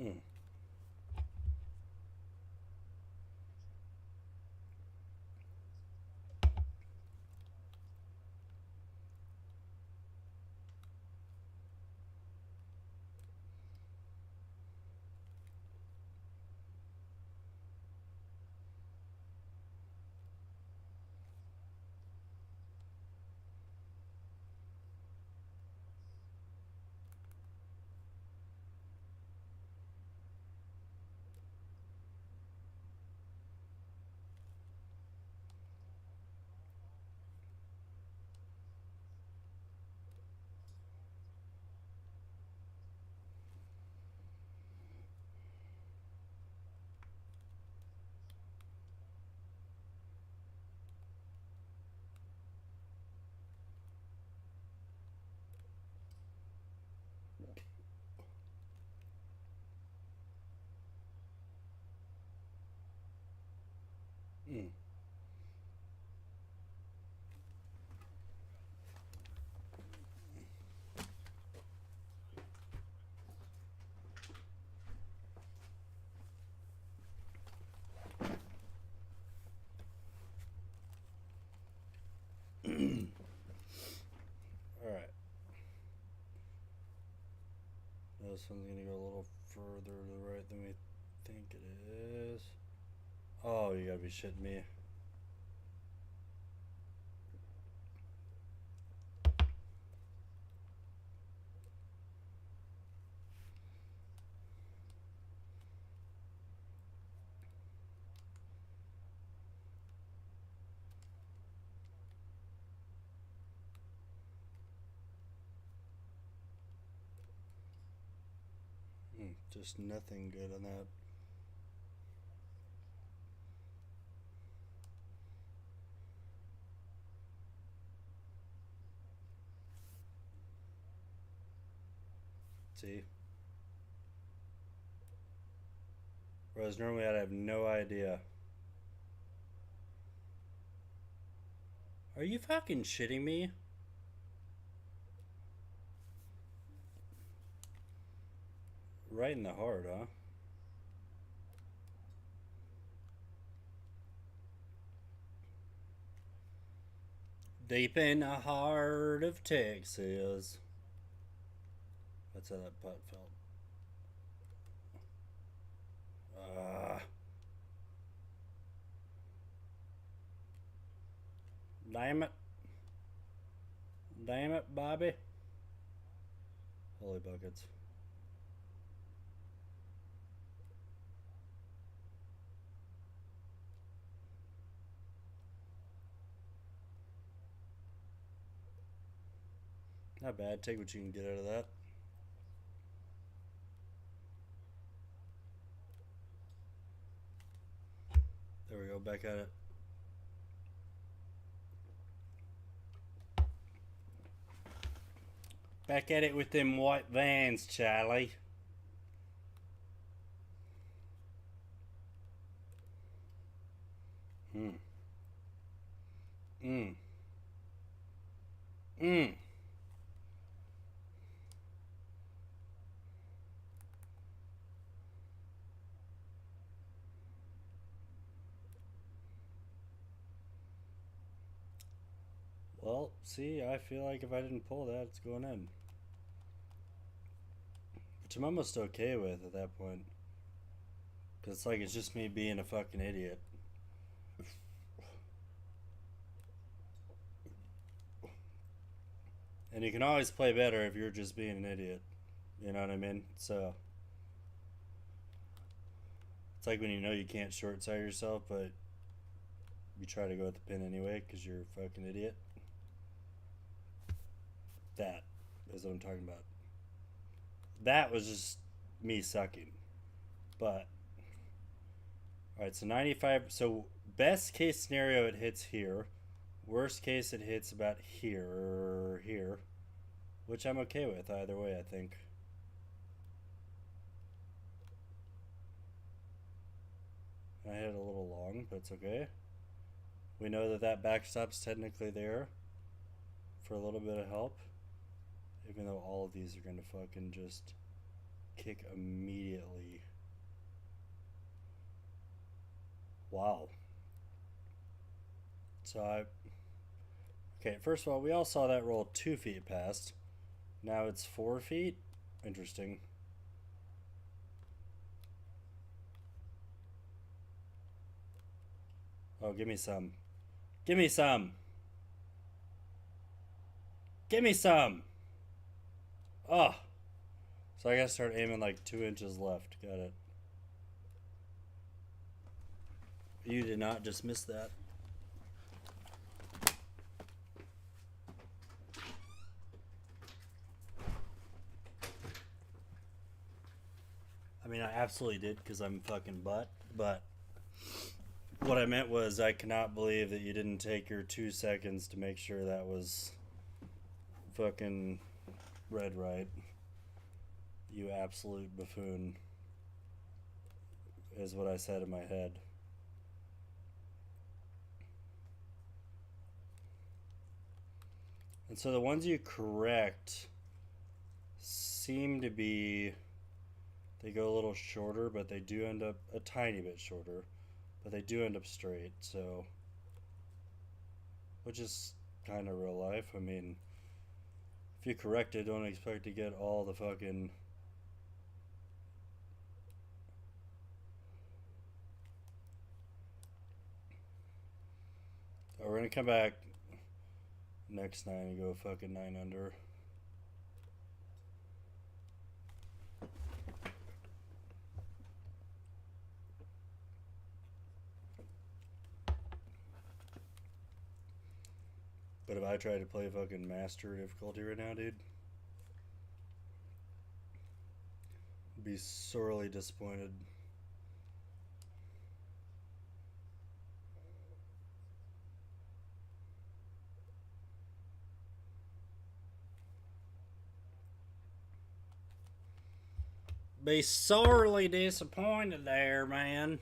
Mm. Mm. All right. This one's gonna go a little further to the right than we think it is. Oh, you gotta be shitting me. Just nothing good on that. See? Whereas normally I'd have no idea. Are you fucking shitting me? Right in the heart, huh? Deep in the heart of Texas. That's how that putt felt. Damn it. Damn it, Bobby. Holy buckets. Not bad. Take what you can get out of that. There we go. Back at it. Back at it with them white vans, Charlie. Mm. Mm. Mm. Well, see, I feel like if I didn't pull that, it's going in. Which I'm almost okay with at that point. Because it's like it's just me being a fucking idiot. And you can always play better if you're just being an idiot. You know what I mean? So it's like when you know you can't short side yourself, but you try to go with the pin anyway because you're a fucking idiot. That is what I'm talking about. That was just me sucking. But all right, so 95. So best case scenario, it hits here. Worst case, it hits about here or here, which I'm okay with either way. I think. I hit it a little long, but it's okay. We know that that backstop's technically there for a little bit of help, even though all of these are going to fucking just kick immediately. Wow. Okay, first of all, we all saw that roll 2 feet past. Now it's 4 feet. Interesting. Oh, give me some. Give me some. Give me some. Oh. So I gotta start aiming like 2 inches left. Got it. You did not just miss that. I mean, I absolutely did because I'm fucking butt. But what I meant was, I cannot believe that you didn't take your 2 seconds to make sure that was fucking read right. You absolute buffoon, is what I said in my head. And so the ones you correct seem to be, they go a little shorter, but they do end up a tiny bit shorter, but they do end up straight. So, which is kind of real life. I mean, if you correct it, don't expect to get all the fucking. Oh, we're gonna come back next 9 and go fucking 9 under. But if I tried to play fucking master difficulty right now, dude, I'd be sorely disappointed. Be sorely disappointed there, man.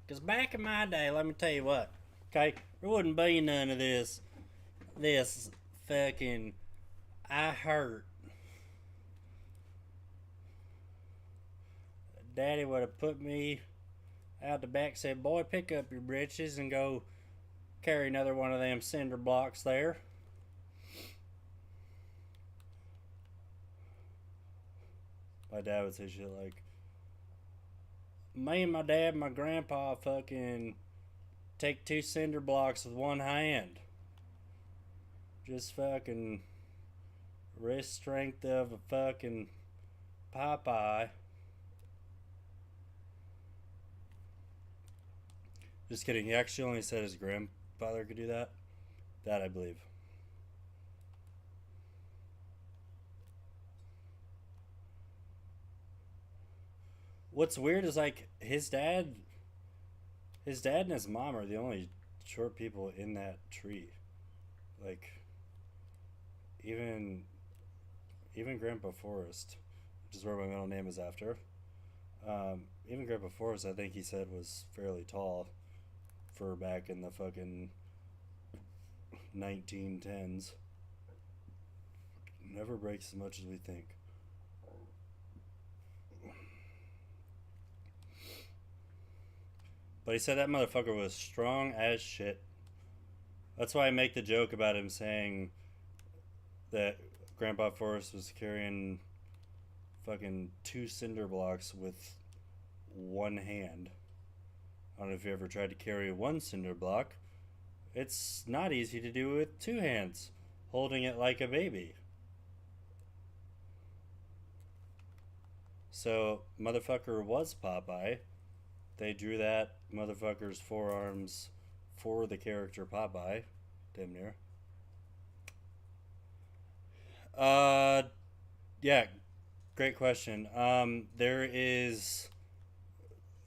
Because back in my day, let me tell you what, okay, there wouldn't be none of this fucking, I hurt. Daddy would have put me out the back, said, boy, pick up your britches and go carry another one of them cinder blocks there. My dad would say shit like, me and my dad and my grandpa fucking take 2 cinder blocks with one hand. Just fucking wrist strength of a fucking Popeye. Just kidding. He actually only said his grandfather could do that. That I believe. What's weird is like his dad and his mom are the only short people in that tree. Like even even Grandpa Forrest, which is where my middle name is after. Even Grandpa Forrest, I think he said was fairly tall for back in the fucking 1910s. Never breaks as much as we think. But he said that motherfucker was strong as shit. That's why I make the joke about him saying that Grandpa Forrest was carrying fucking 2 cinder blocks with one hand. I don't know if you ever tried to carry 1 cinder block. It's not easy to do with 2 hands, holding it like a baby. So, motherfucker was Popeye. They drew that motherfucker's forearms for the character Popeye. Damn near. Uh, yeah, great question. There is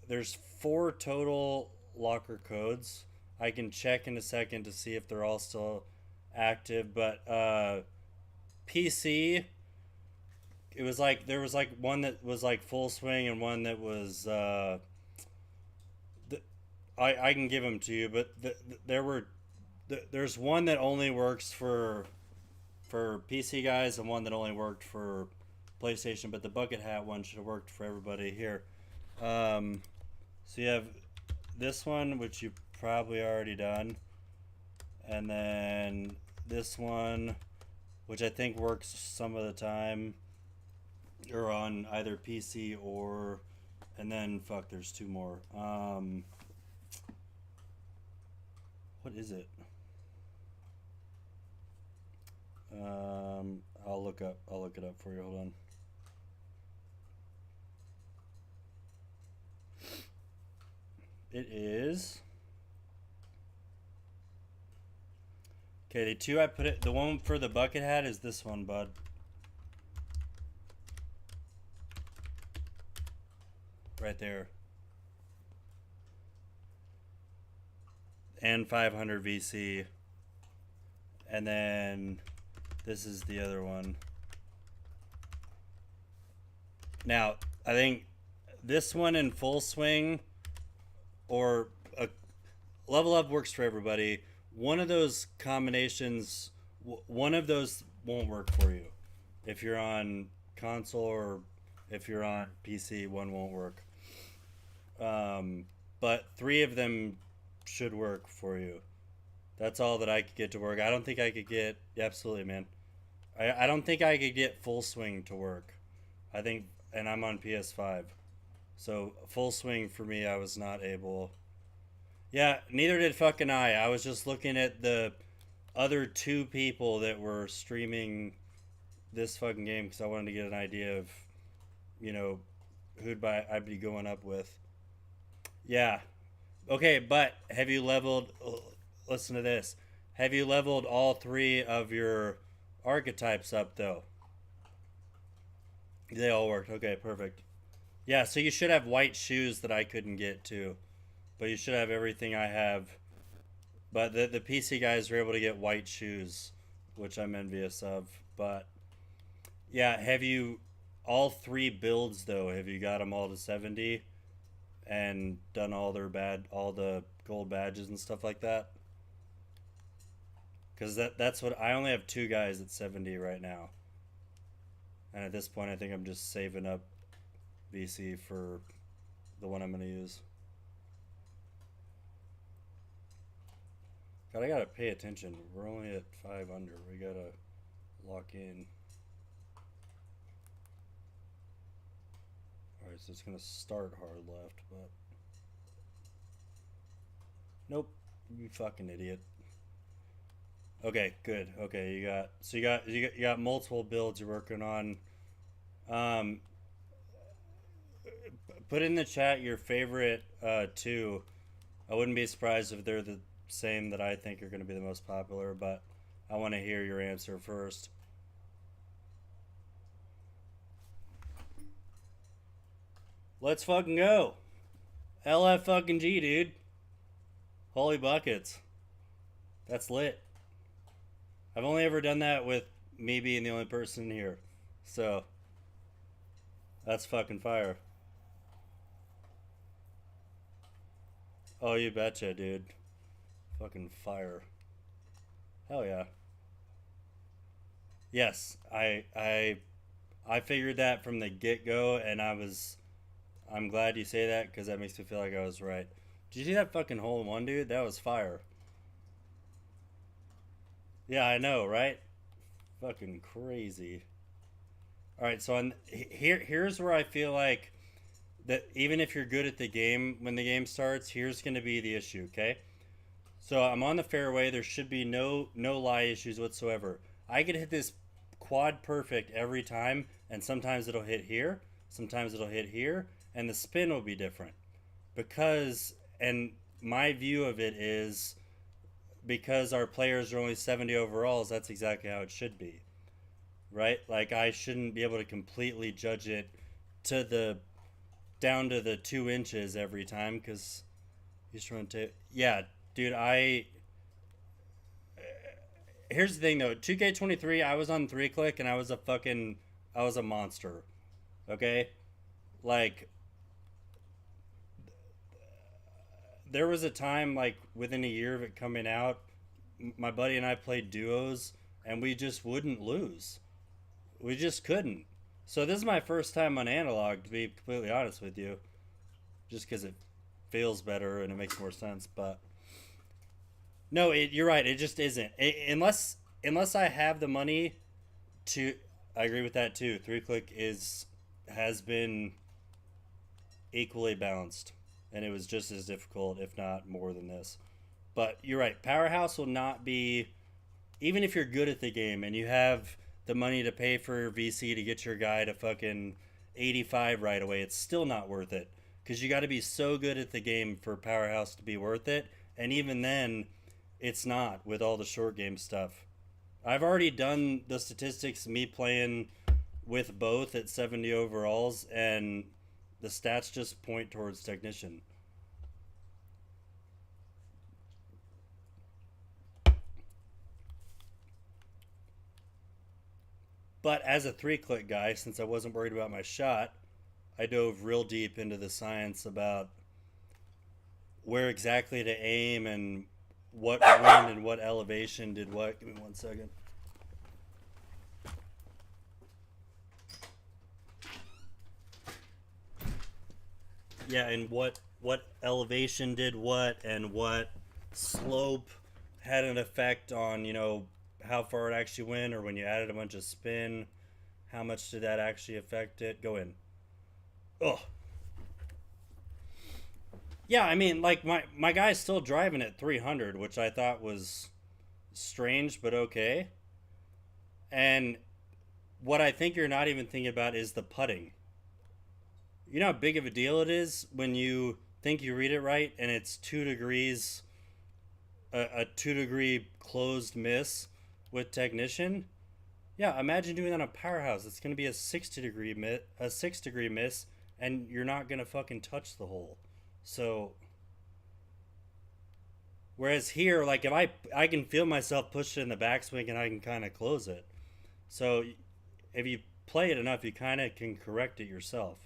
there's 4 total locker codes. I can check in a second to see if they're all still active, but PC, it was like there was like one that was like full swing and one that was I can give them to you, but there's one that only works for PC guys and one that only worked for PlayStation, but the bucket hat one should have worked for everybody here. So you have this one, which you've probably already done, and then this one, which I think works some of the time, or on either PC or, and then fuck, there's 2 more. What is it? I'll look it up for you. Hold on. It is. Okay, the 2 I put it. The one for the bucket hat is this one, bud. Right there. And 500 VC. And then this is the other one. Now, I think this one in full swing or a level up works for everybody. One of those combinations, one of those won't work for you. If you're on console or if you're on PC, one won't work. But 3 of them should work for you. That's all that I could get to work. I don't think I could get, absolutely, man. I don't think I could get full swing to work. I think, and I'm on PS5. So full swing for me, I was not able. Yeah, neither did fucking I. I was just looking at the other 2 people that were streaming this fucking game because I wanted to get an idea of, you know, who'd I'd be going up with. Yeah. Okay, but have you leveled, listen to this. Have you leveled all 3 of your archetypes up, though? They all worked. Okay, perfect. Yeah, so you should have white shoes that I couldn't get to. But you should have everything I have. But the PC guys were able to get white shoes, which I'm envious of. But, yeah, have you, all 3 builds, though, have you got them all to 70? And done all the gold badges and stuff like that? Because that's what, I only have 2 guys at 70 right now. And at this point, I think I'm just saving up VC for the one I'm going to use. God, I gotta pay attention. We're only at 5 under. We gotta lock in. Alright, so it's gonna start hard left, but nope, you fucking idiot. Okay, good. Okay, you got multiple builds you're working on. Put in the chat your favorite 2. I wouldn't be surprised if they're the same that I think are going to be the most popular, but I want to hear your answer first. Let's fucking go. LF fucking G, dude. Holy buckets. That's lit. I've only ever done that with me being the only person here. So, that's fucking fire. Oh, you betcha, dude. Fucking fire. Hell yeah. Yes, I figured that from the get-go, and I'm glad you say that because that makes me feel like I was right. Did you see that fucking hole in one, dude? That was fire. Yeah, I know, right? Fucking crazy. All right, so here's where I feel like that even if you're good at the game when the game starts, here's going to be the issue, okay? So I'm on the fairway. There should be no lie issues whatsoever. I could hit this quad perfect every time, and sometimes it'll hit here, sometimes it'll hit here, and the spin will be different. Because, and my view of it is, because our players are only 70 overalls, that's exactly how it should be. Right? Like, I shouldn't be able to completely judge it to the down to the 2 inches every time because he's trying to. Yeah, dude. I Here's the thing though. 2K23. I was on 3 click and I was a monster. Okay, like there was a time like within a year of it coming out, my buddy and I played duos and we just wouldn't lose. We just couldn't. So this is my first time on analog, to be completely honest with you, just because it feels better and it makes more sense. But no, you're right. It just isn't. Unless I have the money to. I agree with that too. 3 click is has been equally balanced, and it was just as difficult, if not more than this. But you're right. Powerhouse will not be, even if you're good at the game and you have the money to pay for VC to get your guy to fucking 85 right away, it's still not worth it because you got to be so good at the game for Powerhouse to be worth it. And even then, it's not with all the short game stuff. I've already done the statistics, me playing with both at 70 overalls, and the stats just point towards technician. But as a 3 click guy, since I wasn't worried about my shot, I dove real deep into the science about where exactly to aim and what wind and what elevation did what. Give me 1 second. Yeah, and what elevation did what and what slope had an effect on, how far it actually went, or when you added a bunch of spin, how much did that actually affect it? Go in. Oh, yeah. I mean, like my guy's still driving at 300, which I thought was strange, but okay. And what I think you're not even thinking about is the putting. You know how big of a deal it is when you think you read it right and it's 2 degrees, a 2 degree closed miss with technician. Yeah, imagine doing that on Powerhouse. It's going to be a 6 degree miss, and you're not going to fucking touch the hole. So, whereas here, like if I can feel myself push it in the backswing and I can kind of close it. So, if you play it enough, you kind of can correct it yourself.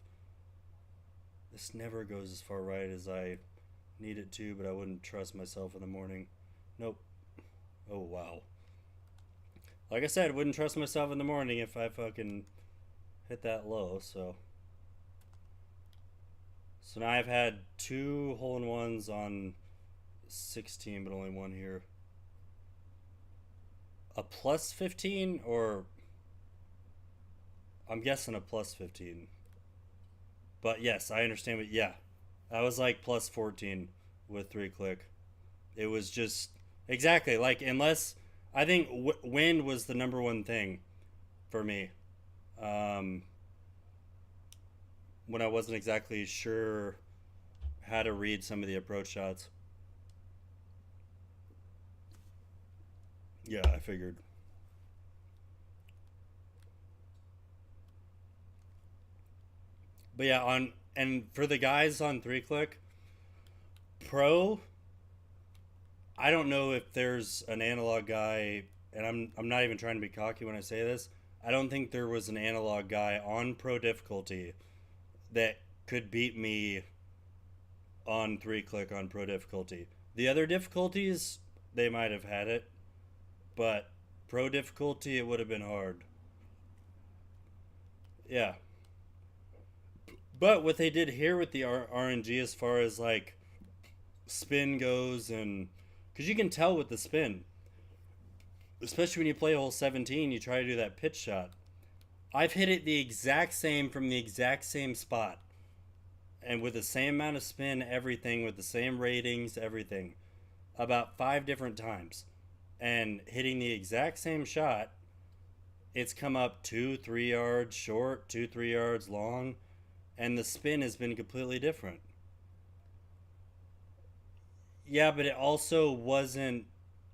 This never goes as far right as I need it to, but I wouldn't trust myself in the morning. Nope. Oh wow. Like I said, wouldn't trust myself in the morning if I fucking hit that low. So now I've had 2 hole-in-ones on 16, but only one here. A plus 15, or I'm guessing a plus 15. But yes, I understand. But yeah, I was like plus 14 with 3 click. It was just exactly like, unless I think wind was the number one thing for me. Um, when I wasn't exactly sure how to read some of the approach shots. Yeah, I figured. But yeah, on and for the guys on 3 click pro, I don't know if there's an analog guy, and I'm not even trying to be cocky when I say this. I don't think there was an analog guy on pro difficulty that could beat me on 3 click on pro difficulty. The other difficulties, they might have had it, but pro difficulty, it would have been hard. Yeah. But what they did here with the RNG, as far as like spin goes, and because you can tell with the spin, especially when you play hole 17, you try to do that pitch shot. I've hit it the exact same from the exact same spot, and with the same amount of spin, everything, with the same ratings, everything, about 5 different times, and hitting the exact same shot. It's come up 2, 3 yards short, 2, 3 yards long, and the spin has been completely different. Yeah, but it also wasn't.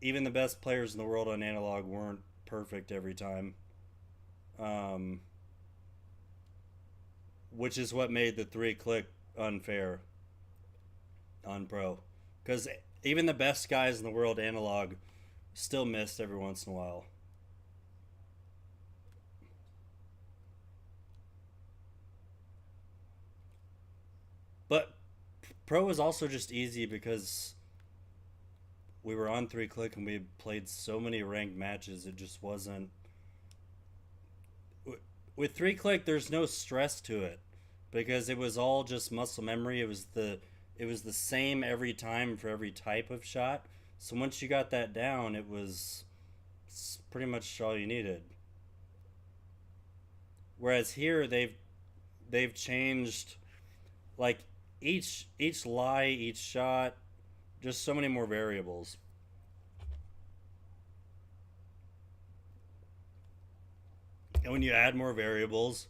Even the best players in the world on analog weren't perfect every time. Um, which is what made the 3-click unfair on pro. Because even the best guys in the world analog still missed every once in a while. But pro was also just easy because we were on 3-click and we played so many ranked matches. It just wasn't. With 3-click, there's no stress to it because it was all just muscle memory. It was the same every time for every type of shot. So once you got that down, it was pretty much all you needed. Whereas here they've changed like each lie, each shot, just so many more variables. And when you add more variables,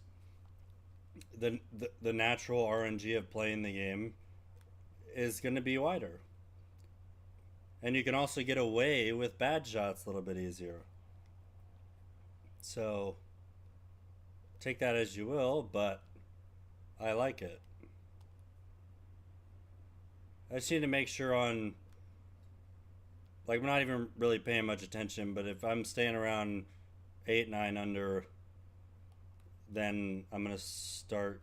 the natural RNG of playing the game is going to be wider. And you can also get away with bad shots a little bit easier. So take that as you will, but I like it. I just need to make sure on, like, I'm not even really paying much attention, but if I'm staying around 8, 9 under, then I'm going to start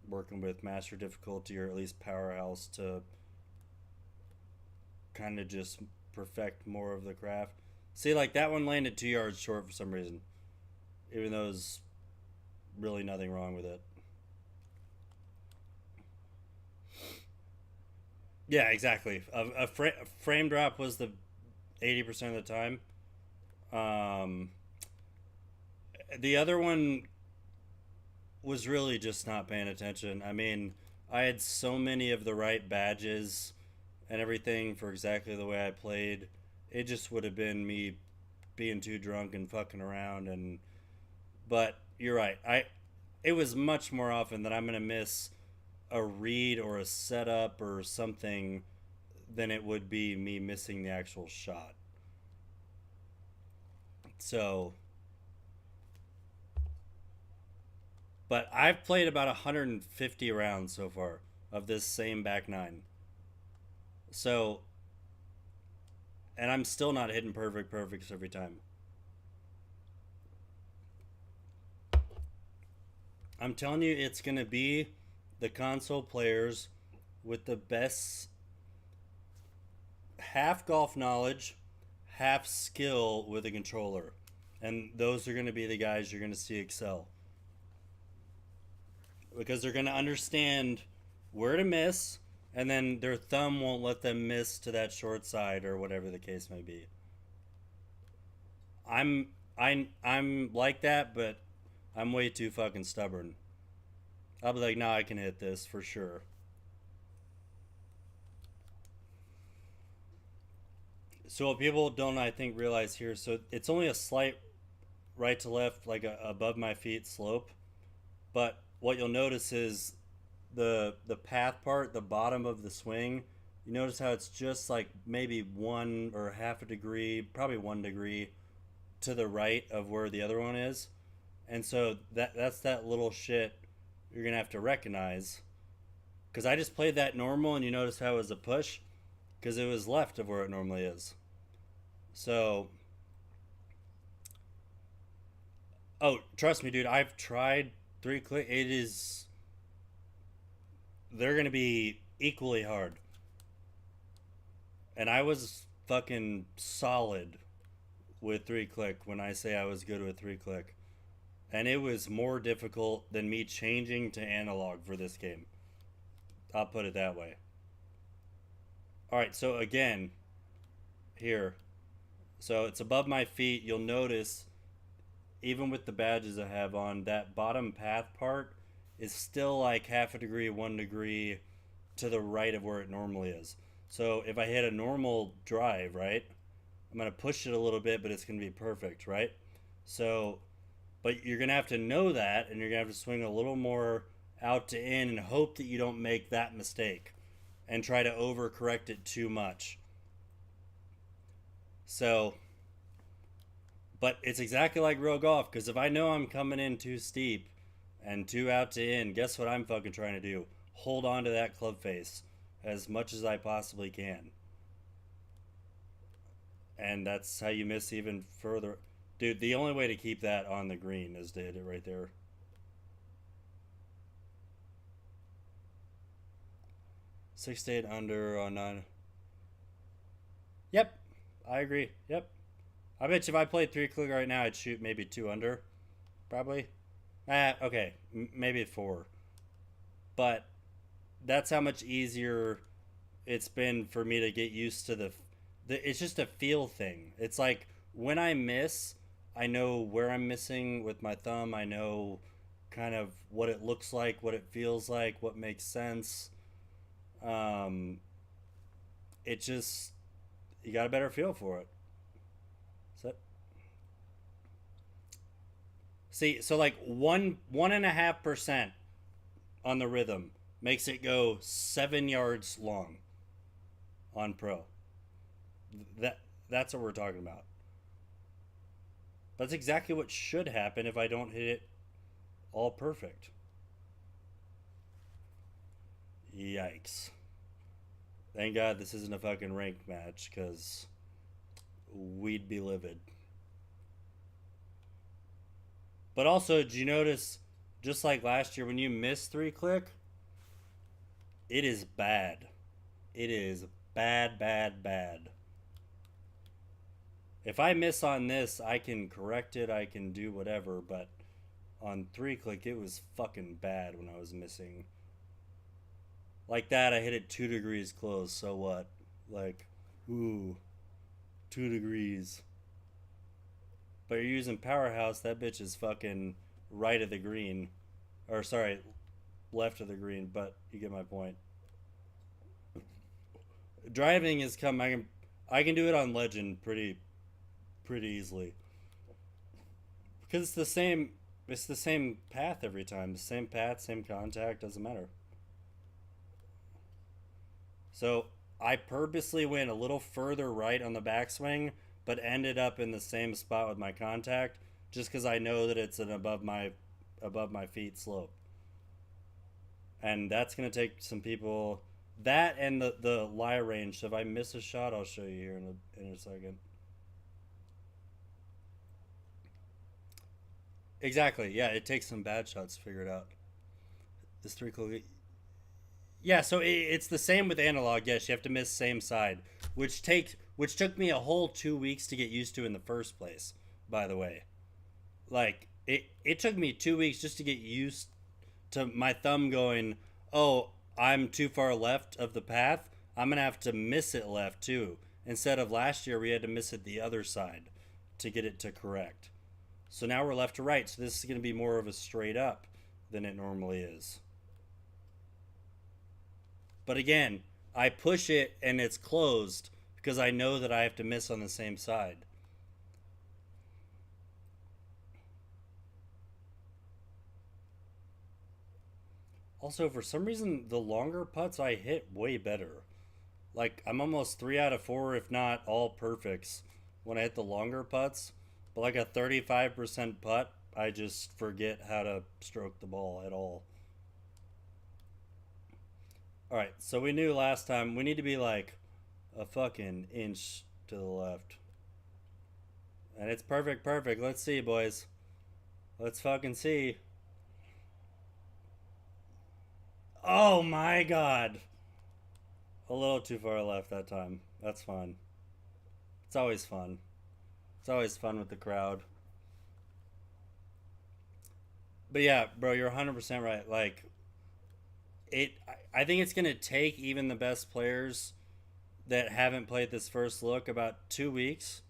working with master difficulty or at least powerhouse to kind of just perfect more of the craft. See, like that one landed 2 yards short for some reason, even though there's really nothing wrong with it. Yeah, exactly. A frame drop was the 80% of the time. Um, the other one was really just not paying attention. I mean, I had so many of the right badges and everything for exactly the way I played. It just would have been me being too drunk and fucking around. And but you're right. It was much more often that I'm gonna miss a read or a setup or something than it would be me missing the actual shot. So, but I've played about 150 rounds so far of this same back nine. So, and I'm still not hitting perfects every time. I'm telling you, it's going to be the console players with the best half golf knowledge, half skill with a controller. And those are going to be the guys you're going to see excel. Because they're going to understand where to miss, and then their thumb won't let them miss to that short side or whatever the case may be. I'm like that, but I'm way too fucking stubborn. I'll be like, nah, I can hit this for sure. So what people don't, I think, realize here, so it's only a slight right to left, like above my feet slope. But what you'll notice is the path part, the bottom of the swing. You notice how it's just like maybe 1 or half a degree, probably 1 degree to the right of where the other one is. And so that's that little shit you're gonna have to recognize. Because I just played that normal, and you notice how it was a push, because it was left of where it normally is. So, oh, trust me, dude. I've tried 3-click. It is. They're gonna be equally hard. And I was fucking solid with 3-click when I say I was good with 3-click. And it was more difficult than me changing to analog for this game. I'll put it that way. Alright, so again, here. So it's above my feet. You'll notice, even with the badges I have on, that bottom path part is still like half a degree, 1 degree to the right of where it normally is. So if I hit a normal drive, right, I'm going to push it a little bit, but it's going to be perfect, right? So, but you're going to have to know that, and you're going to have to swing a little more out to in and hope that you don't make that mistake and try to overcorrect it too much. So, but it's exactly like real golf, because if I know I'm coming in too steep and 2 out to in. Guess what I'm fucking trying to do? Hold on to that club face as much as I possibly can. And that's how you miss even further. Dude, the only way to keep that on the green is to hit it right there. 6 to 8 under on 9. Yep, I agree. Yep. I bet you if I played 3 click right now, I'd shoot maybe 2 under. Probably. Okay. Maybe 4. But that's how much easier it's been for me to get used to it's just a feel thing. It's like when I miss, I know where I'm missing with my thumb. I know kind of what it looks like, what it feels like, what makes sense. Um, it just you got a better feel for it. So, see, so like 1.5% on the rhythm makes it go 7 yards long on pro. That's what we're talking about. That's exactly what should happen if I don't hit it all perfect. Yikes. Thank God this isn't a fucking ranked match, because we'd be livid. But also, did you notice, just like last year, when you miss 3 click, it is bad. It is bad, bad, bad. If I miss on this, I can correct it, I can do whatever, but on 3 click, it was fucking bad when I was missing. Like that, I hit it 2 degrees close, so what? Like, ooh, 2 degrees. But you're using Powerhouse, that bitch is fucking right of the green. Or, sorry, left of the green, but you get my point. Driving is I can do it on Legend pretty easily. Because it's the same path every time. The same path, same contact, doesn't matter. So I purposely went a little further right on the backswing, but ended up in the same spot with my contact, just because I know that it's an above my feet slope, and that's gonna take some people. That and the lie range. So if I miss a shot, I'll show you here in a second. Exactly. Yeah, it takes some bad shots to figure it out. This 3 click. Yeah, so it's the same with analog. Yes, you have to miss same side, which took me a whole 2 weeks to get used to in the first place. By the way, like it took me 2 weeks just to get used to my thumb going, oh, I'm too far left of the path. I'm gonna have to miss it left too. Instead of last year, we had to miss it the other side to get it to correct. So now we're left to right. So this is gonna be more of a straight up than it normally is. But again, I push it and it's closed because I know that I have to miss on the same side. Also, for some reason, the longer putts I hit way better. Like, I'm almost 3 out of 4, if not all perfects, when I hit the longer putts. But like a 35% putt, I just forget how to stroke the ball at all. Alright, so we knew last time we need to be like a fucking inch to the left. And it's perfect. Let's see, boys. Let's fucking see. Oh my god. A little too far left that time. That's fun. It's always fun. It's always fun with the crowd. But yeah, bro, you're 100% right. Like, I think it's going to take even the best players that haven't played this first look about 2 weeks.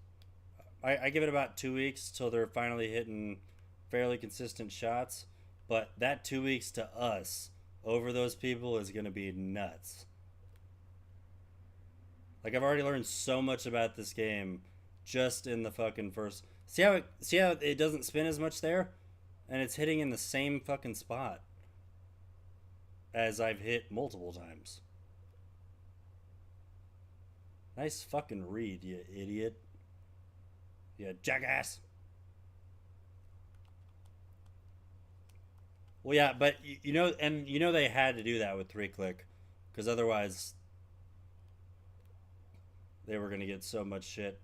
I give it about 2 weeks till they're finally hitting fairly consistent shots. But that 2 weeks to us over those people is going to be nuts. Like, I've already learned so much about this game just in the fucking first. See how it doesn't spin as much there, and it's hitting in the same fucking spot as I've hit multiple times. Nice fucking read, you idiot. You jackass. Well, yeah, but you know, and you know they had to do that with 3 click, because otherwise they were gonna get so much shit.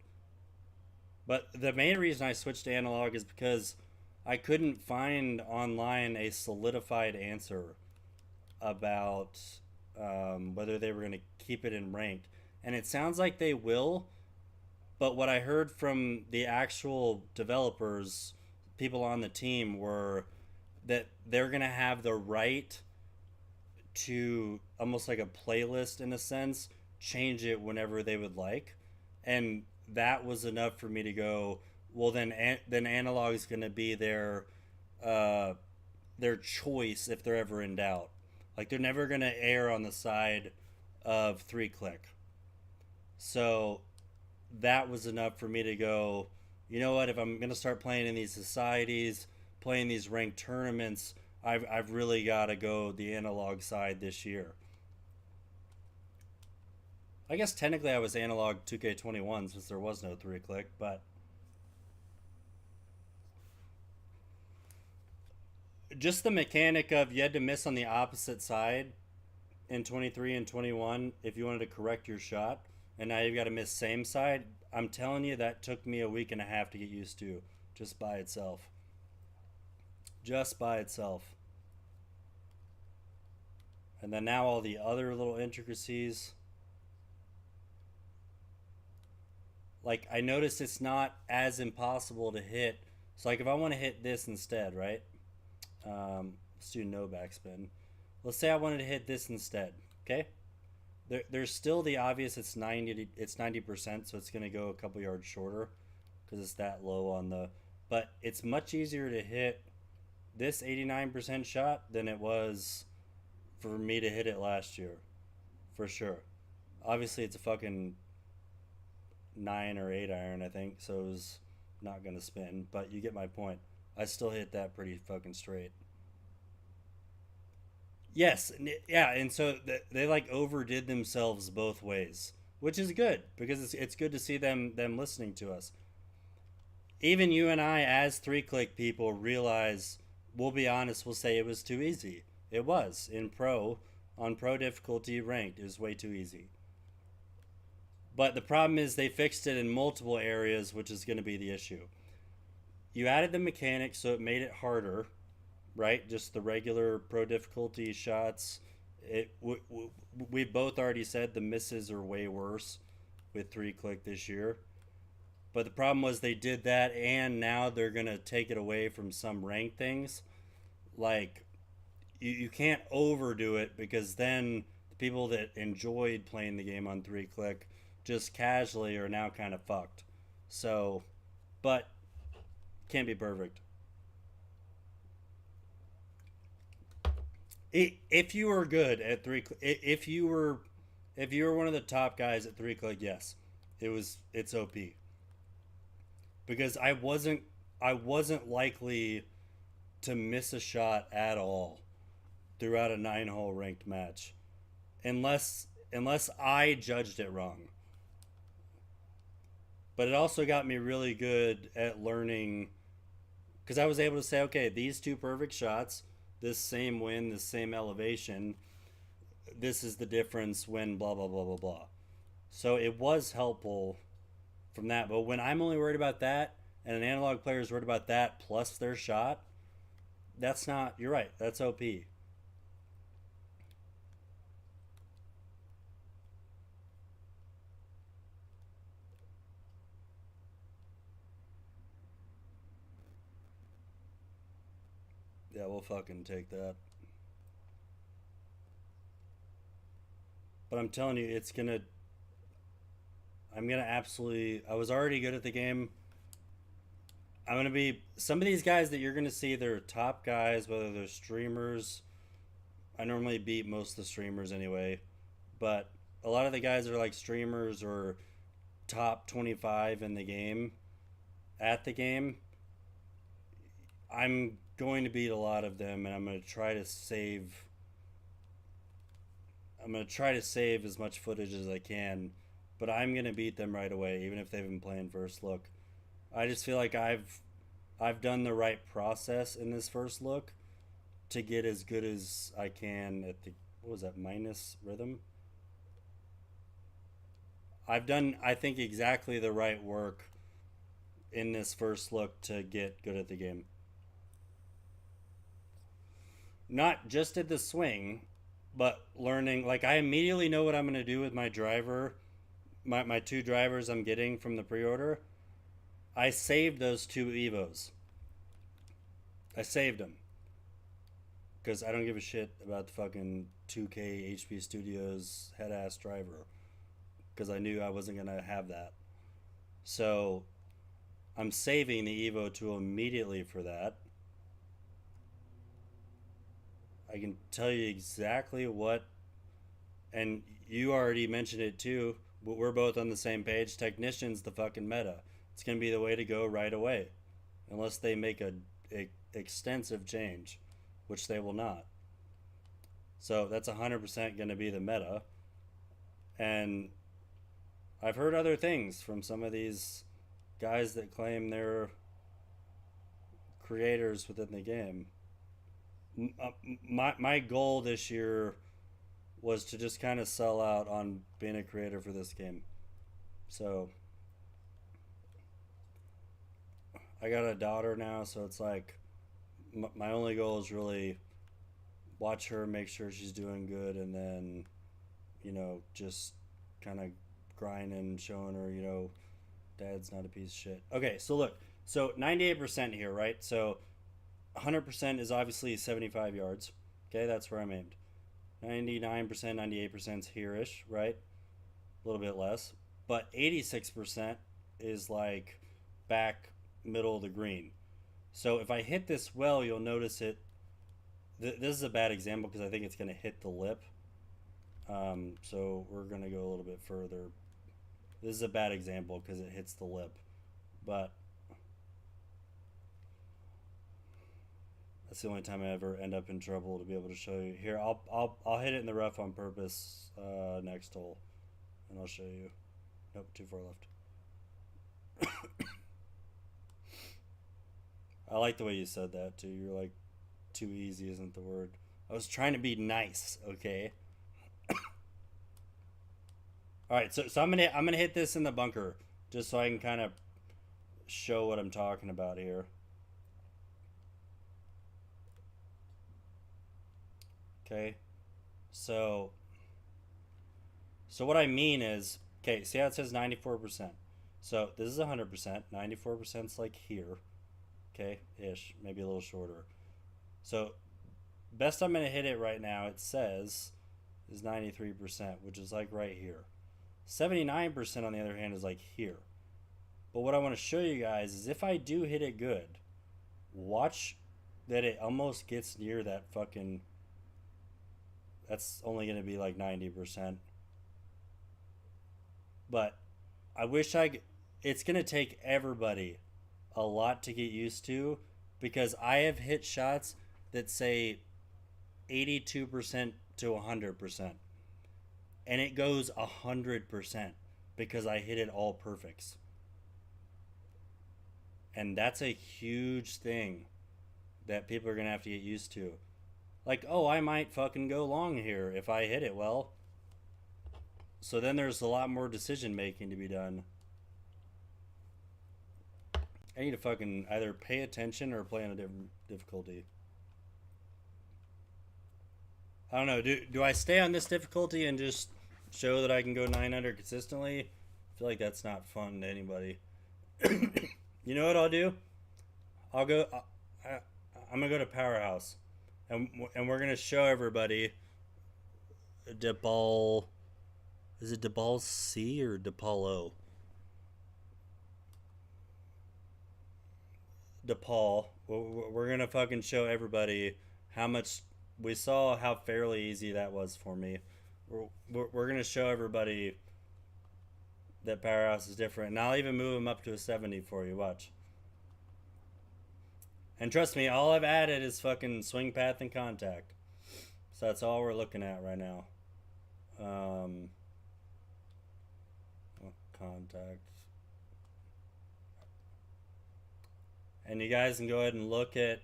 But the main reason I switched to analog is because I couldn't find online a solidified answer about whether they were going to keep it in ranked. And it sounds like they will, but what I heard from the actual developers, people on the team, were that they're going to have the right to, almost like a playlist in a sense, change it whenever they would like. And that was enough for me to go, well, then analog is going to be uh, their choice if they're ever in doubt. Like they're never going to err on the side of 3 click. So that was enough for me to go, you know what, if I'm going to start playing in these societies, playing these ranked tournaments, I've really got to go the analog side this year. I guess technically I was analog 2K21 since there was no 3 click, but just the mechanic of you had to miss on the opposite side in 23 and 21 if you wanted to correct your shot, and now you've got to miss same side. I'm telling you, that took me a week and a half to get used to, just by itself. Just by itself. And then now all the other little intricacies. Like, I noticed it's not as impossible to hit. So, like, if I want to hit this instead, right? Let's do no backspin. Let's say I wanted to hit this instead. Okay, there's still the obvious. It's 90%, so it's gonna go a couple yards shorter because it's that low on the. But it's much easier to hit this 89% shot than it was for me to hit it last year, for sure. Obviously, it's a fucking 9 or 8 iron, I think, so it was not gonna spin. But you get my point. I still hit that pretty fucking straight. Yes, yeah, and so they like overdid themselves both ways, which is good because it's good to see them listening to us. Even you and I, as 3 click people, realize. We'll be honest. We'll say it was too easy. It was in pro, on pro difficulty ranked. It was way too easy. But the problem is they fixed it in multiple areas, which is going to be the issue. You added the mechanics, so it made it harder, right? Just the regular pro difficulty shots. We both already said the misses are way worse with 3 click this year. But the problem was they did that, and now they're gonna take it away from some rank things. Like you can't overdo it because then the people that enjoyed playing the game on 3 click just casually are now kind of fucked. So, but can't be perfect. If you were good at if you were one of the top guys at 3 click, yes, it's OP because I wasn't likely to miss a shot at all throughout a 9 hole ranked match unless I judged it wrong. But it also got me really good at learning because I was able to say, okay, these two perfect shots, this same wind, this same elevation, this is the difference when blah blah blah blah blah. So it was helpful from that. But when I'm only worried about that, and an analog player is worried about that plus their shot, that's not. You're right. That's OP. Yeah, we'll fucking take that. But I'm telling you, it's gonna. I'm gonna absolutely. I was already good at the game. I'm gonna be some of these guys that you're gonna see. They're top guys, whether they're streamers. I normally beat most of the streamers anyway, but a lot of the guys are like streamers or top 25 in the game at the game. I'm going to beat a lot of them, and I'm going to try to save. I'm going to try to save as much footage as I can, but I'm going to beat them right away, even if they've been playing first look. I just feel like I've done the right process in this first look to get as good as I can at the, what was that, minus rhythm. I've done, I think, exactly the right work in this first look to get good at the game. Not just at the swing, but learning. Like, I immediately know what I'm going to do with my driver, my two drivers I'm getting from the pre order. I saved those two Evos. I saved them. Because I don't give a shit about the fucking 2K HP Studios head ass driver. Because I knew I wasn't going to have that. So I'm saving the Evo 2 immediately for that. I can tell you exactly what, and you already mentioned it too, but we're both on the same page. Technician's the fucking meta. It's going to be the way to go right away. Unless they make a extensive change, which they will not. So that's 100% going to be the meta. And I've heard other things from some of these guys that claim they're creators within the game. My goal this year was to just kind of sell out on being a creator for this game. So I got a daughter now, so it's like my only goal is really watch her, make sure she's doing good, and then, you know, just kind of grinding, showing her, you know, dad's not a piece of shit. Okay, so look, so 98% here, right? So 100% is obviously 75 yards. Okay, that's where I'm aimed. 99%, 98% is here-ish, right? A little bit less. But 86% is like back middle of the green. So if I hit this well, you'll notice it. This is a bad example because I think it's going to hit the lip. So we're going to go a little bit further. This is a bad example because it hits the lip. But that's the only time I ever end up in trouble to be able to show you. Here, I'll hit it in the rough on purpose next hole, and I'll show you. Nope, too far left. I like the way you said that too. You're like, too easy isn't the word. I was trying to be nice, okay? All right, so I'm gonna hit this in the bunker just so I can kind of show what I'm talking about here. Okay, so what I mean is, okay, see how it says 94%. So this is 100%. 94% is like here, okay, ish, maybe a little shorter. So best I'm gonna hit it right now, it says, is 93%, which is like right here. 79% on the other hand is like here. But what I want to show you guys is if I do hit it good, watch that it almost gets near that fucking, that's only going to be like 90%. But I wish it's going to take everybody a lot to get used to, because I have hit shots that say 82% to 100%. And it goes 100% because I hit it all perfects. And that's a huge thing that people are going to have to get used to. Like, oh, I might fucking go long here if I hit it well. So then there's a lot more decision making to be done. I need to fucking either pay attention or play on a different difficulty. I don't know. Do I stay on this difficulty and just show that I can go 900 consistently? I feel like that's not fun to anybody. You know what I'll do? I'll go. I'm gonna go to Powerhouse, and we're gonna show everybody DePaul. Is it DePaul C or DePaul O? DePaul. We're gonna fucking show everybody how much we saw, how fairly easy that was for me. We're gonna show everybody that Powerhouse is different, and I'll even move them up to a 70 for you. Watch. And trust me, all I've added is fucking swing path and contact. So that's all we're looking at right now. Contact. And you guys can go ahead and look at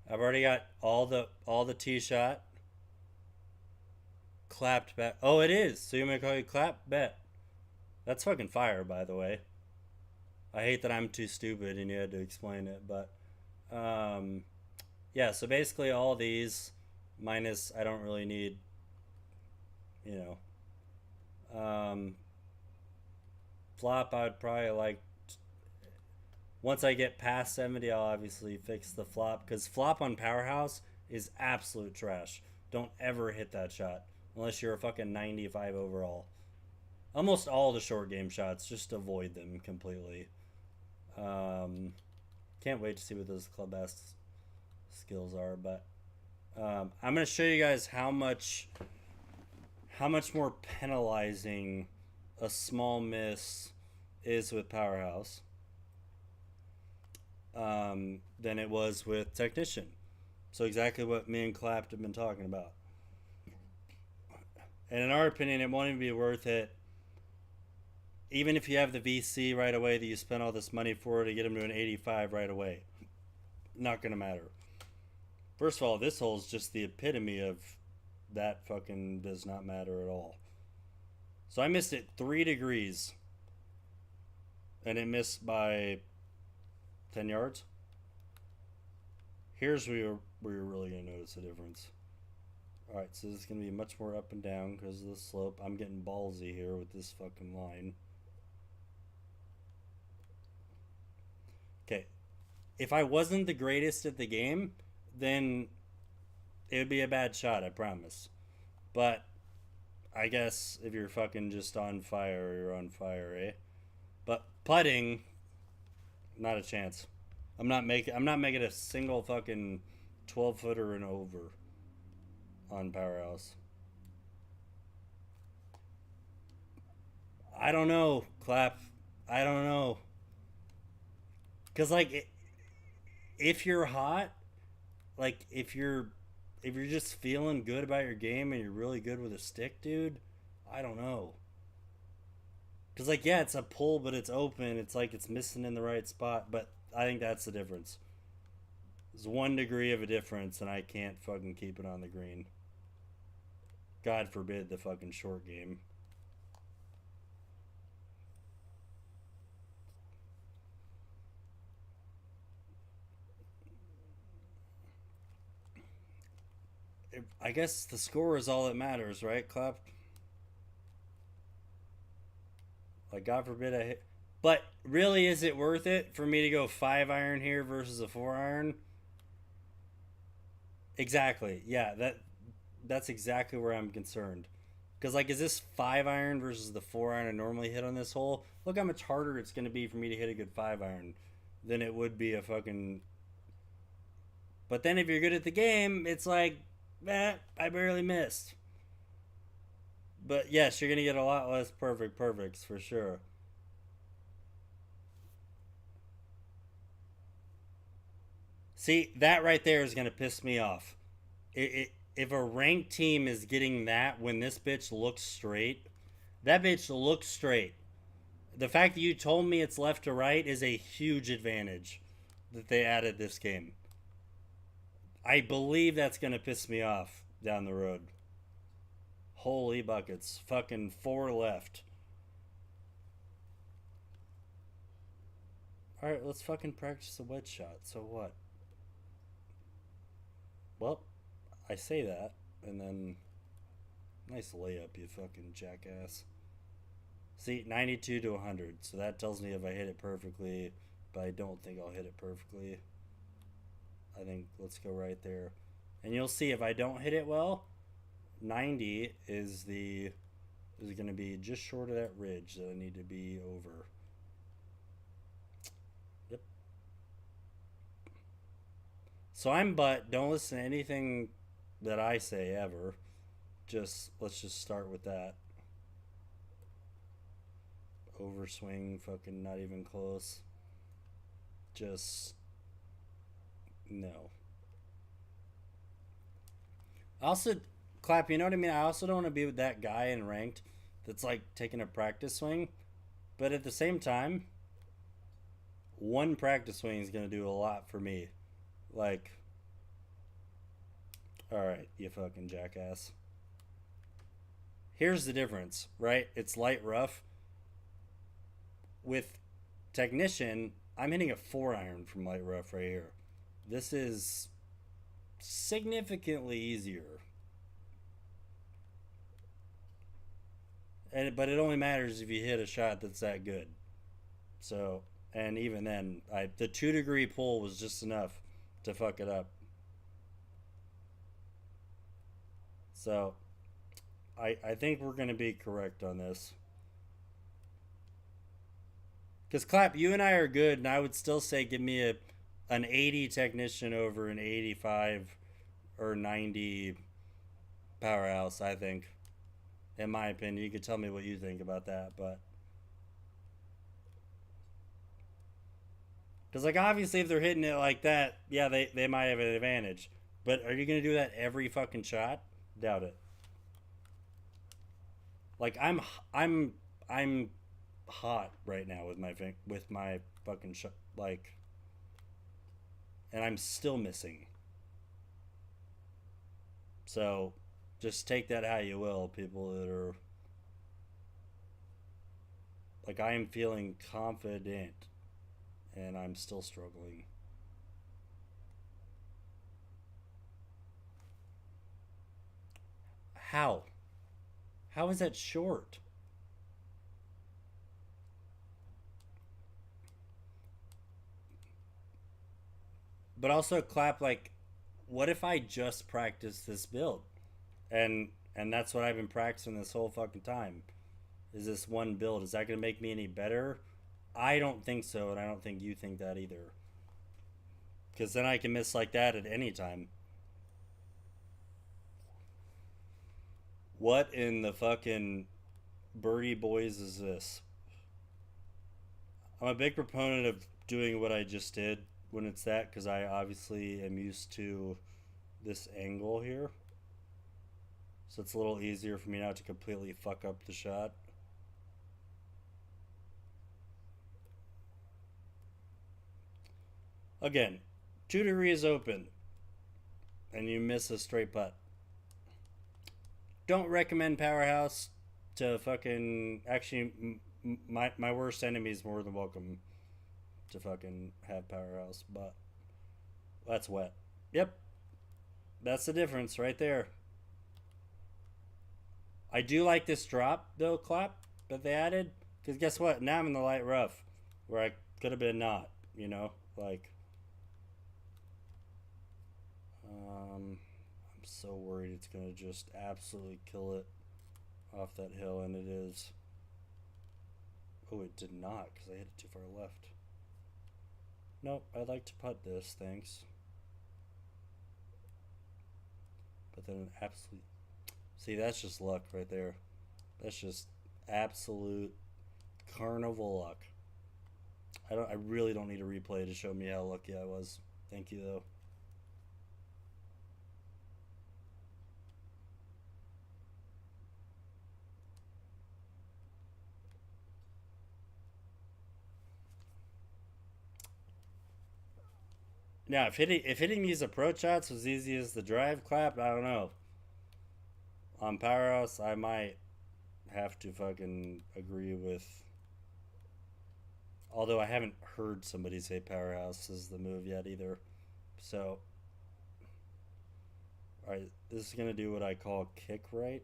I've already got all the tee shot clapped back. Oh, it is. So you're gonna call you clap bet? That's fucking fire, by the way. I hate that I'm too stupid and you had to explain it, but um, yeah. So basically, all these minus I don't really need, you know. Flop, I'd probably like once I get past 70, I'll obviously fix the flop because flop on Powerhouse is absolute trash. Don't ever hit that shot unless you're a fucking 95 overall. Almost all the short game shots, just avoid them completely. Um, can't wait to see what those club S skills are, but I'm gonna show you guys how much more penalizing a small miss is with Powerhouse than it was with Technician. So exactly what me and Clapped have been talking about. And in our opinion, it won't even be worth it. Even if you have the VC right away that you spent all this money for to get him to an 85 right away, not gonna matter. First of all, this hole is just the epitome of that fucking does not matter at all. So I missed it 3 degrees, and it missed by 10 yards. Here's where you're really gonna notice the difference. All right, so this is gonna be much more up and down because of the slope. I'm getting ballsy here with this fucking line. Okay, if I wasn't the greatest at the game, then it would be a bad shot, I promise. But I guess if you're fucking just on fire, you're on fire, eh? But putting, not a chance. I'm not making a single fucking 12 footer and over on Powerhouse. I don't know, Clap. I don't know. Cuz like if you're hot, like if you're just feeling good about your game and you're really good with a stick, dude, I don't know. Cuz like yeah, it's a pull but it's open. It's like it's missing in the right spot, but I think that's the difference. There's 1 degree of a difference and I can't fucking keep it on the green. God forbid the fucking short game. I guess the score is all that matters, right, Clap? Like, God forbid I hit. But really, is it worth it for me to go 5 iron here versus a 4 iron? Exactly. Yeah, that's exactly where I'm concerned. Because like, is this 5 iron versus the 4 iron I normally hit on this hole? Look how much harder it's going to be for me to hit a good 5 iron than it would be a fucking. But then if you're good at the game, it's like, I barely missed. But yes, you're gonna get a lot less perfects for sure. See, that right there is gonna piss me off. If a ranked team is getting that when this bitch looks straight, that bitch looks straight. The fact that you told me it's left to right is a huge advantage that they added this game. I believe that's gonna piss me off down the road. Holy buckets. Fucking 4 left. Alright, let's fucking practice a wedge shot. So what? Well, I say that, and then nice layup, you fucking jackass. See, 92 to 100. So that tells me if I hit it perfectly, but I don't think I'll hit it perfectly. I think let's go right there. And you'll see if I don't hit it well, 90 is going to be just short of that ridge that I need to be over. Yep. So I'm but don't listen to anything that I say ever. Just let's just start with that. Overswing, fucking not even close. Just no. I also Clap, you know what I mean? I also don't want to be with that guy in ranked that's like taking a practice swing. But at the same time, one practice swing is going to do a lot for me. Like, Alright, you fucking jackass. Here's the difference, right? It's light rough. With Technician, I'm hitting a 4-iron from light rough right here. This is significantly easier. But it only matters if you hit a shot that's that good. So, and even then, the 2-degree pull was just enough to fuck it up. So, I think we're going to be correct on this. Because Clap, you and I are good, and I would still say give me an 80 Technician over an 85 or 90 Powerhouse, I think. In my opinion, you could tell me what you think about that, but because like obviously if they're hitting it like that, yeah, they might have an advantage. But are you gonna do that every fucking shot? Doubt it. Like I'm hot right now with my fucking shot, like, and I'm still missing. So just take that how you will, people that are like, I am feeling confident and I'm still struggling. How? How is that short? But also Clap, like, what if I just practice this build? And that's what I've been practicing this whole fucking time. Is this one build? Is that gonna make me any better? I don't think so, and I don't think you think that either. Because then I can miss like that at any time. What in the fucking birdie boys is this? I'm a big proponent of doing what I just did when it's that, because I obviously am used to this angle here. So it's a little easier for me now to completely fuck up the shot. Again, 2 degrees open and you miss a straight putt. Don't recommend Powerhouse to fucking. Actually, my worst enemy is more than welcome to fucking have Powerhouse, but that's wet. Yep, that's the difference right there. I do like this drop though, Clap, that they added, because guess what? Now I'm in the light rough where I could have been not. Like, I'm so worried it's gonna just absolutely kill it off that hill, and it is. Oh, it did not, because I hit it too far left. Nope, I'd like to putt this, thanks. But then an absolute. See, that's just luck right there. That's just absolute carnival luck. I really don't need a replay to show me how lucky I was. Thank you though. Now, if hitting these approach shots was easy as the drive, Clap, I don't know. On Powerhouse, I might have to fucking agree with. Although I haven't heard somebody say Powerhouse is the move yet either. So, alright, this is going to do what I call kick right.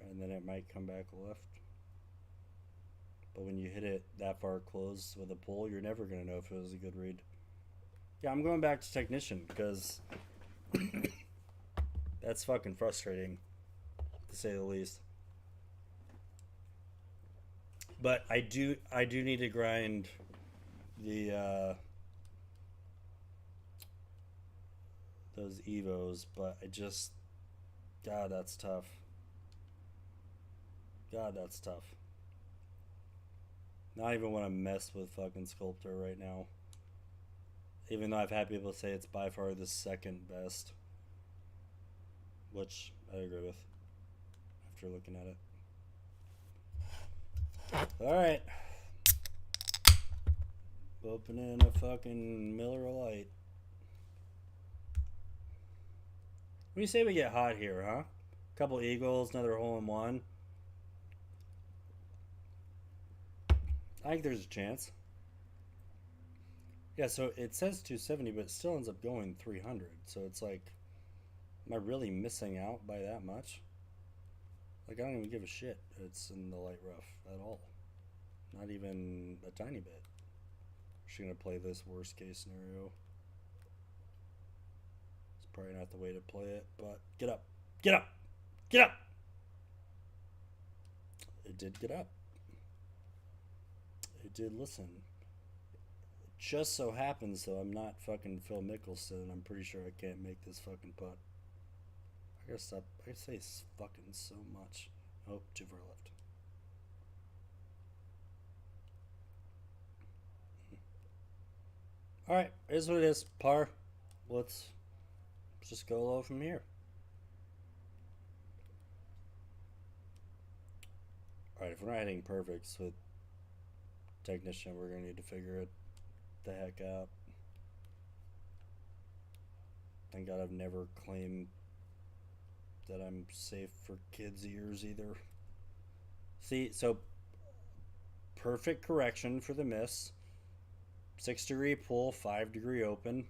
And then it might come back left. But when you hit it that far close with a pull, you're never going to know if it was a good read. Yeah, I'm going back to Technician because that's fucking frustrating, to say the least. But I do need to grind the those evos, but God, that's tough. God, that's tough. Not even want to mess with fucking Sculptor right now. Even though I've had people say it's by far the second best. Which I agree with after looking at it. Alright. Opening a fucking Miller Lite. What do you say we get hot here, huh? Couple eagles, another hole in one. I think there's a chance. Yeah, so it says 270, but it still ends up going 300. So it's like, am I really missing out by that much? Like, I don't even give a shit. It's in the light rough at all. Not even a tiny bit. She's gonna play this worst case scenario. It's probably not the way to play it, but get up, get up, get up. It did get up. It did listen. It just so happens though, I'm not fucking Phil Mickelson, and I'm pretty sure I can't make this fucking putt. I gotta stop. I gotta say fucking so much. Oh, too far left. All right, here's what it is. Par. Let's just go low from here. All right, if we're not hitting perfects with technician, we're gonna need to figure it the heck out. Thank God I've never claimed that I'm safe for kids' ears either. See, so perfect correction for the miss. 6-degree pull, 5-degree open.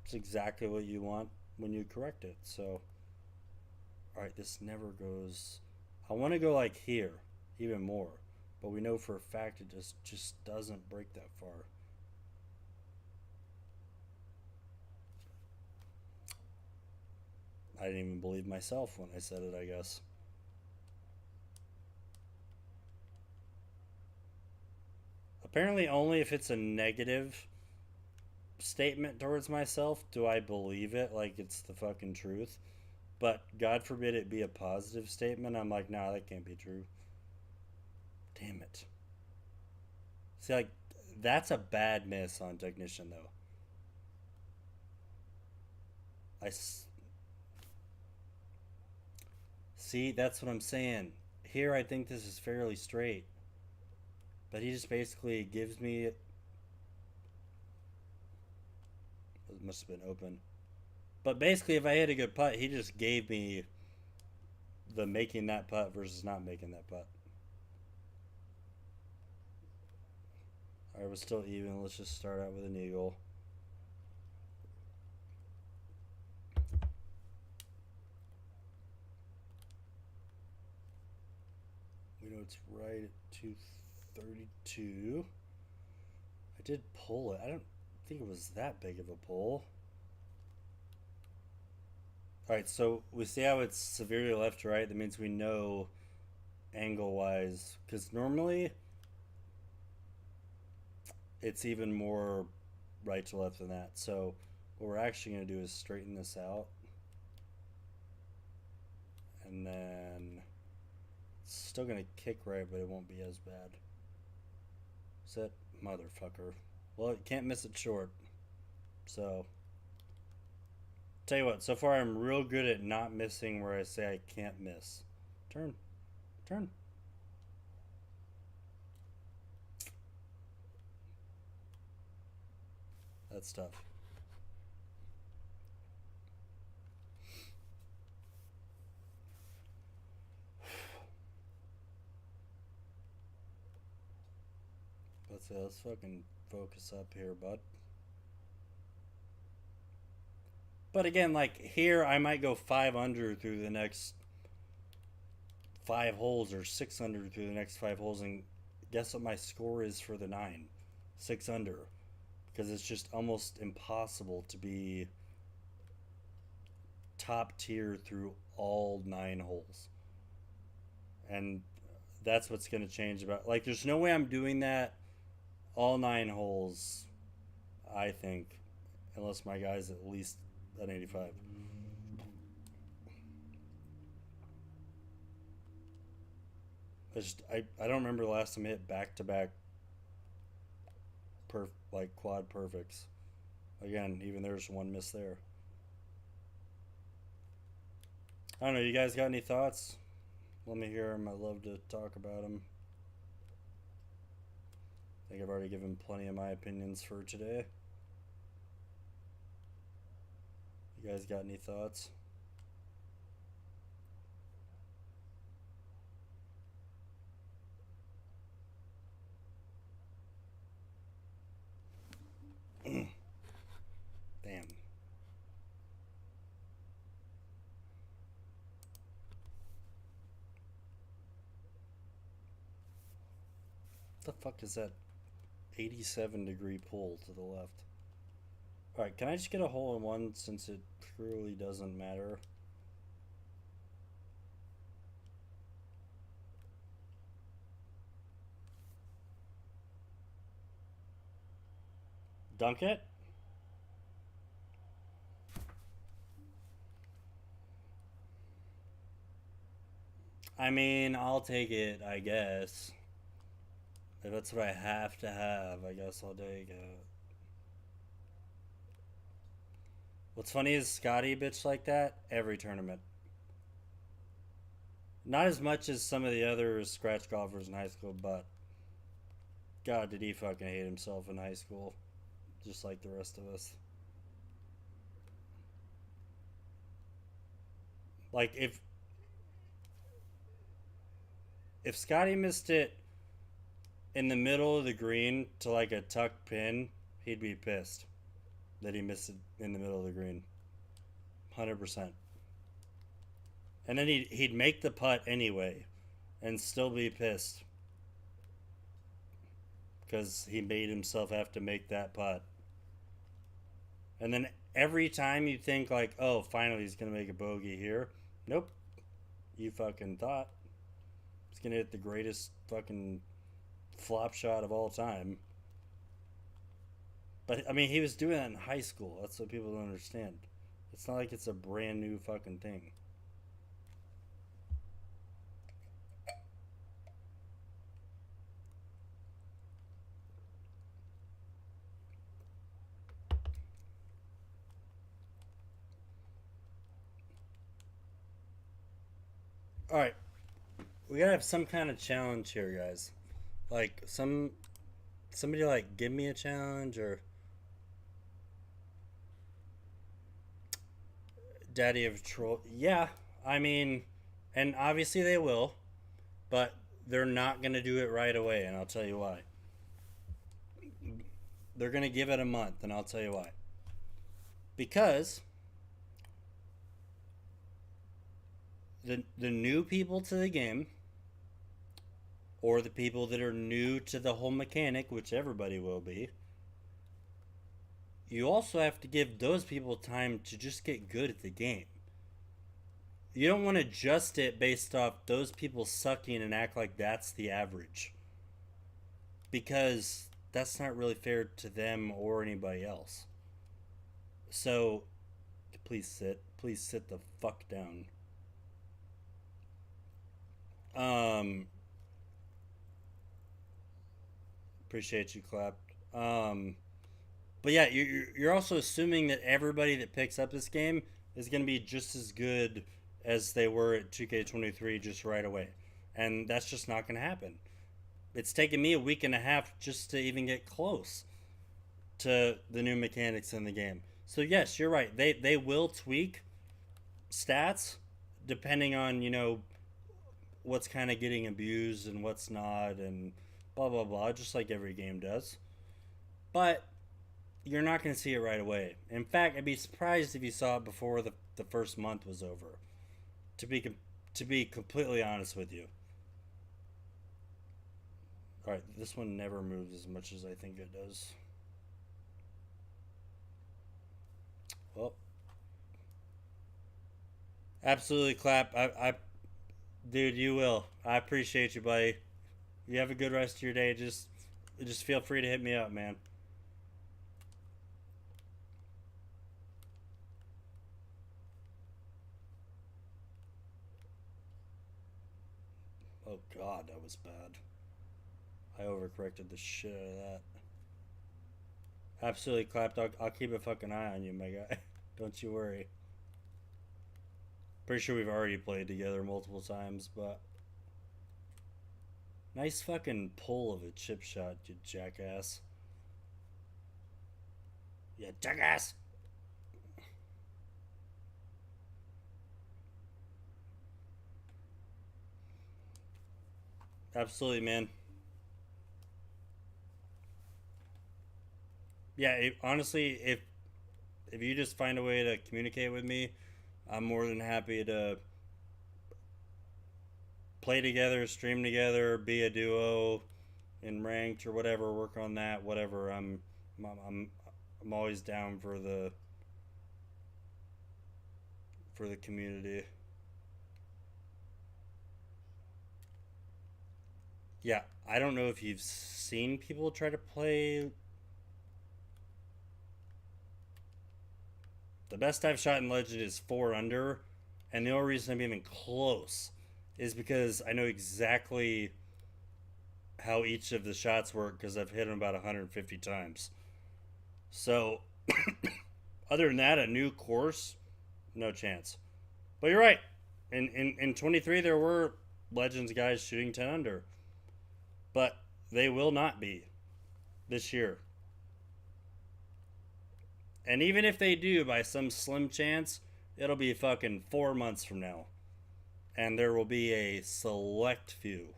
It's exactly what you want when you correct it. So, all right, this never goes. I want to go like here, even more, but we know for a fact it just doesn't break that far. I didn't even believe myself when I said it, I guess. Apparently, only if it's a negative statement towards myself do I believe it like it's the fucking truth. But God forbid it be a positive statement. I'm like, nah, that can't be true. Damn it. See, like, that's a bad miss on technician, though. I see. That's what I'm saying. Here, I think this is fairly straight, but he just basically gives me. It must have been open, but basically, if I hit a good putt, he just gave me the making that putt versus not making that putt. All right, we're still even. Let's just start out with an eagle. We know it's right at 232. I did pull it. I don't think it was that big of a pull. All right, so we see how it's severely left to right. That means we know angle wise, because normally it's even more right to left than that. So what we're actually going to do is straighten this out, and then it's still going to kick right, but it won't be as bad. Set, motherfucker. Well, you can't miss it short. So tell you what, so far I'm real good at not missing where I say I can't miss. Turn, turn. That's tough. Let's fucking focus up here, bud. But again, like here, I might go 5 under through the next 5 holes or 6 under through the next 5 holes, and guess what my score is for the 9? 6 under. Because it's just almost impossible to be top tier through all 9 holes. And that's what's going to change about. Like, there's no way I'm doing that all 9 holes, I think, unless my guy's at least an 85. I don't remember the last time I hit back to back like quad perfects. Again, even there's one miss there. I don't know. You guys got any thoughts? Let me hear them. I'd love to talk about them. I think I've already given plenty of my opinions for today. You guys got any thoughts? The fuck is that 87-degree pull to the left? Alright, can I just get a hole in one since it truly doesn't matter? Dunk it? I mean, I'll take it, I guess. If that's what I have to have, I guess I'll take it. What's funny is Scotty bitch like that every tournament. Not as much as some of the other scratch golfers in high school, but God, did he fucking hate himself in high school, just like the rest of us. Like if Scotty missed it in the middle of the green to like a tuck pin, he'd be pissed that he missed it in the middle of the green. 100%. And then he'd make the putt anyway and still be pissed because he made himself have to make that putt. And then every time you think like, oh, finally he's gonna make a bogey here, nope, you fucking thought he's gonna hit the greatest fucking flop shot of all time. But I mean, he was doing that in high school. That's what people don't understand. It's not like it's a brand new fucking thing. All right, we gotta have some kind of challenge here, guys. Like somebody like give me a challenge or Daddy of Troll. Yeah, I mean, and obviously they will, but they're not gonna do it right away, and I'll tell you why. They're gonna give it a month, and I'll tell you why. Because the new people to the game, or the people that are new to the whole mechanic, which everybody will be, you also have to give those people time to just get good at the game. You don't want to adjust it based off those people sucking and act like that's the average. Because that's not really fair to them or anybody else. So, please sit. Please sit the fuck down. Um, Appreciate you, clapped. But yeah, you're also assuming that everybody that picks up this game is going to be just as good as they were at 2K23 just right away. And that's just not going to happen. It's taken me a week and a half just to even get close to the new mechanics in the game. So yes, you're right. They will tweak stats depending on, what's kind of getting abused and what's not and blah blah blah, just like every game does. But you're not going to see it right away. In fact, I'd be surprised if you saw it before the first month was over. To be completely honest with you. All right, this one never moves as much as I think it does. Well, absolutely clap. Dude, you will. I appreciate you, buddy. You have a good rest of your day. Just feel free to hit me up, man. Oh God, that was bad. I overcorrected the shit out of that. Absolutely clapped. I'll keep a fucking eye on you, my guy. Don't you worry. Pretty sure we've already played together multiple times, but nice fucking pull of a chip shot, you jackass. Yeah, jackass. Absolutely, man. Yeah, honestly, if you just find a way to communicate with me, I'm more than happy to play together, stream together, be a duo, in ranked or whatever, work on that, whatever. I'm I'm always down for the community. Yeah, I don't know if you've seen people try to play. The best I've shot in Legend is 4 under, and the only reason I'm even close is because I know exactly how each of the shots work because I've hit them about 150 times. So, other than that, a new course, no chance. But you're right. In 23, there were Legends guys shooting 10 under, but they will not be this year. And even if they do, by some slim chance, it'll be fucking 4 months from now. And there will be a select few.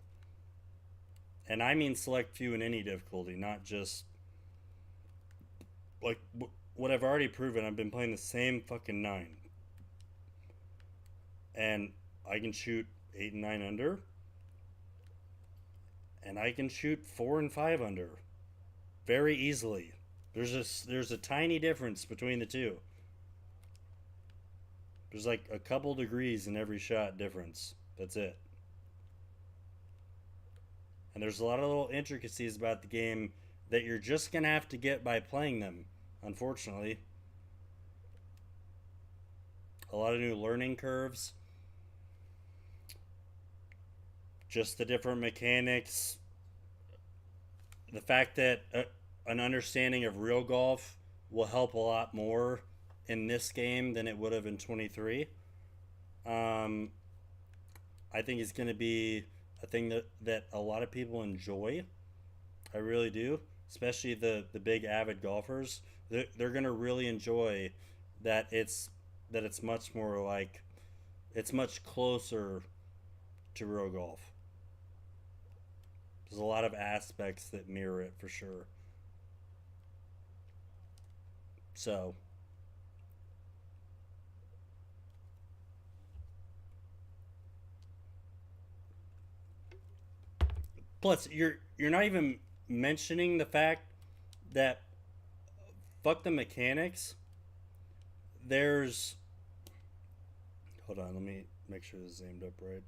And I mean select few in any difficulty, not just like what I've already proven. I've been playing the same fucking 9. And I can shoot 8 and 9 under. And I can shoot 4 and 5 under very easily. There's a tiny difference between the two. There's like a couple degrees in every shot difference. That's it. And there's a lot of little intricacies about the game that you're just going to have to get by playing them, unfortunately. A lot of new learning curves. Just the different mechanics. The fact that an understanding of real golf will help a lot more in this game than it would have in 23. Um, I think it's going to be a thing that a lot of people enjoy. I really do, especially the big avid golfers. They're going to really enjoy that it's much more like it's much closer to real golf. There's a lot of aspects that mirror it for sure. So, plus you're not even mentioning the fact that fuck the mechanics. There's hold on, let me make sure this is aimed up right.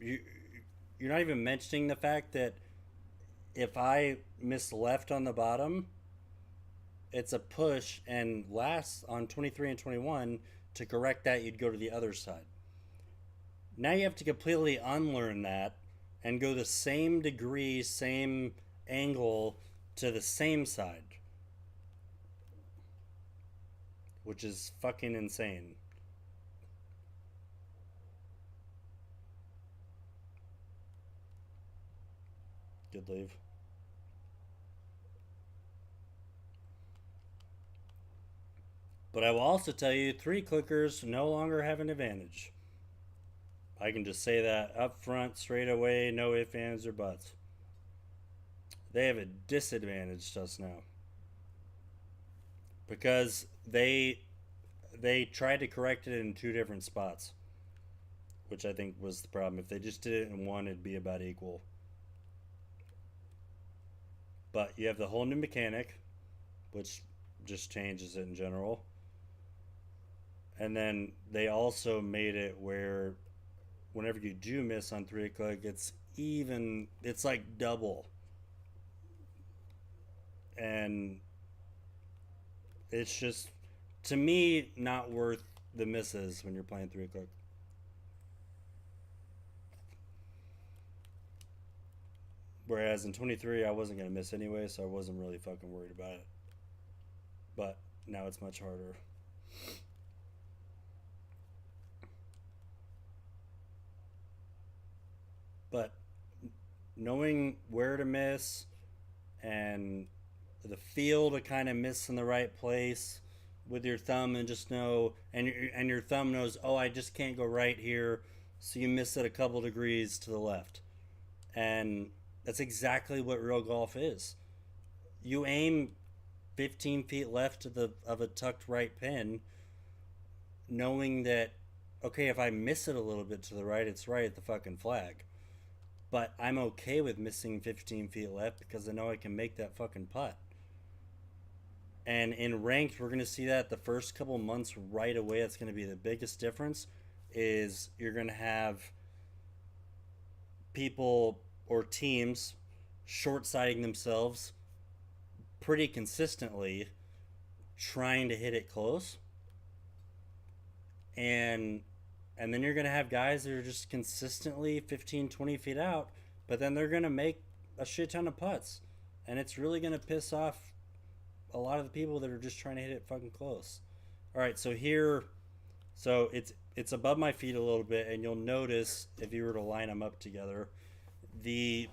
You you're not even mentioning the fact that if I miss left on the bottom, it's a push, and last on 23 and 21 to correct that you'd go to the other side. Now you have to completely unlearn that and go the same degree, same angle to the same side, which is fucking insane. Good leave. But I will also tell you, 3 clickers no longer have an advantage. I can just say that up front, straight away, no ifs, ands, or buts. They have a disadvantage just now because they tried to correct it in 2 different spots, which I think was the problem. If they just did it in one, it'd be about equal. But you have the whole new mechanic, which just changes it in general. And then they also made it where whenever you do miss on 3 click, it's like double. And it's just, to me, not worth the misses when you're playing 3 click. Whereas in 23, I wasn't going to miss anyway, so I wasn't really fucking worried about it. But now it's much harder. But knowing where to miss and the feel to kind of miss in the right place with your thumb and just know and your thumb knows, oh, I just can't go right here, so you miss it a couple degrees to the left. And that's exactly what real golf is. You aim 15 feet left of a tucked right pin, knowing that okay, if I miss it a little bit to the right, it's right at the fucking flag. But I'm okay with missing 15 feet left because I know I can make that fucking putt. And in ranked, we're going to see that the first couple months right away. That's going to be the biggest difference. Is you're going to have people or teams short sighting themselves pretty consistently, trying to hit it close, and then you're going to have guys that are just consistently 15, 20 feet out, but then they're going to make a shit ton of putts, and it's really going to piss off a lot of the people that are just trying to hit it fucking close. All right, so here, so it's above my feet a little bit, and you'll notice if you were to line them up together, the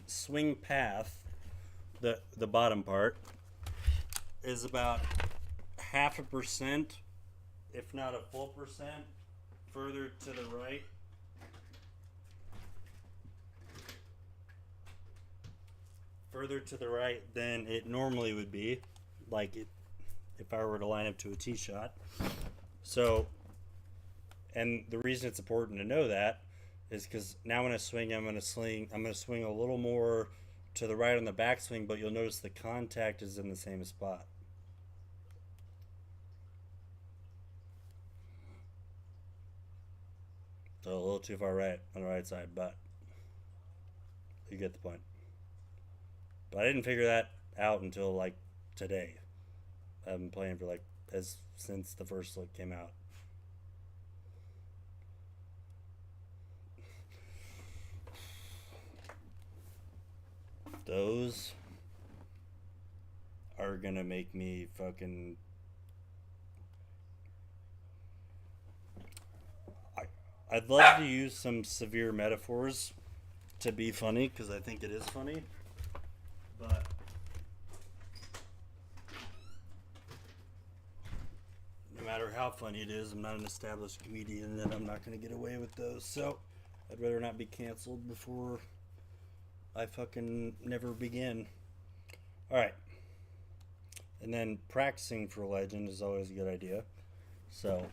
swing path, the bottom part, is about 0.5%, if not a full percent, further to the right. Further to the right than it normally would be, like it, if I were to line up to a tee shot. So, and the reason it's important to know that is because now when I swing, I'm going to swing a little more to the right on the backswing, but you'll notice the contact is in the same spot. So a little too far right on the right side, but you get the point. But I didn't figure that out until like today. I've been playing for like as since the first look came out. Those are gonna make me fucking. I'd love to use some severe metaphors to be funny because I think it is funny, but no matter how funny it is, I'm not an established comedian and I'm not going to get away with those. So I'd rather not be canceled before I fucking never begin. All right. And then practicing for Legend is always a good idea. So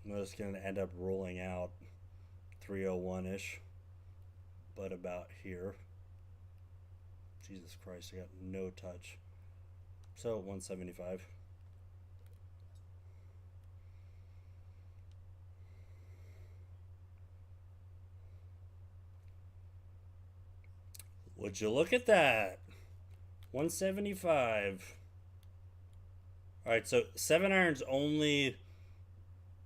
I'm just going to end up rolling out 301 ish, but about here. Jesus Christ, I got no touch. So 175. Would you look at that? 175. All right, so 7-iron's only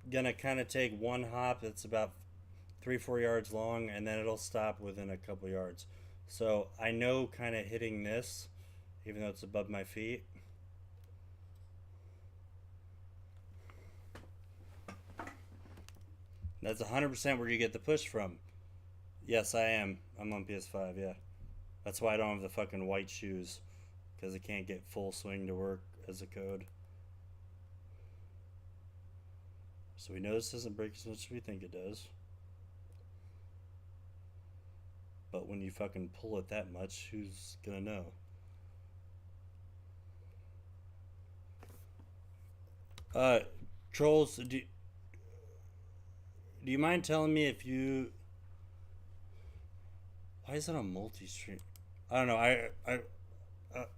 gonna kind of take one hop that's about 3-4 yards long, and then it'll stop within a couple yards. So I know kind of hitting this, even though it's above my feet. That's 100% where you get the push from. Yes, I am. I'm on PS5, yeah. That's why I don't have the fucking white shoes, because I can't get full swing to work as a code. So we know this doesn't break as much as we think it does. But when you fucking pull it that much, who's gonna know? Uh, Trolls, do you mind telling me if you... Why is it on multi-stream? I don't know. I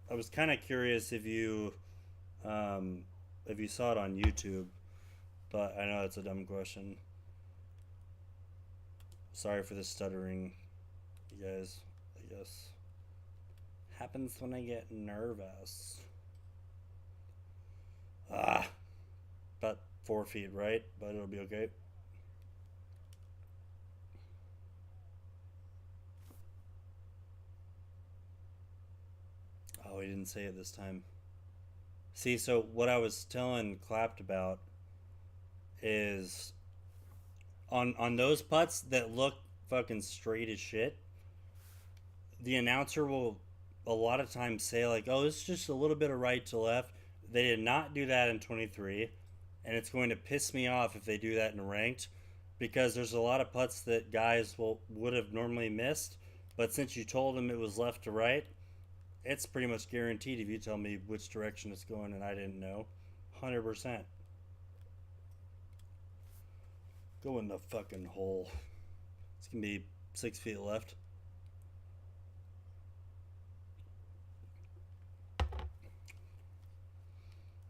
was kind of curious if you saw it on YouTube, but I know it's a dumb question. Sorry for the stuttering, you guys. I guess happens when I get nervous. About 4 feet right, but it'll be okay. Oh, he didn't say it this time. See, so what I was telling Clapped about is on those putts that look fucking straight as shit, the announcer will a lot of times say like, "Oh, it's just a little bit of right to left." They did not do that in 23, and it's going to piss me off if they do that in ranked, because there's a lot of putts that guys would have normally missed, but since you told them it was left to right, it's pretty much guaranteed if you tell me which direction it's going and I didn't know. 100%. Go in the fucking hole. It's gonna be 6 feet left.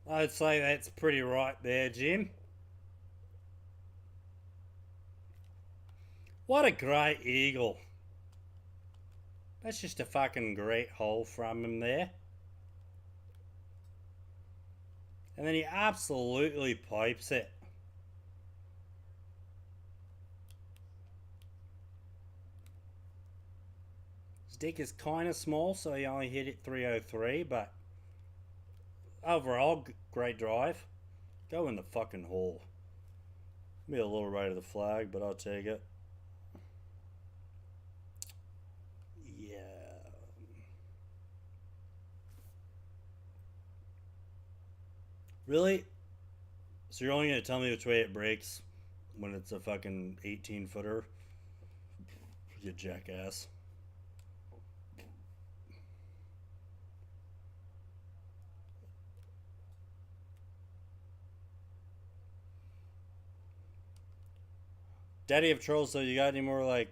I'd say that's pretty right there, Jim. What a great eagle. That's just a fucking great hole from him there. And then he absolutely pipes it. His dick is kind of small, so he only hit it 303, but overall, great drive. Go in the fucking hole. Be a little right of the flag, but I'll take it. Yeah. Really? So you're only gonna tell me which way it breaks when it's a fucking 18 footer? You jackass. Daddy of Trolls, though, you got any more like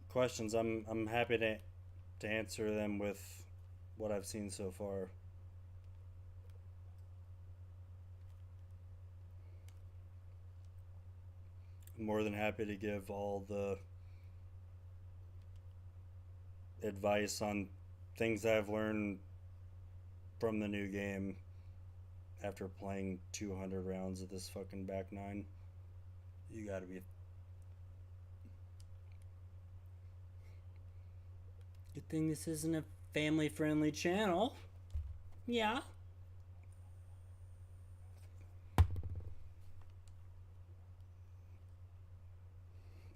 questions? I'm happy to answer them with what I've seen so far. I'm more than happy to give all the advice on things I've learned from the new game after playing 200 rounds of this fucking back nine. You gotta be. Good thing this isn't a family friendly channel. Yeah.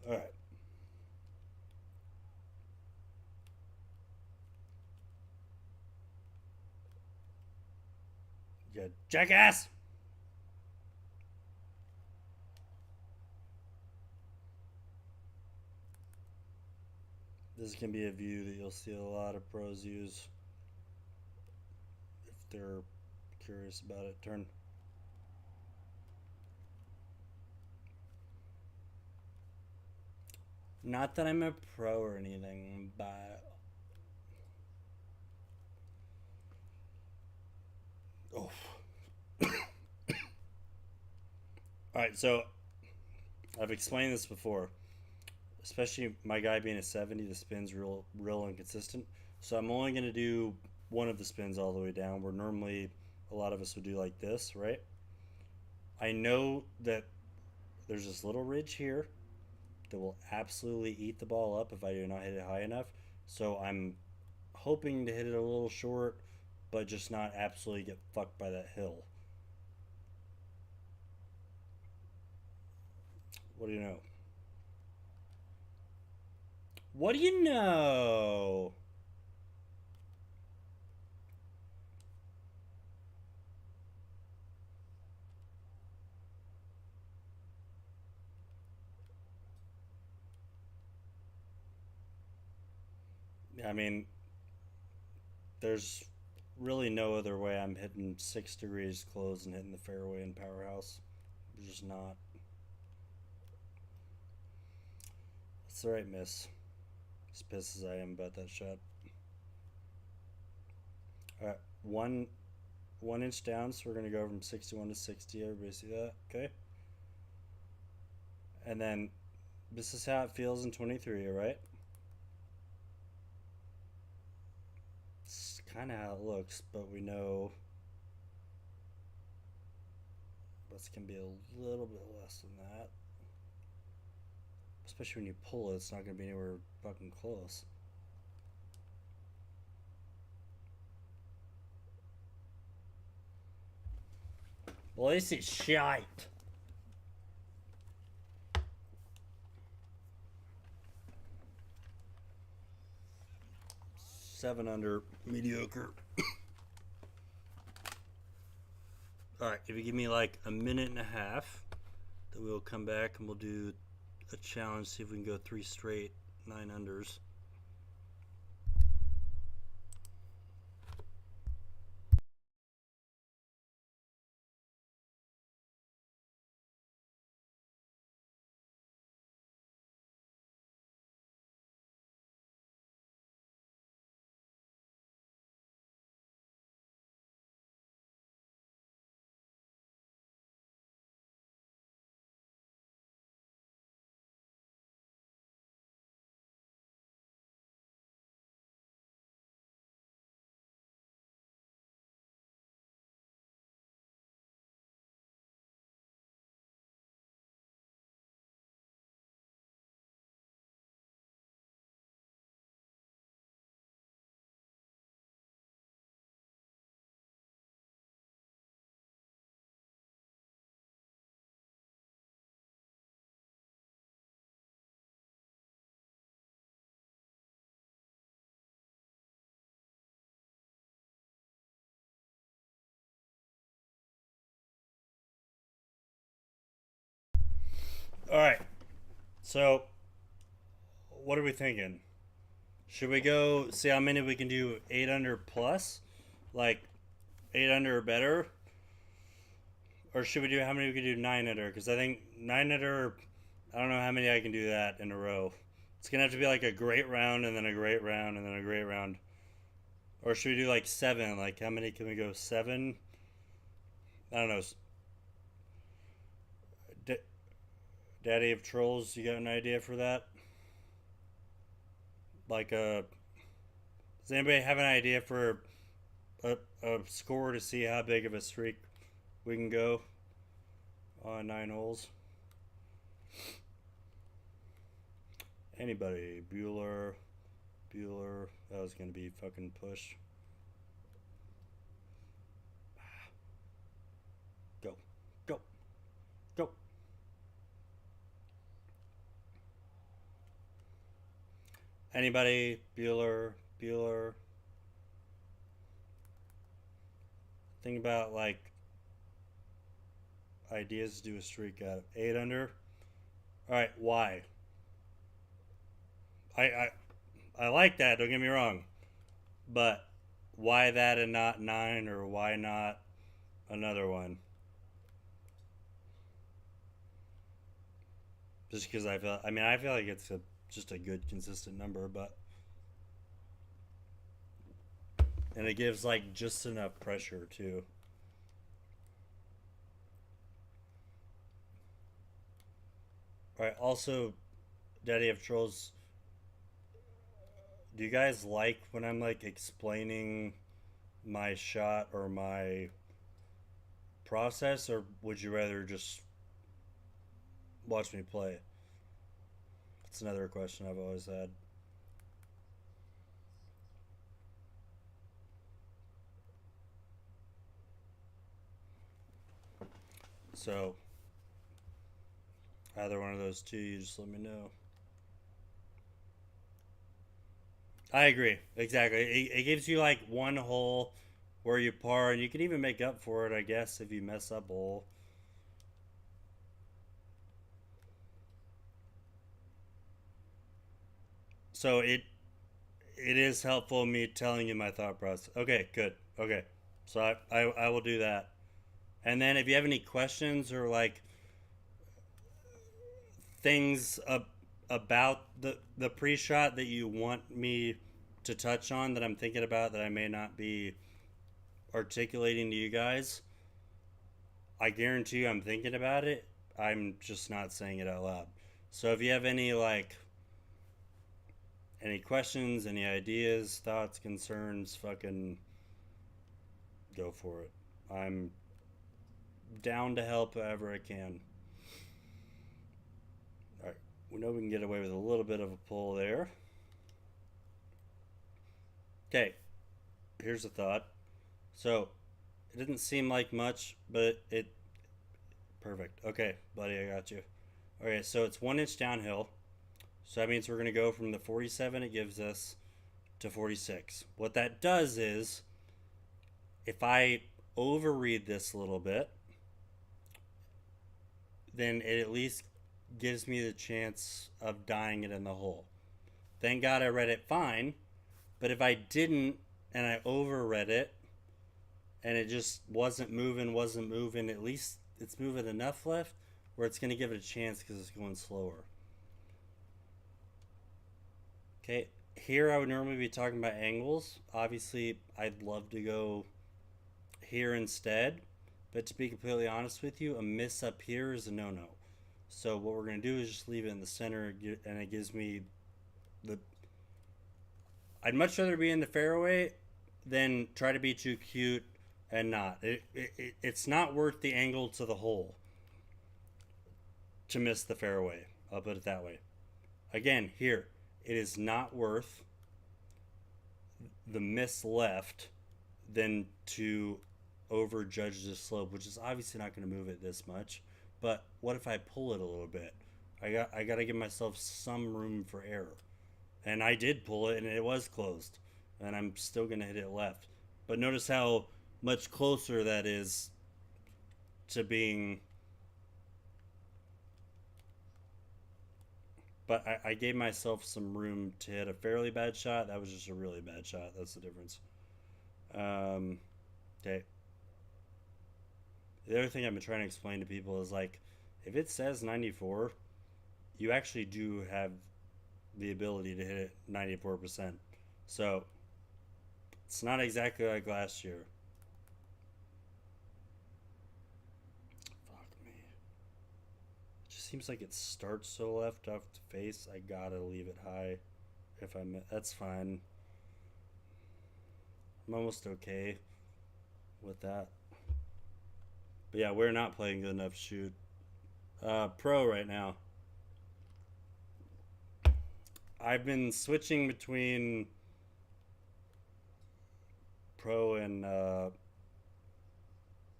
Alright. You jackass! This can be a view that you'll see a lot of pros use if they're curious about it. Turn. Not that I'm a pro or anything, but. Oh. Alright, so I've explained this before. Especially my guy being a 70, the spin's real inconsistent. So I'm only gonna do one of the spins all the way down, where normally a lot of us would do like this, right? I know that there's this little ridge here that will absolutely eat the ball up if I do not hit it high enough. So I'm hoping to hit it a little short, but just not absolutely get fucked by that hill. What do you know? What do you know? I mean, there's really no other way I'm hitting 6 degrees close and hitting the fairway in Powerhouse. It's just not. It's the right miss. As pissed as I am about that shot. Alright, one inch down, so we're gonna go from 61 to 60. Everybody see that? Okay. And then this is how it feels in 23, alright? It's kind of how it looks, but we know this can be a little bit less than that. Especially when you pull it, it's not going to be anywhere fucking close. Well, this is shite. Seven under, mediocre. Alright, if you give me like a minute and a half, then we'll come back and we'll do a challenge, see if we can go 3 straight 9-unders. All right. So, what are we thinking? Should we go see how many we can do 8 under plus? Like 8 under or better? Or should we do how many we can do 9 under? Because I think 9 under, I don't know how many I can do that in a row. It's going to have to be like a great round and then a great round and then a great round. Or should we do like 7? Like how many can we go? 7? I don't know. Daddy of Trolls, you got an idea for that? Like does anybody have an idea for a score to see how big of a streak we can go on 9 holes? Anybody? Bueller. That was gonna be fucking push. Go. Go. Go. Anybody? Bueller. Think about like ideas to do a streak out of 8 under. All right, why? I I I like that. Don't get me wrong, but why that and not 9, or why not another one? Just because I feel. I mean, I feel like it's just a good consistent number, but and it gives like just enough pressure too. All right. Also, Daddy of Trolls, do you guys like when I'm like explaining my shot or my process, or would you rather just watch me play? That's another question I've always had. So, either one of those two, you just let me know. I agree. Exactly. It gives you like one hole where you par, and you can even make up for it, I guess, if you mess up a hole. So it is helpful me telling you my thought process. Okay, good. Okay, so I will do that. And then if you have any questions or like things about the pre-shot that you want me to touch on that I'm thinking about that I may not be articulating to you guys, I guarantee you I'm thinking about it. I'm just not saying it out loud. So if you have any questions, any ideas, thoughts, concerns, fucking go for it. I'm down to help however I can. All right, we know we can get away with a little bit of a pull there. Okay, here's a thought. So it didn't seem like much, but it perfect. Okay, buddy, I got you. Okay, so it's 1 inch downhill. So that means we're gonna go from the 47 it gives us to 46. What that does is, if I overread this a little bit, then it at least gives me the chance of dying it in the hole. Thank God I read it fine, but if I didn't and I overread it and it just wasn't moving, at least it's moving enough left where it's going to give it a chance because it's going slower. Okay, here I would normally be talking about angles. Obviously, I'd love to go here instead, but to be completely honest with you, a miss up here is a no-no. So what we're going to do is just leave it in the center, and it gives me the. I'd much rather be in the fairway than try to be too cute and not. It's not worth the angle to the hole to miss the fairway. I'll put it that way. Again, here, it is not worth the miss left than to overjudge the slope, which is obviously not going to move it this much. But what if I pull it a little bit? I got to give myself some room for error. And I did pull it, and it was closed. And I'm still going to hit it left. But notice how much closer that is to being but I gave myself some room to hit a fairly bad shot. That was just a really bad shot. That's the difference. Okay. The other thing I've been trying to explain to people is like, if it says 94, you actually do have the ability to hit it 94%. So it's not exactly like last year. Fuck me. It just seems like it starts so left off the face. I gotta leave it high. If I'm, that's fine. I'm almost okay with that. But yeah, we're not playing good enough to shoot. Pro right now. I've been switching between pro and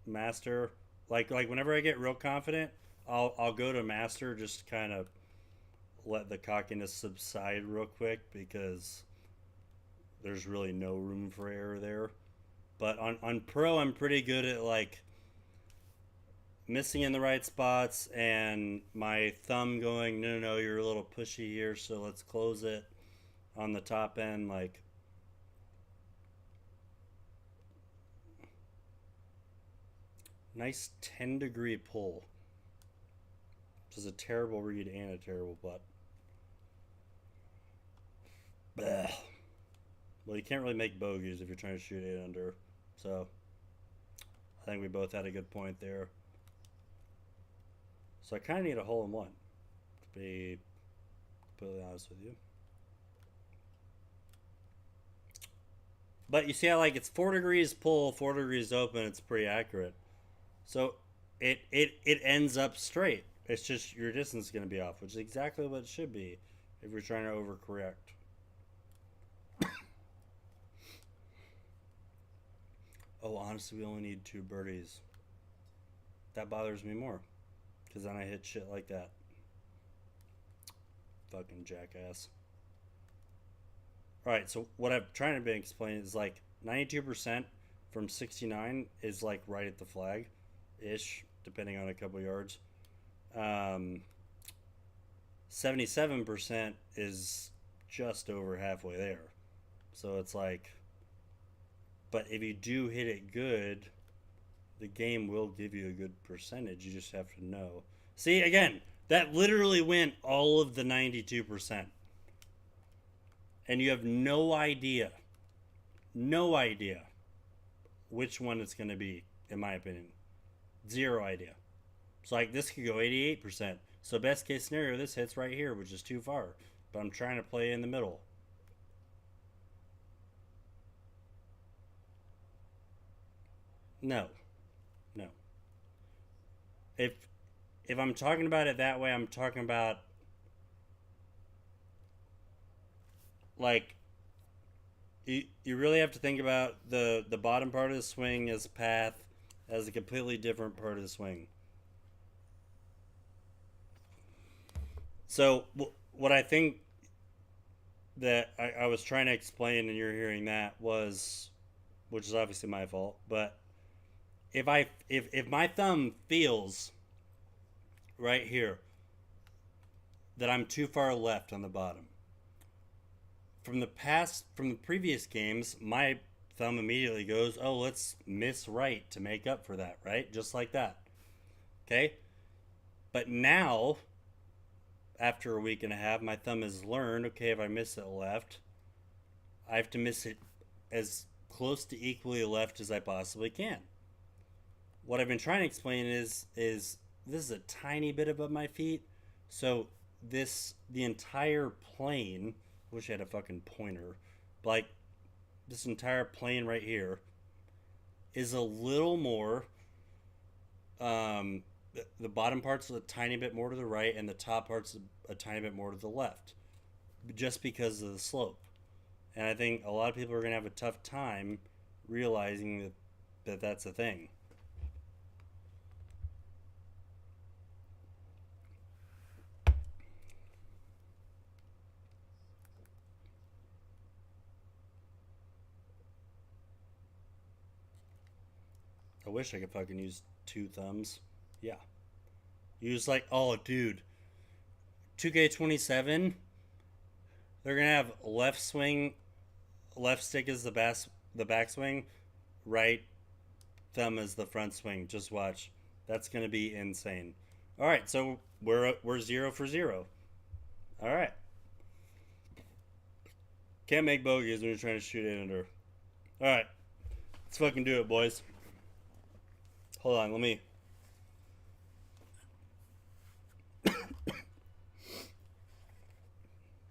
master. Like whenever I get real confident, I'll go to master just to kind of let the cockiness subside real quick because there's really no room for error there. But on pro, I'm pretty good at like missing in the right spots and my thumb going, no, no, no, you're a little pushy here, so let's close it on the top end. Like, nice 10-degree pull. Which is a terrible read and a terrible putt. Blech. Well, you can't really make bogeys if you're trying to shoot 8 under. So, I think we both had a good point there. So I kind of need a hole in one, to be completely honest with you. But you see how like it's 4 degrees pull, 4 degrees open. It's pretty accurate. So it ends up straight. It's just your distance is going to be off, which is exactly what it should be if you're trying to overcorrect. Oh, honestly, we only need 2 birdies. That bothers me more, because then I hit shit like that. Fucking jackass. All right, so what I'm trying to explain is like 92% from 69 is like right at the flag, ish, depending on a couple yards. 77% is just over halfway there. So it's like, but if you do hit it good, the game will give you a good percentage. You just have to know. See, again, that literally went all of the 92%. And you have no idea which one it's going to be, in my opinion. Zero idea. So, like, this could go 88%. So, best case scenario, this hits right here, which is too far. But I'm trying to play in the middle. No. No. If I'm talking about it that way, I'm talking about like you really have to think about the bottom part of the swing as path as a completely different part of the swing. So what I think that I was trying to explain and you're hearing that was, which is obviously my fault, but if my thumb feels right here that I'm too far left on the bottom, from the previous games, my thumb immediately goes, oh, let's miss right to make up for that, right? Just like that. Okay? But now, after a week and a half, my thumb has learned, okay, if I miss it left, I have to miss it as close to equally left as I possibly can. What I've been trying to explain is this is a tiny bit above my feet, so the entire plane, wish I had a fucking pointer, but like this entire plane right here is a little more. The bottom part's a tiny bit more to the right, and the top part's a tiny bit more to the left, just because of the slope. And I think a lot of people are going to have a tough time realizing that that's a thing. I wish I could fucking use 2 thumbs. Yeah. Use like, oh, dude, 2K27, they're gonna have left swing, left stick is the backswing, right thumb is the front swing. Just watch. That's gonna be insane. All right, so we're 0 for 0. All right. Can't make bogeys when you're trying to shoot it under. All right, let's fucking do it, boys. Hold on, let me.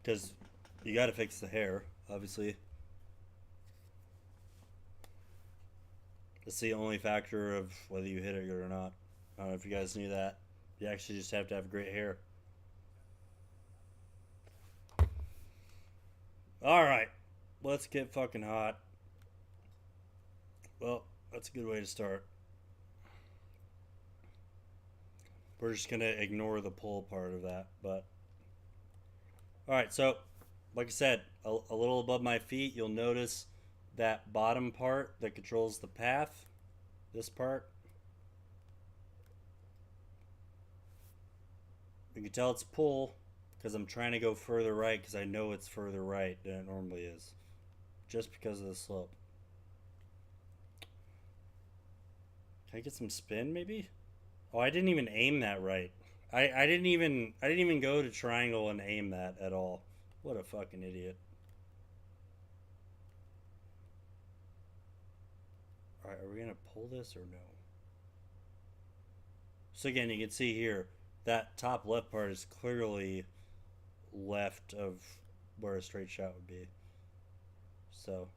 Because you got to fix the hair, obviously. It's the only factor of whether you hit it good or not. I don't know if you guys knew that. You actually just have to have great hair. All right, let's get fucking hot. Well, that's a good way to start. We're just gonna ignore the pull part of that, but all right. So, like I said, a little above my feet, you'll notice that bottom part that controls the path. This part, you can tell it's pull because I'm trying to go further right because I know it's further right than it normally is, just because of the slope. Can I get some spin maybe? Oh, I didn't even aim that right. I didn't even go to triangle and aim that at all. What a fucking idiot. Alright, are we gonna pull this or no? So again, you can see here that top left part is clearly left of where a straight shot would be. So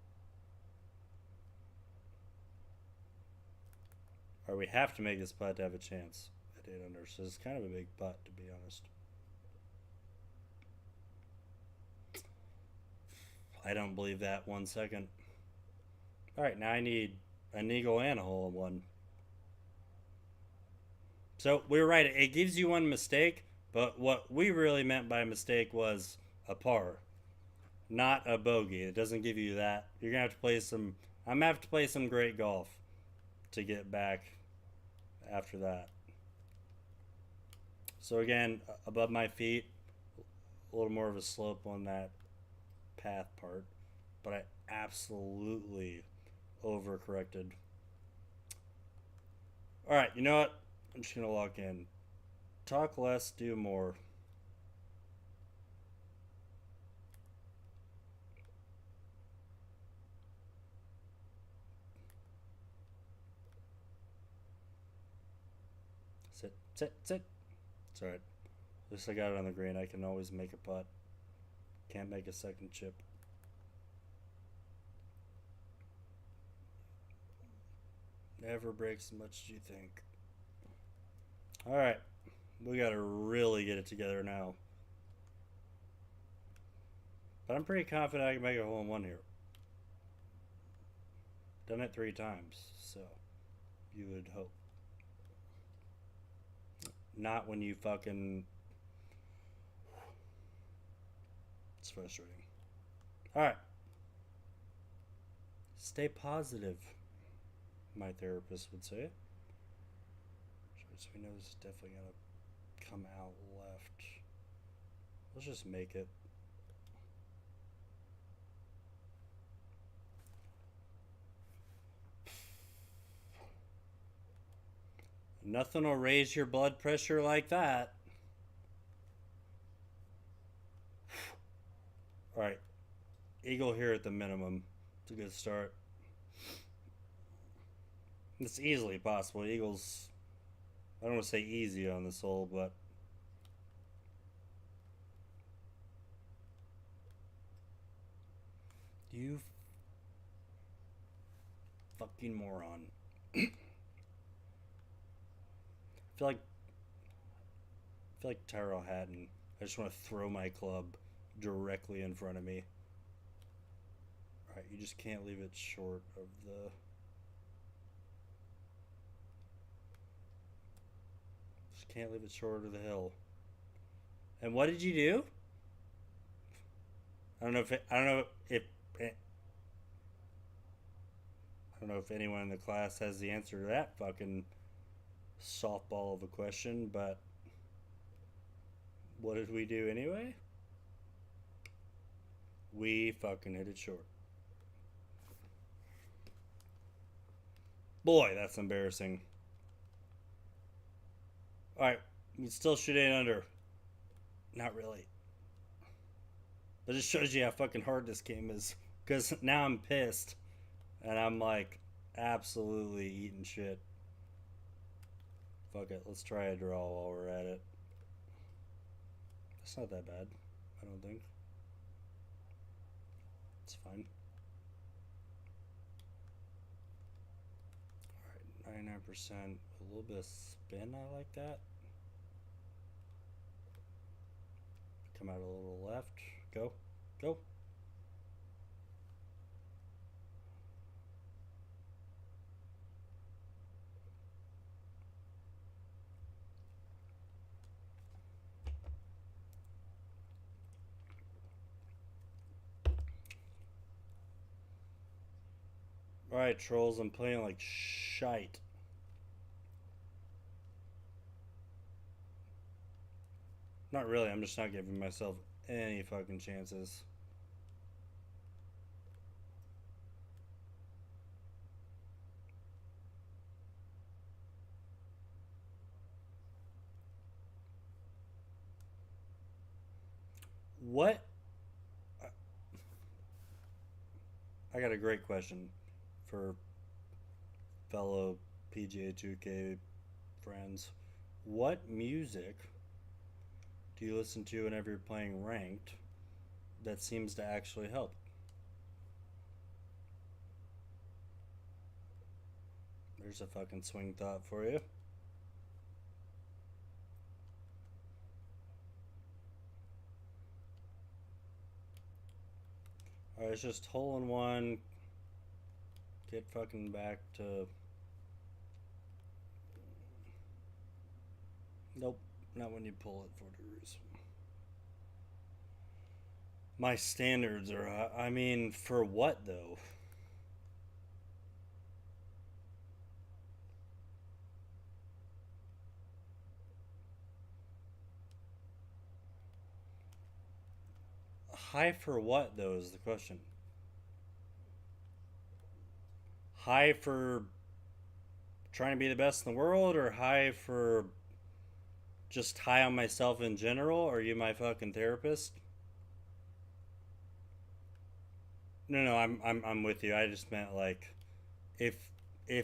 or we have to make this putt to have a chance at 8 under. So it's kind of a big putt, to be honest. I don't believe that 1 second. All right, now I need an eagle and a hole in one. So we were right. It gives you one mistake, but what we really meant by mistake was a par, not a bogey. It doesn't give you that. You're gonna have to play some. I'm gonna have to play some great golf to get back after that. So again, above my feet, a little more of a slope on that path part, but I absolutely overcorrected. All right, you know what? I'm just gonna lock in. Talk less, do more. Sit, sit, sit. It's alright. At least I got it on the green. I can always make a putt. Can't make a second chip. Never breaks as much as you think. Alright. We gotta really get it together now. But I'm pretty confident I can make a hole in one here. Done it 3 times, so you would hope. Not when you fucking... It's frustrating. Alright. Stay positive, my therapist would say. So we know this is definitely going to come out left. Let's just make it. Nothing will raise your blood pressure like that. Alright. Eagle here at the minimum. It's a good start. It's easily possible. Eagles, I don't want to say easy on this hole, but you fucking moron. I feel like Tyrell Hatton. I just want to throw my club directly in front of me. Alright, you just can't leave it short of the... Just can't leave it short of the hill. And what did you do? I don't know if anyone in the class has the answer to that fucking softball of a question, but what did we do anyway? We fucking hit it short. Boy, that's embarrassing. Alright, we still shoot 8 under. Not really. But it shows you how fucking hard this game is. Because now I'm pissed. And I'm like, absolutely eating shit. Fuck it, let's try a draw while we're at it. It's not that bad, I don't think. It's fine. Alright, 99%. A little bit of spin, I like that. Come out a little left. Go. Go. Alright, trolls, I'm playing like shite. Not really, I'm just not giving myself any fucking chances. What? I got a great question for fellow PGA2K friends. What music do you listen to whenever you're playing ranked that seems to actually help? There's a fucking swing thought for you. Alright, it's just hole in one. Get fucking back to. Nope, not when you pull it 4 degrees. My standards are. I mean, for what though? High for what though is the question. High for trying to be the best in the world, or high for just high on myself in general? Are you my fucking therapist? No, no, I'm with you. I just meant like if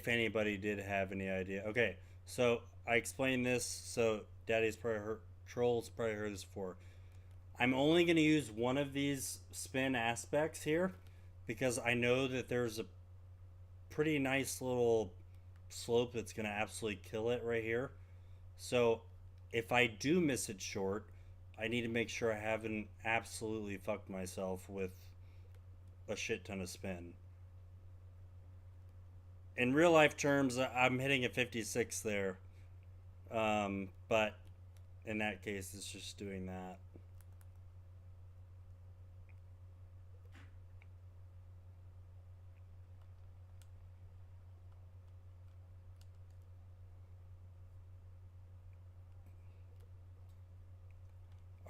anybody did have any idea. Okay, so I explained this. So Daddy's probably heard, trolls probably heard this before. I'm only going to use one of these spin aspects here because I know that there's a pretty nice little slope that's going to absolutely kill it right here. So if I do miss it short, I need to make sure I haven't absolutely fucked myself with a shit ton of spin. In real life terms, I'm hitting a 56 there. But in that case, it's just doing that.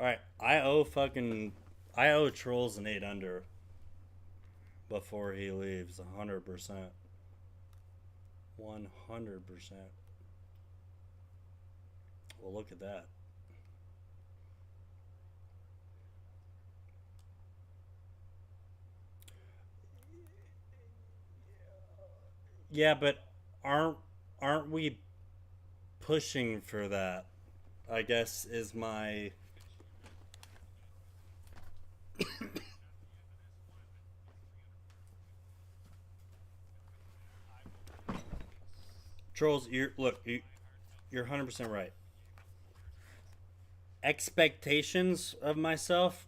All right, I owe trolls an 8 under before he leaves. 100%. 100%. Well, look at that. Yeah, but aren't aren't we pushing for that? I guess is my trolls. You're 100% right. Expectations of myself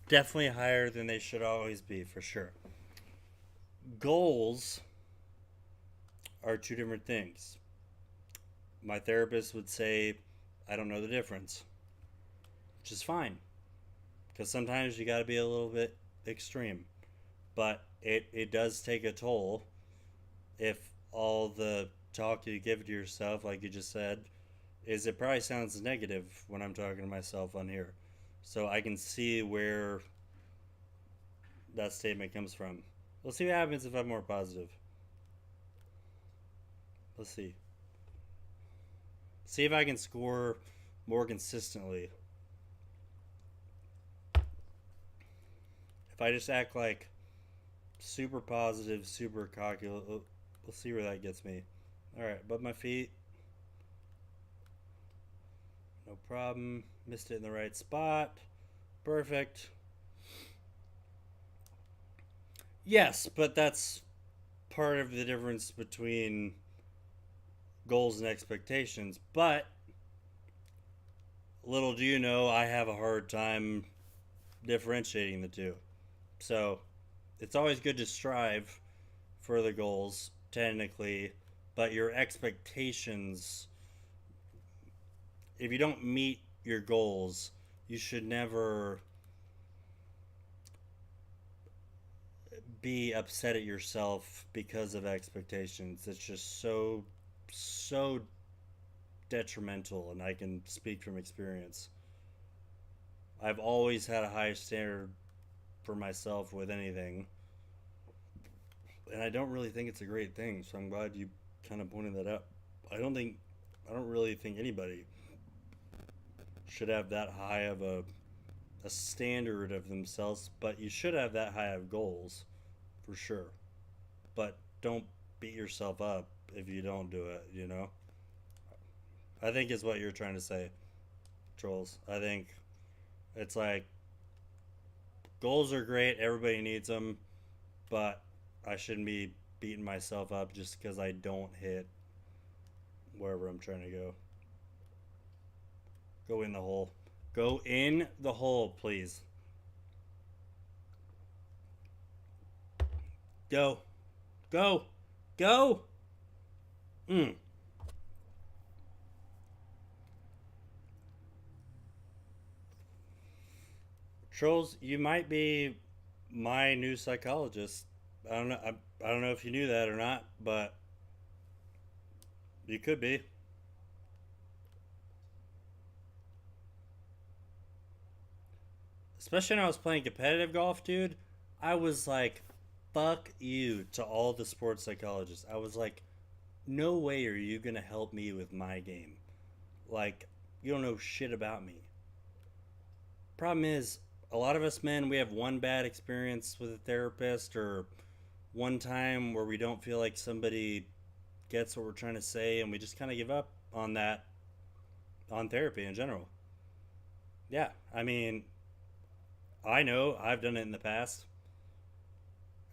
definitely higher than they should always be, for sure. Goals are two different things. My therapist would say I don't know the difference, which is fine because sometimes you got to be a little bit extreme, but it does take a toll if all the talk you give to yourself, like you just said, is it probably sounds negative when I'm talking to myself on here. So I can see where that statement comes from. We'll see what happens if I'm more positive. Let's see. See if I can score more consistently. If I just act like super positive, super cocky, we'll see where that gets me. All right, above my feet. No problem. Missed it in the right spot. Perfect. Yes, but that's part of the difference between goals and expectations. But little do you know, I have a hard time differentiating the two. So it's always good to strive for the goals, technically, but your expectations, if you don't meet your goals, you should never be upset at yourself because of expectations. It's just so detrimental, and I can speak from experience. I've always had a high standard for myself with anything, and I don't really think it's a great thing. So I'm glad you kind of pointed that out. I don't really think anybody should have that high of a standard of themselves, but you should have that high of goals for sure. But don't beat yourself up if you don't do it, you know? I think is what you're trying to say, Trolls. I think it's like goals are great, everybody needs them, but I shouldn't be beating myself up just because I don't hit wherever I'm trying to go. Go in the hole. Go in the hole, please. Go. Go. Go. Mm. Trolls, you might be my new psychologist. I don't know. I don't know if you knew that or not, but you could be. Especially when I was playing competitive golf, dude. I was like, fuck you to all the sports psychologists. I was like, no way are you going to help me with my game. Like, you don't know shit about me. Problem is, a lot of us men, we have one bad experience with a therapist or one time where we don't feel like somebody gets what we're trying to say and we just kind of give up on that, on therapy in general. Yeah, I mean, I know I've done it in the past.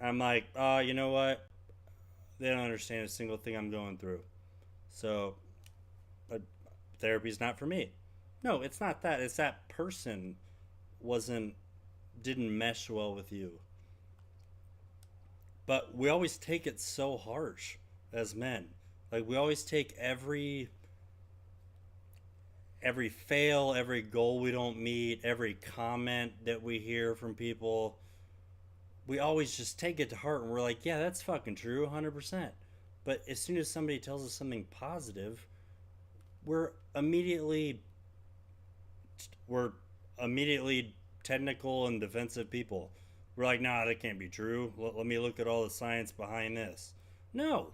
I'm like, oh, you know what? They don't understand a single thing I'm going through. So, uh, therapy's not for me. No, it's not that. It's that person wasn't didn't mesh well with you. But we always take it so harsh as men. Like we always take every fail, every goal we don't meet, every comment that we hear from people, we always just take it to heart and we're like, yeah, that's fucking true, 100%. But as soon as somebody tells us something positive, we're immediately we're immediately technical and defensive people. We're like, nah, that can't be true. Let me look at all the science behind this. No.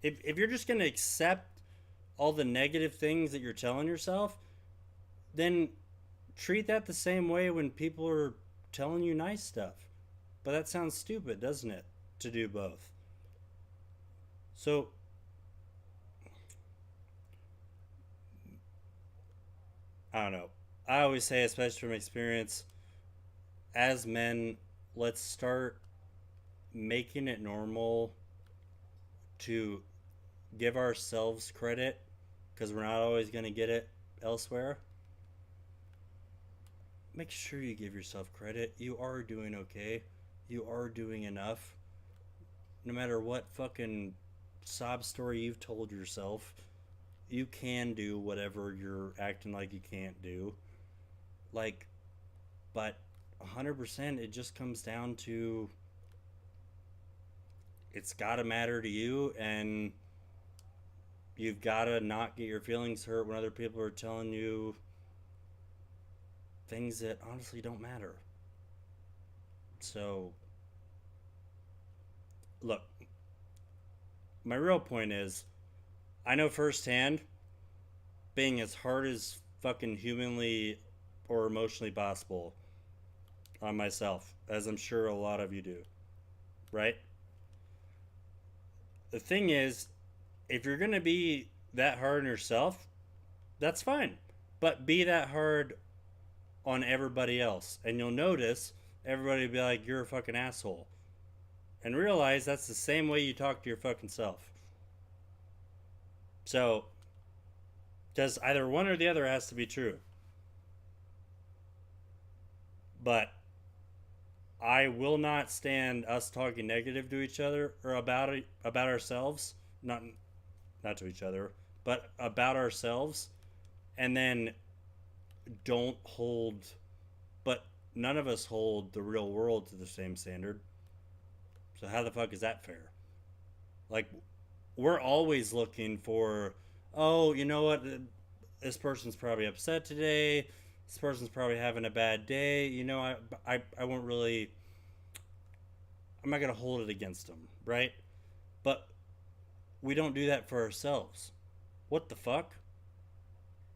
If you're just going to accept all the negative things that you're telling yourself, then treat that the same way when people are telling you nice stuff. But that sounds stupid, doesn't it? To do both. So, I don't know. I always say, especially from experience, as men, let's start making it normal to give ourselves credit because we're not always going to get it elsewhere. Make sure you give yourself credit. You are doing okay. You are doing enough. No matter what fucking sob story you've told yourself, you can do whatever you're acting like you can't do. Like, but 100% it just comes down to it's got to matter to you, and You've got to not get your feelings hurt when other people are telling you things that honestly don't matter. So, look, my real point is I know firsthand being as hard as fucking humanly or emotionally possible on myself, as I'm sure a lot of you do, right? The thing is, if you're gonna be that hard on yourself, that's fine. But be that hard on everybody else. And you'll notice everybody will be like, you're a fucking asshole. And realize that's the same way you talk to your fucking self. So, just either one or the other has to be true. But I will not stand us talking negative to each other or about ourselves, not to each other, but about ourselves, and then don't hold. But none of us hold the real world to the same standard. So how the fuck is that fair? Like, we're always looking for, oh, you know what? This person's probably upset today. This person's probably having a bad day. I won't really. I'm not gonna hold it against them, right? But we don't do that for ourselves. What the fuck?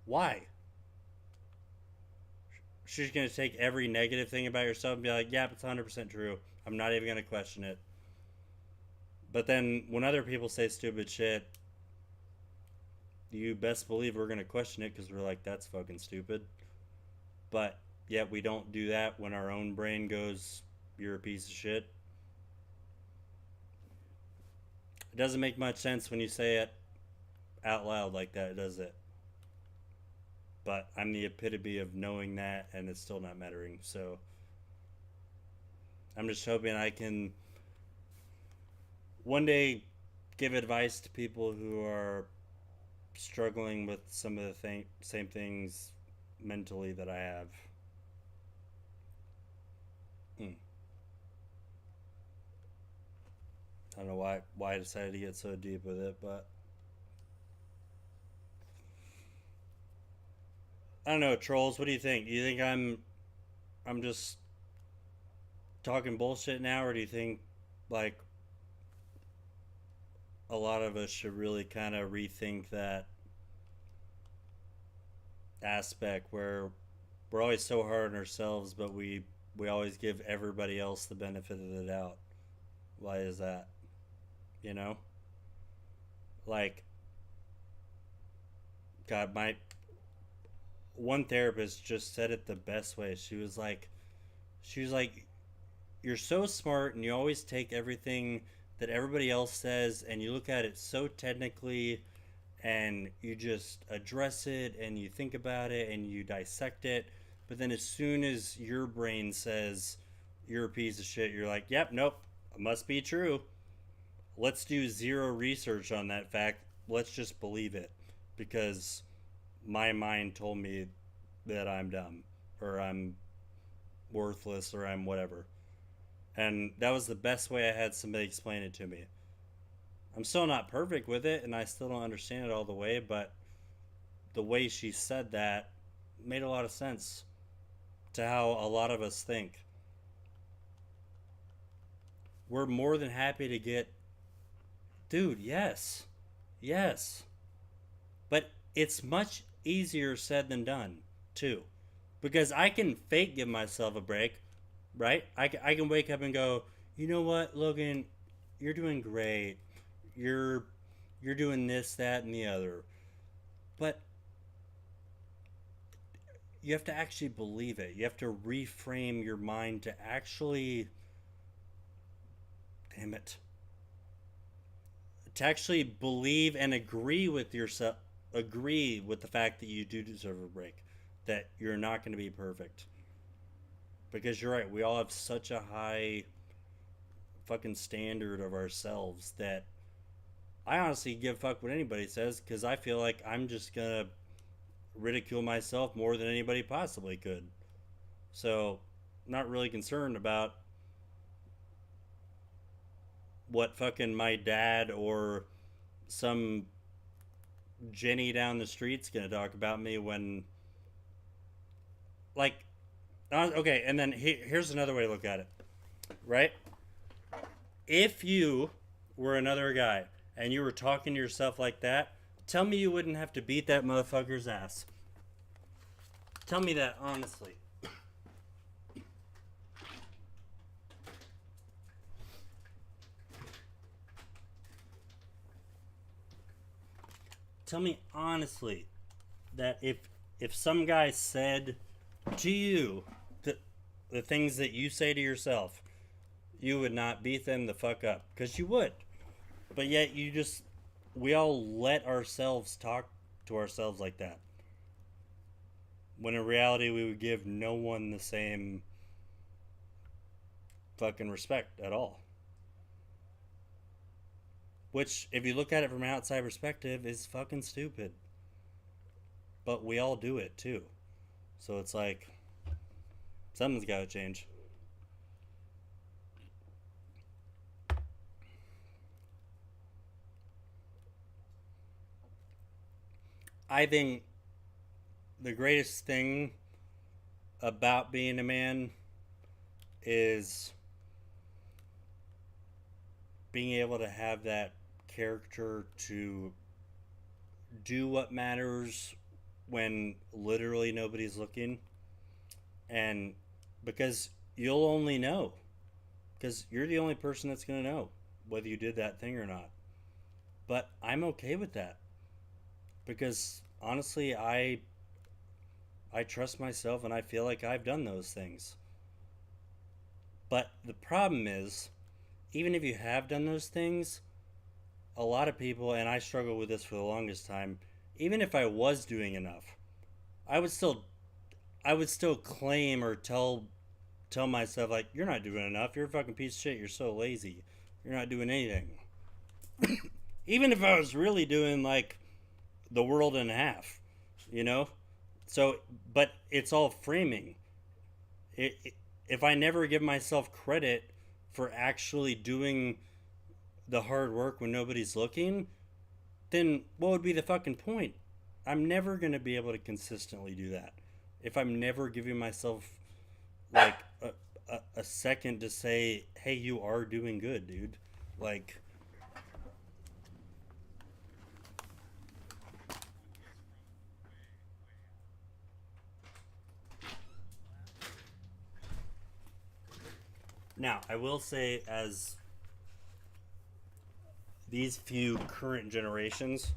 Why? She's gonna take every negative thing about yourself and be like, "Yeah, it's 100% true. I'm not even gonna question it." But then when other people say stupid shit, you best believe we're gonna question it because we're like, "That's fucking stupid." But yet we don't do that when our own brain goes, "You're a piece of shit." It doesn't make much sense when you say it out loud like that, does it? But I'm the epitome of knowing that, and it's still not mattering. So I'm just hoping I can one day give advice to people who are struggling with some of the same things mentally that I have. Hmm. I don't know why I decided to get so deep with it, but I don't know. Trolls, what do you think? Do you think I'm just talking bullshit now, or do you think like a lot of us should really kind of rethink that aspect where we're always so hard on ourselves, but we always give everybody else the benefit of the doubt. Why is that? You know, like God, my one therapist just said it the best way. She was like, you're so smart and you always take everything that everybody else says and you look at it so technically and you just address it and you think about it and you dissect it. But then as soon as your brain says you're a piece of shit, you're like, yep, nope, it must be true. Let's do zero research on that fact. Let's just believe it because my mind told me that I'm dumb or I'm worthless or I'm whatever. And that was the best way I had somebody explain it to me. I'm still not perfect with it and I still don't understand it all the way, but the way she said that made a lot of sense to how a lot of us think. We're more than happy to get, dude, yes, yes. But it's much easier said than done, too. Because I can fake give myself a break, right? I can wake up and go, you know what, Logan, you're doing great. You're you're doing this, that, and the other. But you have to actually believe it. You have to reframe your mind to actually, damn it, to actually believe and agree with yourself, agree with the fact that you do deserve a break, that you're not going to be perfect. Because you're right, we all have such a high fucking standard of ourselves that I honestly give a fuck what anybody says because I feel like I'm just gonna ridicule myself more than anybody possibly could. So, not really concerned about what fucking my dad or some Jenny down the street's gonna talk about me when, like, okay, and then here's another way to look at it, right? If you were another guy and you were talking to yourself like that, tell me you wouldn't have to beat that motherfucker's ass. Tell me that honestly. Tell me honestly that if some guy said to you the things that you say to yourself, you would not beat them the fuck up, because you would. But yet you just, we all let ourselves talk to ourselves like that, when in reality we would give no one the same fucking respect at all. Which, if you look at it from an outside perspective, is fucking stupid. But we all do it too. So it's like, something's gotta change. I think the greatest thing about being a man is being able to have that character to do what matters when literally nobody's looking. And because you'll only know, because you're the only person that's going to know whether you did that thing or not. But I'm okay with that, because honestly, I trust myself and I feel like I've done those things. But the problem is, even if you have done those things, a lot of people, and I struggled with this for the longest time, even if I was doing enough, I would still I would still claim or tell myself, like, you're not doing enough. You're a fucking piece of shit. You're so lazy. You're not doing anything. Even if I was really doing like the world in half, you know? So, but it's all framing. If I never give myself credit for actually doing the hard work when nobody's looking, then what would be the fucking point? I'm never going to be able to consistently do that if I'm never giving myself like a second to say, hey, you are doing good, dude. Like, now, I will say, as these few current generations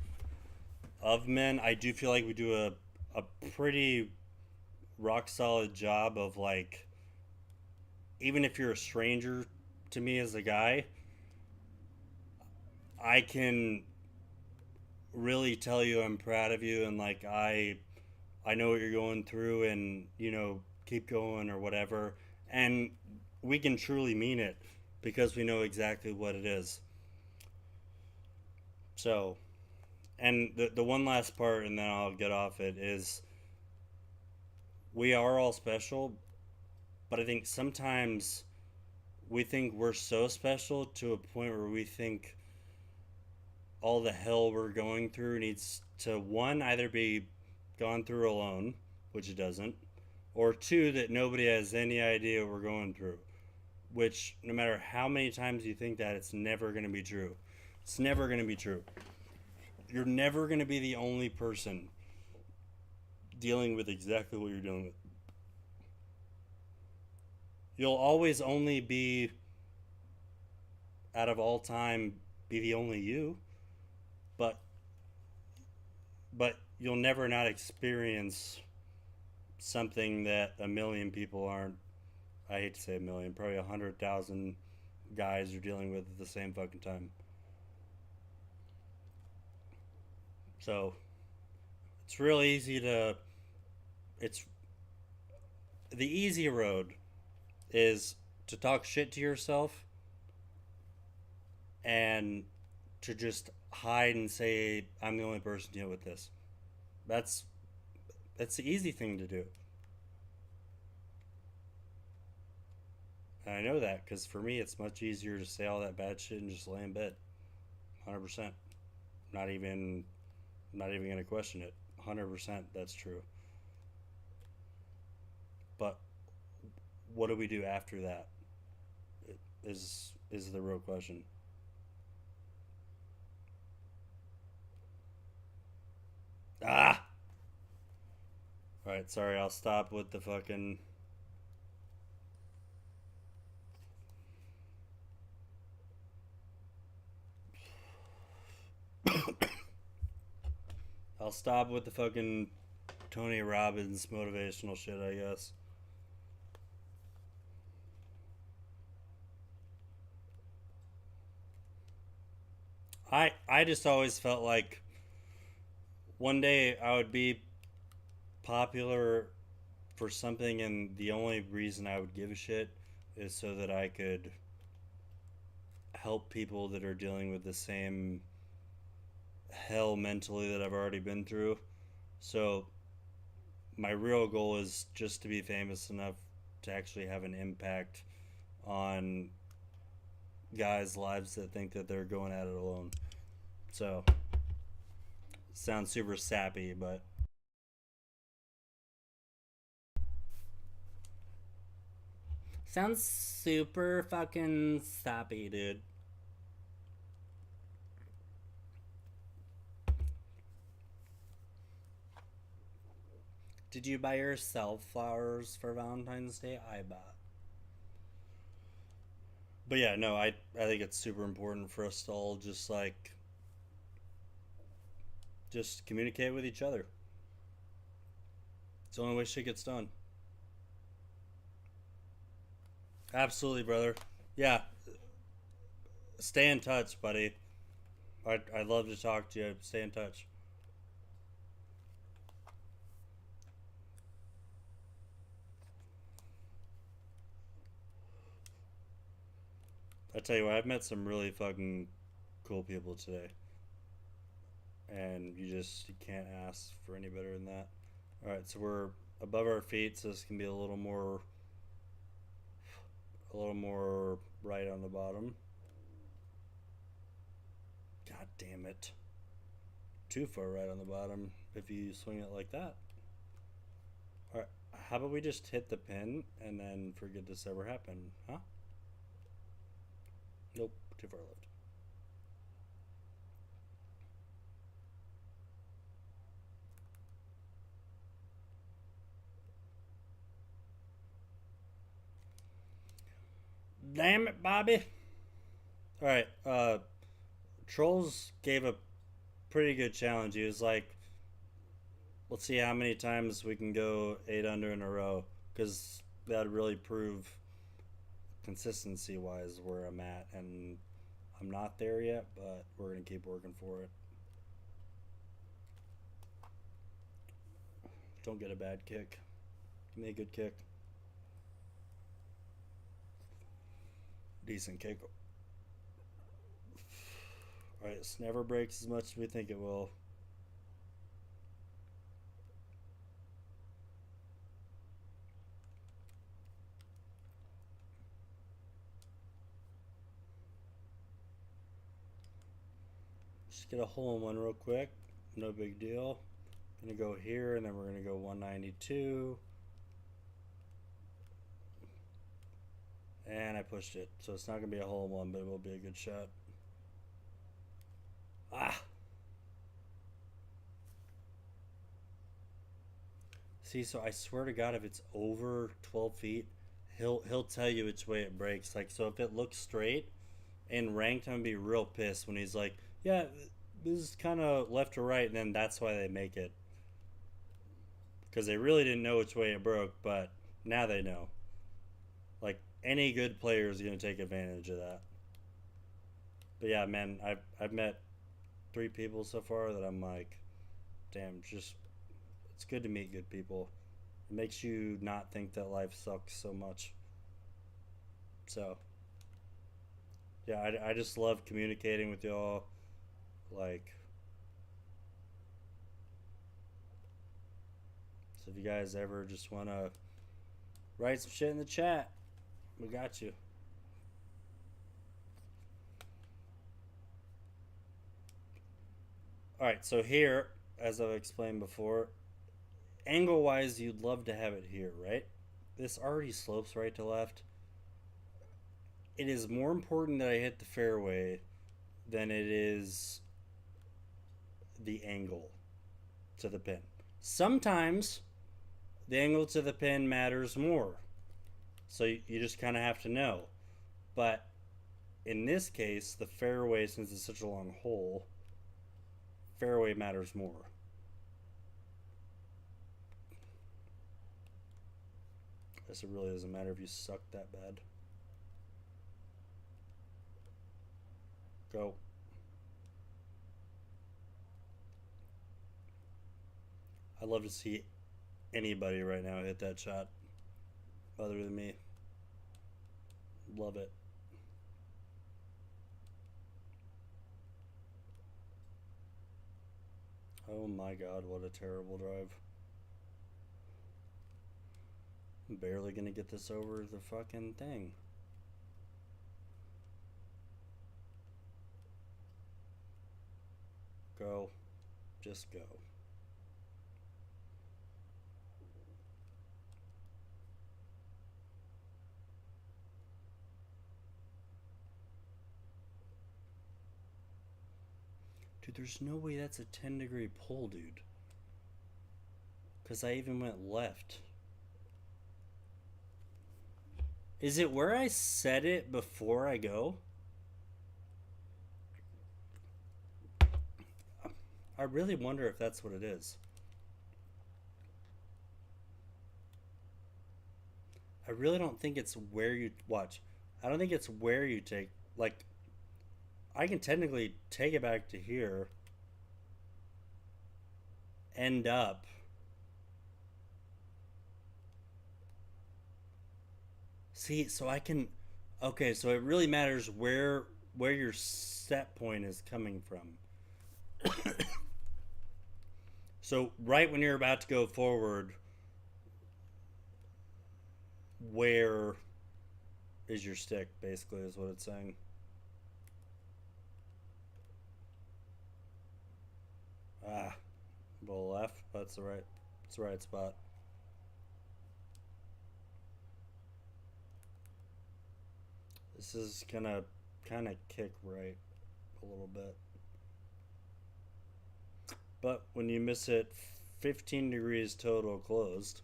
of men, I do feel like we do a pretty rock solid job of, like, even if you're a stranger to me as a guy, I can really tell you I'm proud of you, and like I know what you're going through, and keep going or whatever, and we can truly mean it because we know exactly what it is. So, and the one last part, and then I'll get off it, is we are all special, but I think sometimes we think we're so special to a point where we think all the hell we're going through needs to, one, either be gone through alone, which it doesn't, or two, that nobody has any idea we're going through. Which, no matter how many times you think that, it's never going to be true. It's never going to be true. You're never going to be the only person dealing with exactly what you're dealing with. You'll always only be, out of all time, be the only you, but you'll never not experience something that a million people aren't. I hate to say a million, probably 100,000 guys are dealing with at the same fucking time. So it's real easy to. It's the easy road is to talk shit to yourself and to just hide and say I'm the only person dealing with this. That's that's the easy thing to do. And I know that because for me, it's much easier to say all that bad shit and just lay in bed, 100%. Not even I'm not even gonna question it. 100% that's true. But what do we do after that? Is the real question. Ah. All right, sorry. I'll stop with the fucking. I'll stop with the fucking Tony Robbins motivational shit, I guess. I just always felt like one day I would be popular for something, and the only reason I would give a shit is so that I could help people that are dealing with the same hell mentally that I've already been through. So my real goal is just to be famous enough to actually have an impact on guys' lives that think that they're going at it alone. So sounds super sappy, but sounds super fucking sappy, dude. Did you buy yourself flowers for Valentine's Day? I bought. But yeah, no, I think it's super important for us to all just communicate with each other. It's the only way shit gets done. Absolutely, brother. Yeah, stay in touch, buddy. I'd love to talk to you. Stay in touch. I tell you what, I've met some really fucking cool people today, and you can't ask for any better than that. All right, so we're above our feet, so this can be a little more right on the bottom. God damn it! Too far right on the bottom if you swing it like that. All right, how about we just hit the pin and then forget this ever happened, huh? Nope, too far left. Damn it, Bobby. All right, Trolls gave a pretty good challenge. He was like, let's see how many times we can go 8 under in a row, because that'd really prove consistency wise where I'm at, and I'm not there yet, but we're gonna keep working for it. Don't get a bad kick. Give me a good kick. Decent kick. Alright, this never breaks as much as we think it will. Just get a hole in one real quick. No big deal. Gonna go here, and then we're gonna go 192. And I pushed it. So it's not gonna be a hole in one, but it will be a good shot. Ah! See, so I swear to God, if it's over 12 feet, he'll tell you which way it breaks. Like, so if it looks straight in ranked, I'm gonna be real pissed when he's like, yeah, this is kind of left to right, and then that's why they make it, because they really didn't know which way it broke, but now they know. Like, any good player is gonna take advantage of that. But yeah, man, I've met 3 people so far that I'm like, damn, just it's good to meet good people. It makes you not think that life sucks so much. So yeah, I just love communicating with y'all. Like, so if you guys ever just want to write some shit in the chat, we got you. All right, so here as I've explained before, angle wise, you'd love to have it here, right? This already slopes right to left. It is more important that I hit the fairway than it is the angle to the pin. Sometimes the angle to the pin matters more. So you just kind of have to know. But in this case, the fairway, since it's such a long hole, fairway matters more. I guess it really doesn't matter if you suck that bad. Go. I'd love to see anybody right now hit that shot other than me. Love it. Oh my god, what a terrible drive. I'm barely gonna get this over the fucking thing. Go. Just go. Dude, there's no way that's a 10-degree pull, dude. Because I even went left. Is it where I set it before I go? I really wonder if that's what it is. I really don't think it's where you watch. I don't think it's where you take. Like, I can technically take it back to here, end up. See, so I can. Okay, so it really matters where your set point is coming from. So right when you're about to go forward, where is your stick? Basically, is what it's saying. Ah, well, left. That's the right. It's the right spot. This is gonna kind of kick right a little bit. But when you miss it 15 degrees total closed,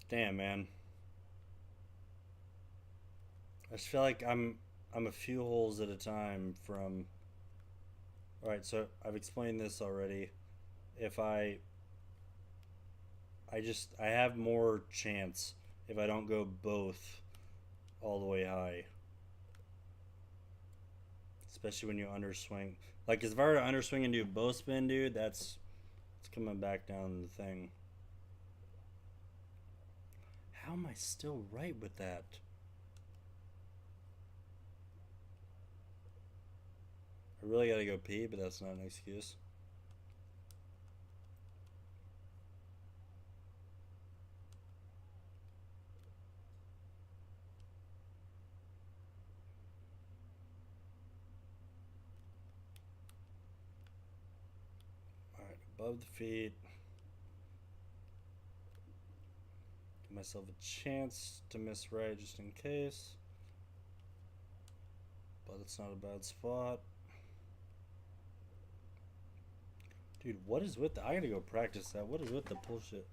damn man. I just feel like I'm a few holes at a time from. All right, so I've explained this already. If I have more chance if I don't go both all the way high. Especially when you underswing. Like, if I were to underswing and do bow spin, dude, it's coming back down the thing. How am I still right with that? I really gotta go pee, but that's not an excuse. Alright, above the feet. Give myself a chance to miss right just in case. But it's not a bad spot. Dude, what is with the... I gotta go practice that. What is with the bullshit?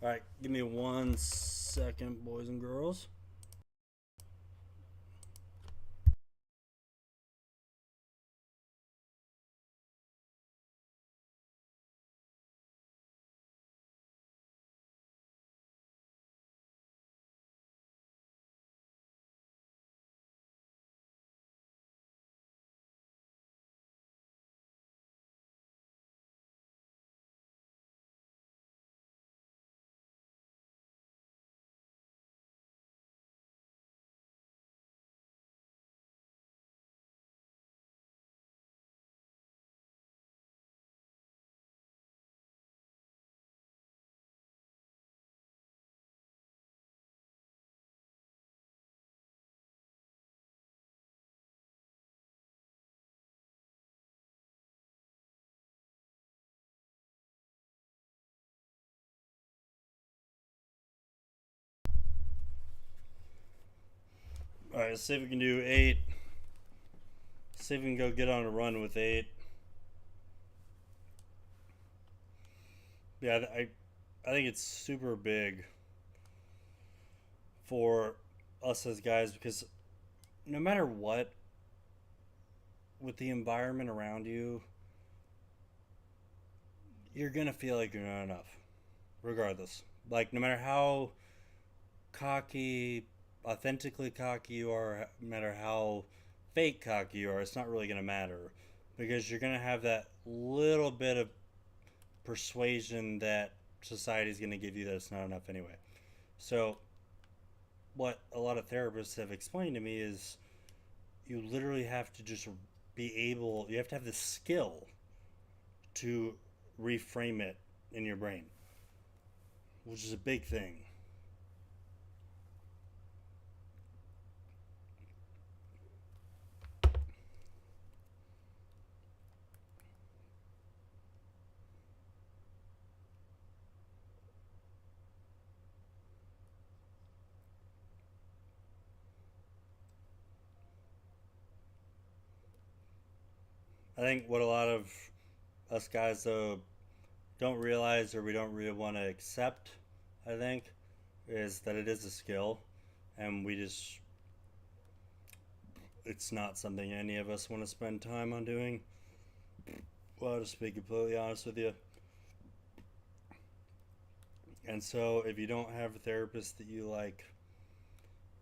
Alright, give me 1 second, boys and girls. Alright, let's see if we can do 8. See if we can go get on a run with 8. Yeah, I think it's super big for us as guys because no matter what, with the environment around you, you're gonna feel like you're not enough, regardless. Like, no matter how cocky, authentically cocky you are, no matter how fake cocky you are, it's not really gonna matter because you're gonna have that little bit of persuasion that society's gonna give you that it's not enough anyway. So, what a lot of therapists have explained to me is you literally have to just be able, you have to have the skill to reframe it in your brain, which is a big thing. I think what a lot of us guys, though, don't realize or we don't really want to accept, I think, is that it is a skill and we just, it's not something any of us want to spend time on doing. Well, to be completely honest with you. And so, if you don't have a therapist that you like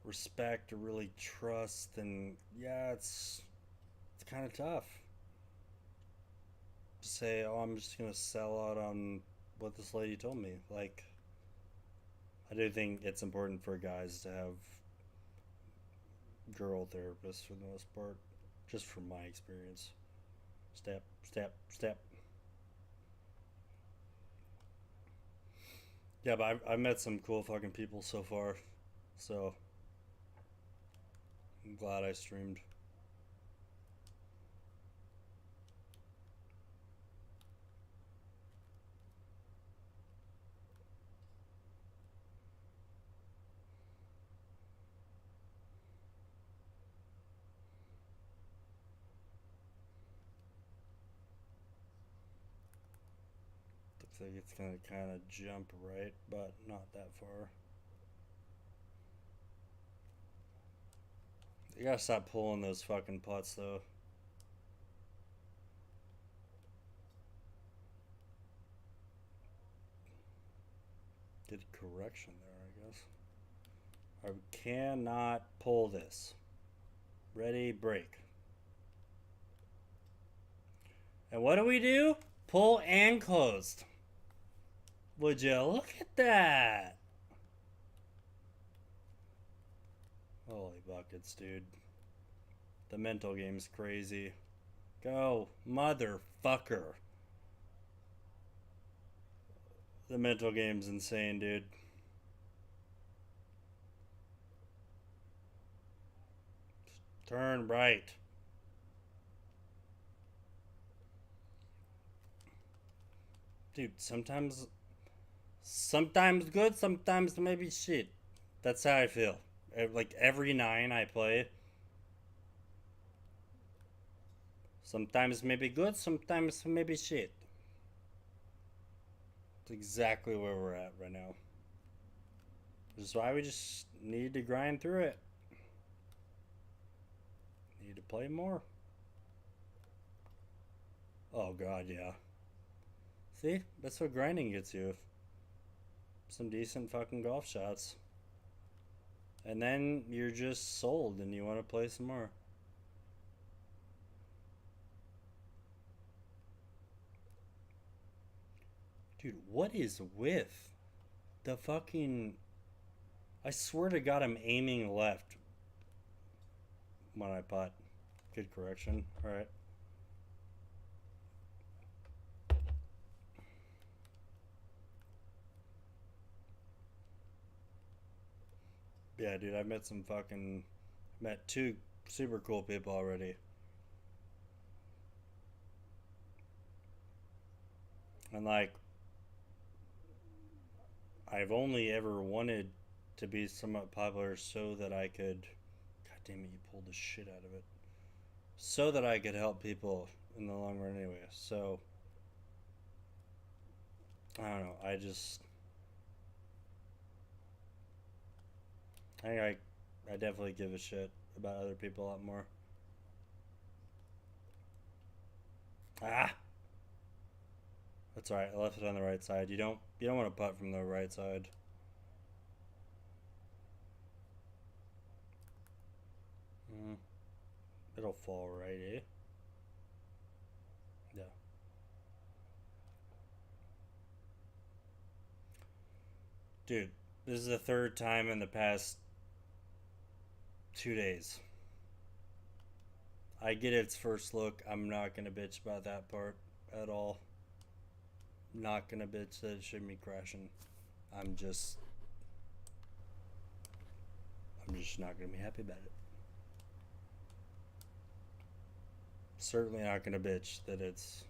respect or really trust, then yeah, it's kind of tough to say, oh, I'm just gonna sell out on what this lady told me. Like, I do think it's important for guys to have girl therapists for the most part, just from my experience. Step, step, step. Yeah, but I've met some cool fucking people so far, so I'm glad I streamed. Looks like it's gonna kind of jump right, but not that far. You gotta stop pulling those fucking putts, though. Did correction there, I guess. I cannot pull this. Ready, break. And what do we do? Pull and closed. Would you look at that? Holy buckets, dude. The mental game's crazy. Go, motherfucker. The mental game's insane, dude. Turn right. Dude, sometimes good, sometimes maybe shit. That's how I feel. Like every 9 I play, sometimes maybe good, sometimes maybe shit. It's exactly where we're at right now. Which is why we just need to grind through it. Need to play more. Oh god, yeah. See? That's what grinding gets you. Some decent fucking golf shots. And then you're just sold and you want to play some more. Dude, what is with the fucking... I swear to god I'm aiming left when I putt. Good correction. Alright. Yeah, dude, I've met some fucking... Met 2 super cool people already. And like... I've only ever wanted to be somewhat popular so that I could... God damn it, you pulled the shit out of it. So that I could help people in the long run anyway. So, I don't know. I definitely give a shit about other people a lot more. Ah! That's alright. I left it on the right side. You don't want to putt from the right side. It'll fall right, eh? Yeah. Dude, this is the third time in the past 2 days. I get its first look. I'm not gonna bitch about that part at all. Not gonna bitch that it shouldn't be crashing. I'm just not gonna be happy about it. Certainly not gonna bitch that it's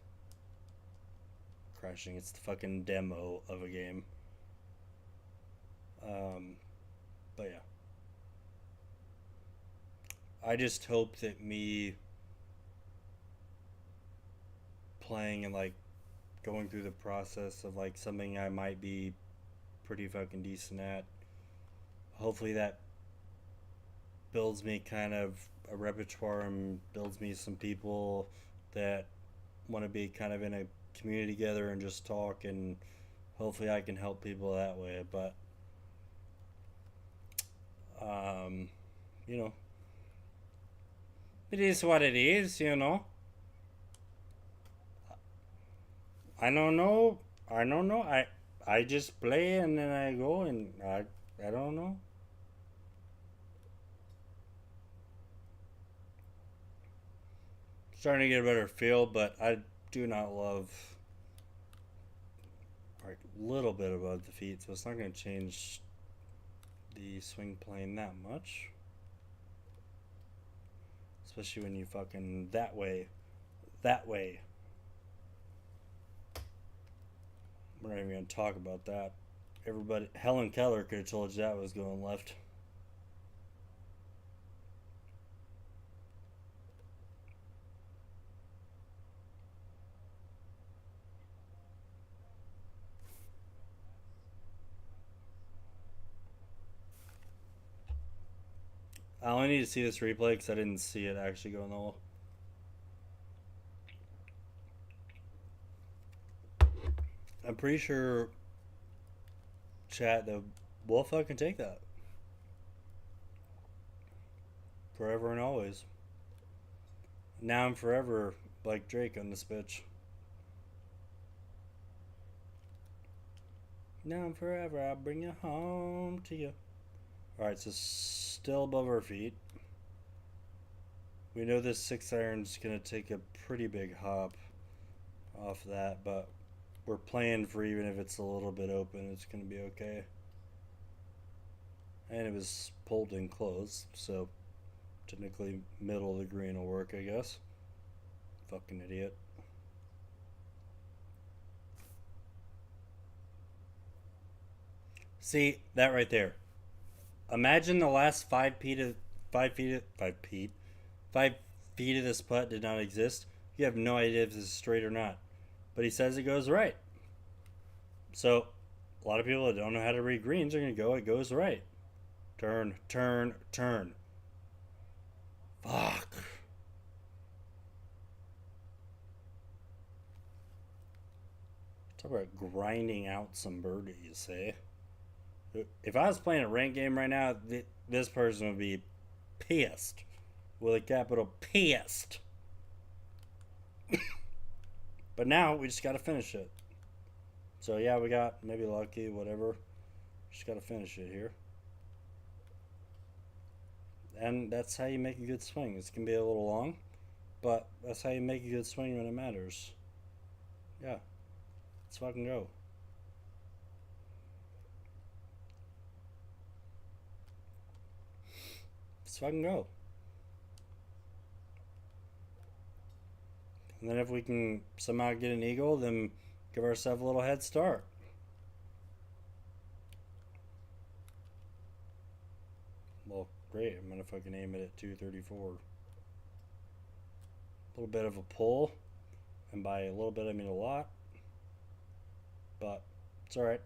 crashing. It's the fucking demo of a game. But yeah. I just hope that me playing and like going through the process of like something I might be pretty fucking decent at. Hopefully that builds me kind of a repertoire and builds me some people that want to be kind of in a community together and just talk, and hopefully I can help people that way. But you know, it is what it is, you know. I don't know. I don't know. I just play and then I go and I don't know. Starting to get a better feel, but I do not love like a little bit above the feet, so it's not going to change the swing plane that much. Especially when you fucking that way. That way. We're not even going to talk about that. Everybody, Helen Keller could have told you that was going left. I only need to see this replay because I didn't see it actually go in the hole. I'm pretty sure, chat, that we'll fucking take that. Forever and always. Now and forever, like Drake on this bitch. Now and forever, I'll bring you home to you. Alright, so still above our feet. We know this 6-iron's going to take a pretty big hop off that, but we're playing for even if it's a little bit open, it's going to be okay. And it was pulled in close, so technically middle of the green will work, I guess. Fucking idiot. See, that right there. Imagine the last 5 feet of 5 feet of this putt did not exist. You have no idea if this is straight or not. But he says it goes right. So a lot of people that don't know how to read greens are going to go, it goes right. Turn, turn, turn. Fuck. Talk about grinding out some birdies, eh? If I was playing a ranked game right now, this person would be pissed. With a capital pissed. But now we just got to finish it. So yeah, we got maybe lucky, whatever. Just got to finish it here. And that's how you make a good swing. This can be a little long, but that's how you make a good swing when it matters. Yeah. Let's fucking go. Let's fucking go. And then if we can somehow get an eagle, then give ourselves a little head start. Well, great. I'm gonna fucking aim it at 234. A little bit of a pull, and by a little bit I mean a lot, but it's alright.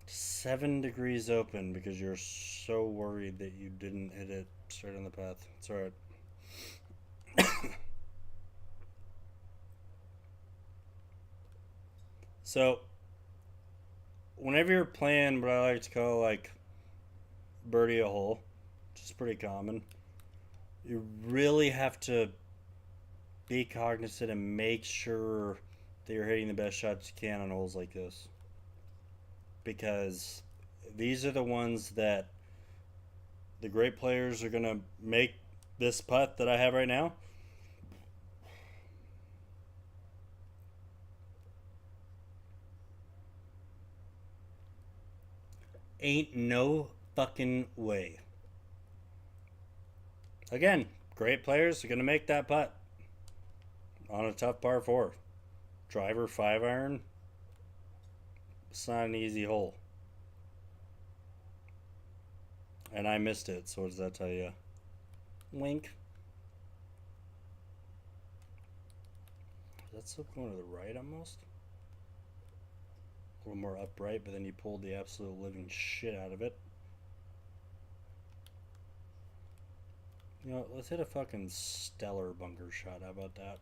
Seven degrees open because you're so worried that you didn't hit it straight on the path. It's alright. So, whenever you're playing what I like to call like birdie a hole, which is pretty common, you really have to be cognizant and make sure that you're hitting the best shots you can on holes like this. Because these are the ones that the great players are going to make this putt that I have right now. Ain't no fucking way. Again, great players are going to make that putt on a tough par 4. Driver 5 iron. It's not an easy hole. And I missed it, so what does that tell you? Wink. Is that still going to the right almost? A little more upright, but then you pulled the absolute living shit out of it. You know, let's hit a fucking stellar bunker shot. How about that?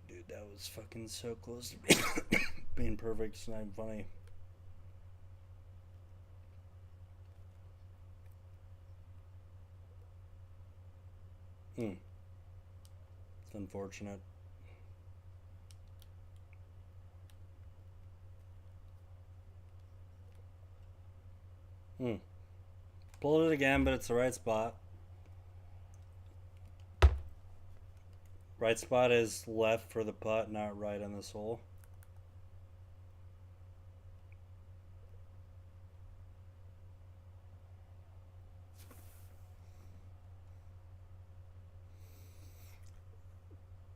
Dude, that was fucking so close to being perfect. It's not even funny. It's unfortunate. Pulled it again, but it's the right spot. Right spot is left for the putt, not right on this hole.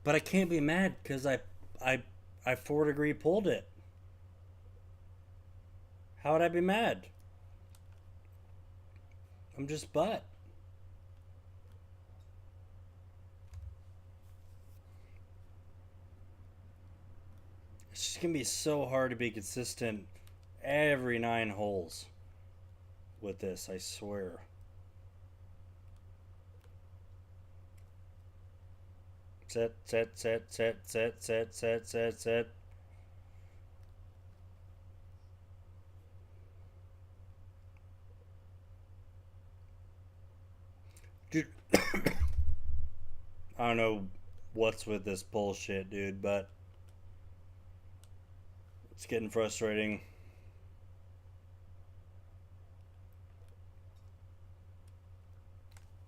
But I can't be mad because I 4-degree pulled it. How would I be mad? I'm just butt. It's just gonna be so hard to be consistent every 9 holes with this, I swear. Set. Dude, I don't know what's with this bullshit, dude, but it's getting frustrating.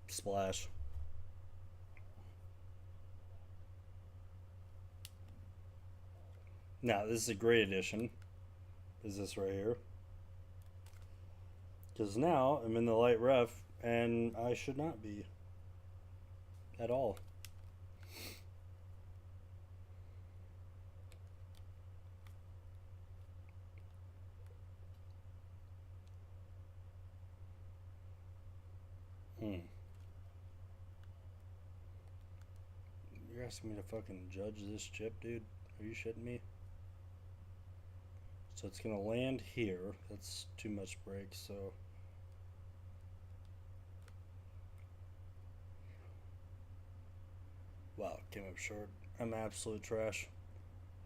Splash. Now, this is a great addition. Is this right here? Because now I'm in the light rough and I should not be at all. You're asking me to fucking judge this chip, dude? Are you shitting me? So it's gonna land here. That's too much break, so. Wow, came up short. I'm absolute trash.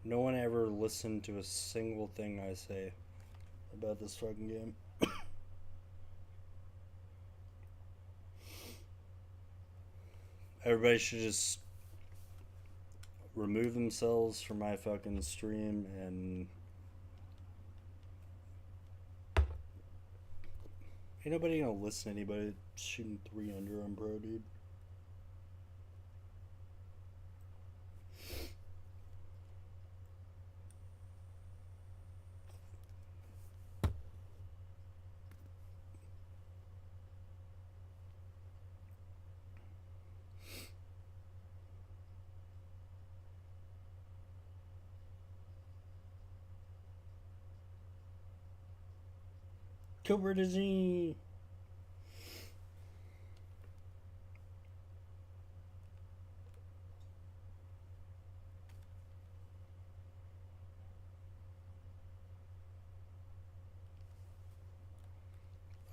No one ever listened to a single thing I say about this fucking game. Everybody should just remove themselves from my fucking stream and ain't nobody gonna listen to anybody shooting 3 under on pro, dude. Cobra Disney.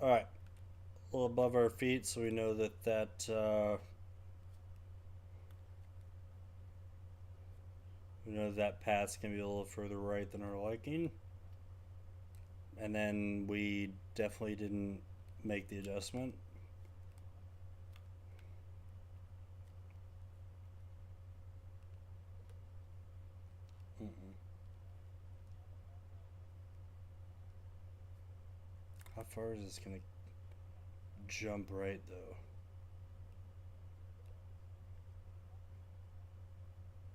All right, a little above our feet, so we know that path's gonna be a little further right than our liking. And then we definitely didn't make the adjustment. Mm-mm. How far is this gonna jump right though?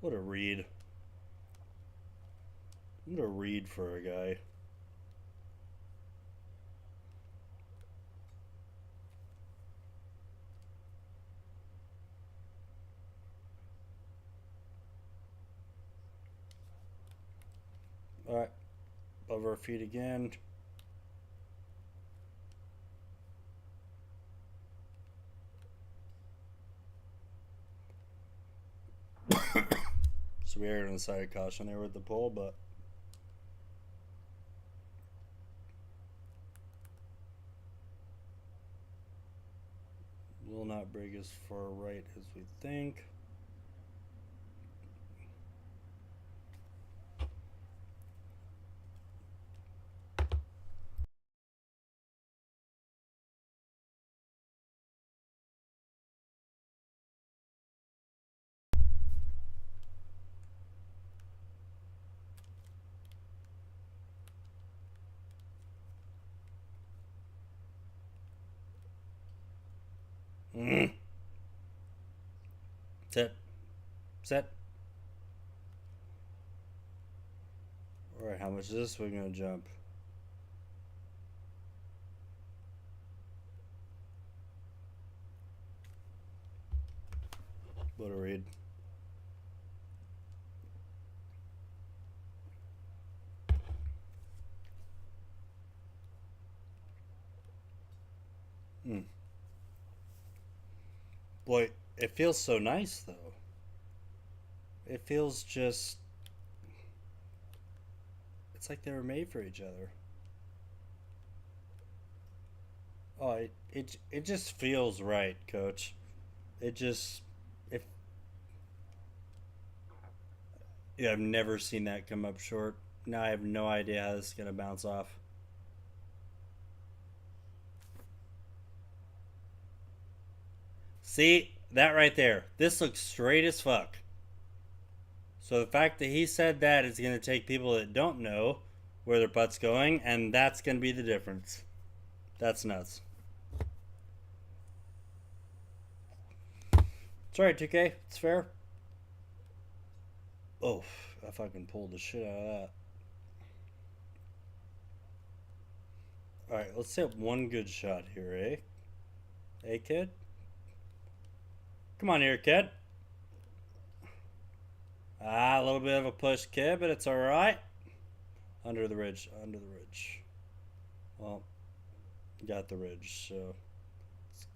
What a read. What a read for a guy. All right, above our feet again. So we erred on the side of caution there with the pull, but will not break as far right as we think. Mm. Set. Set. Alright, how much is this? We're gonna jump. What a read. Mm. Boy, it feels so nice though. It feels just. It's like they were made for each other. Oh, it just feels right, Coach. It just. If yeah, I've never seen that come up short. Now I have no idea how this is gonna bounce off. See that right there? This looks straight as fuck. So the fact that he said that is going to take people that don't know where their putt's going, and that's going to be the difference. That's nuts. It's alright, 2K. It's fair. Oh, I fucking pulled the shit out of that. Alright, let's hit one good shot here, eh? Hey, kid? Come on here, kid. Ah, a little bit of a push, kid, but it's alright. Under the ridge, under the ridge. Well, got the ridge, so it's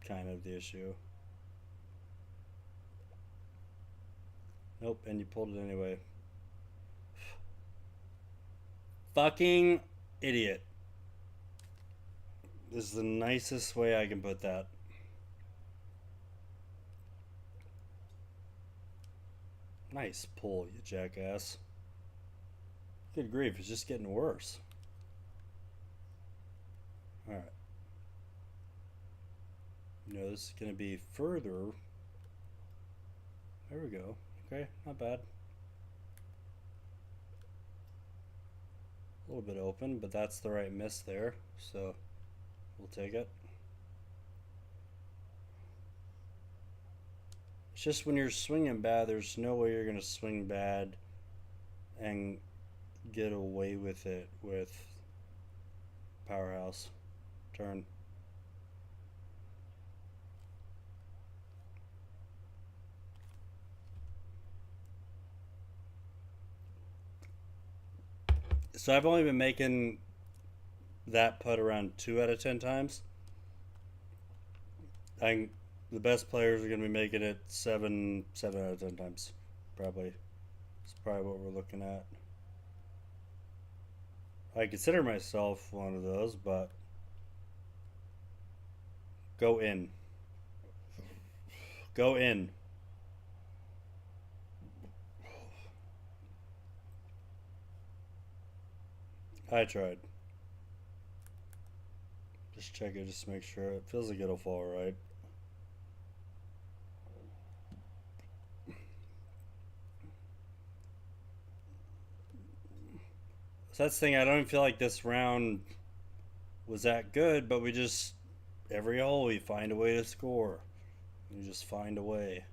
kind of the issue. Nope, and you pulled it anyway. Fucking idiot. This is the nicest way I can put that. Nice pull, you jackass. Good grief, it's just getting worse. Alright. You know, this is going to be further. There we go. Okay, not bad. A little bit open, but that's the right miss there, so we'll take it. It's just when you're swinging bad, there's no way you're going to swing bad and get away with it with Powerhouse. Turn. So I've only been making that putt around 2 out of 10 times. I the best players are going to be making it 7 out of 10 times, probably. It's probably what we're looking at. I consider myself one of those, but go in. Go in. I tried. Just check it, just make sure. It feels like it'll fall right. So that's the thing. I don't even feel like this round was that good, but we just every hole we find a way to score. We just find a way.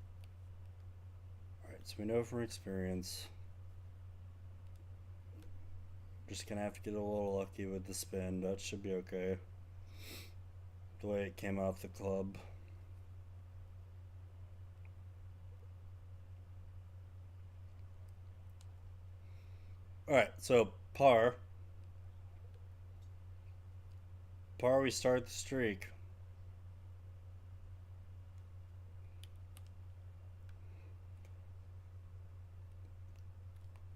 All right, so we know from experience. Just gonna have to get a little lucky with the spin. That should be okay. The way it came off the club. All right, so par. Par, we start the streak.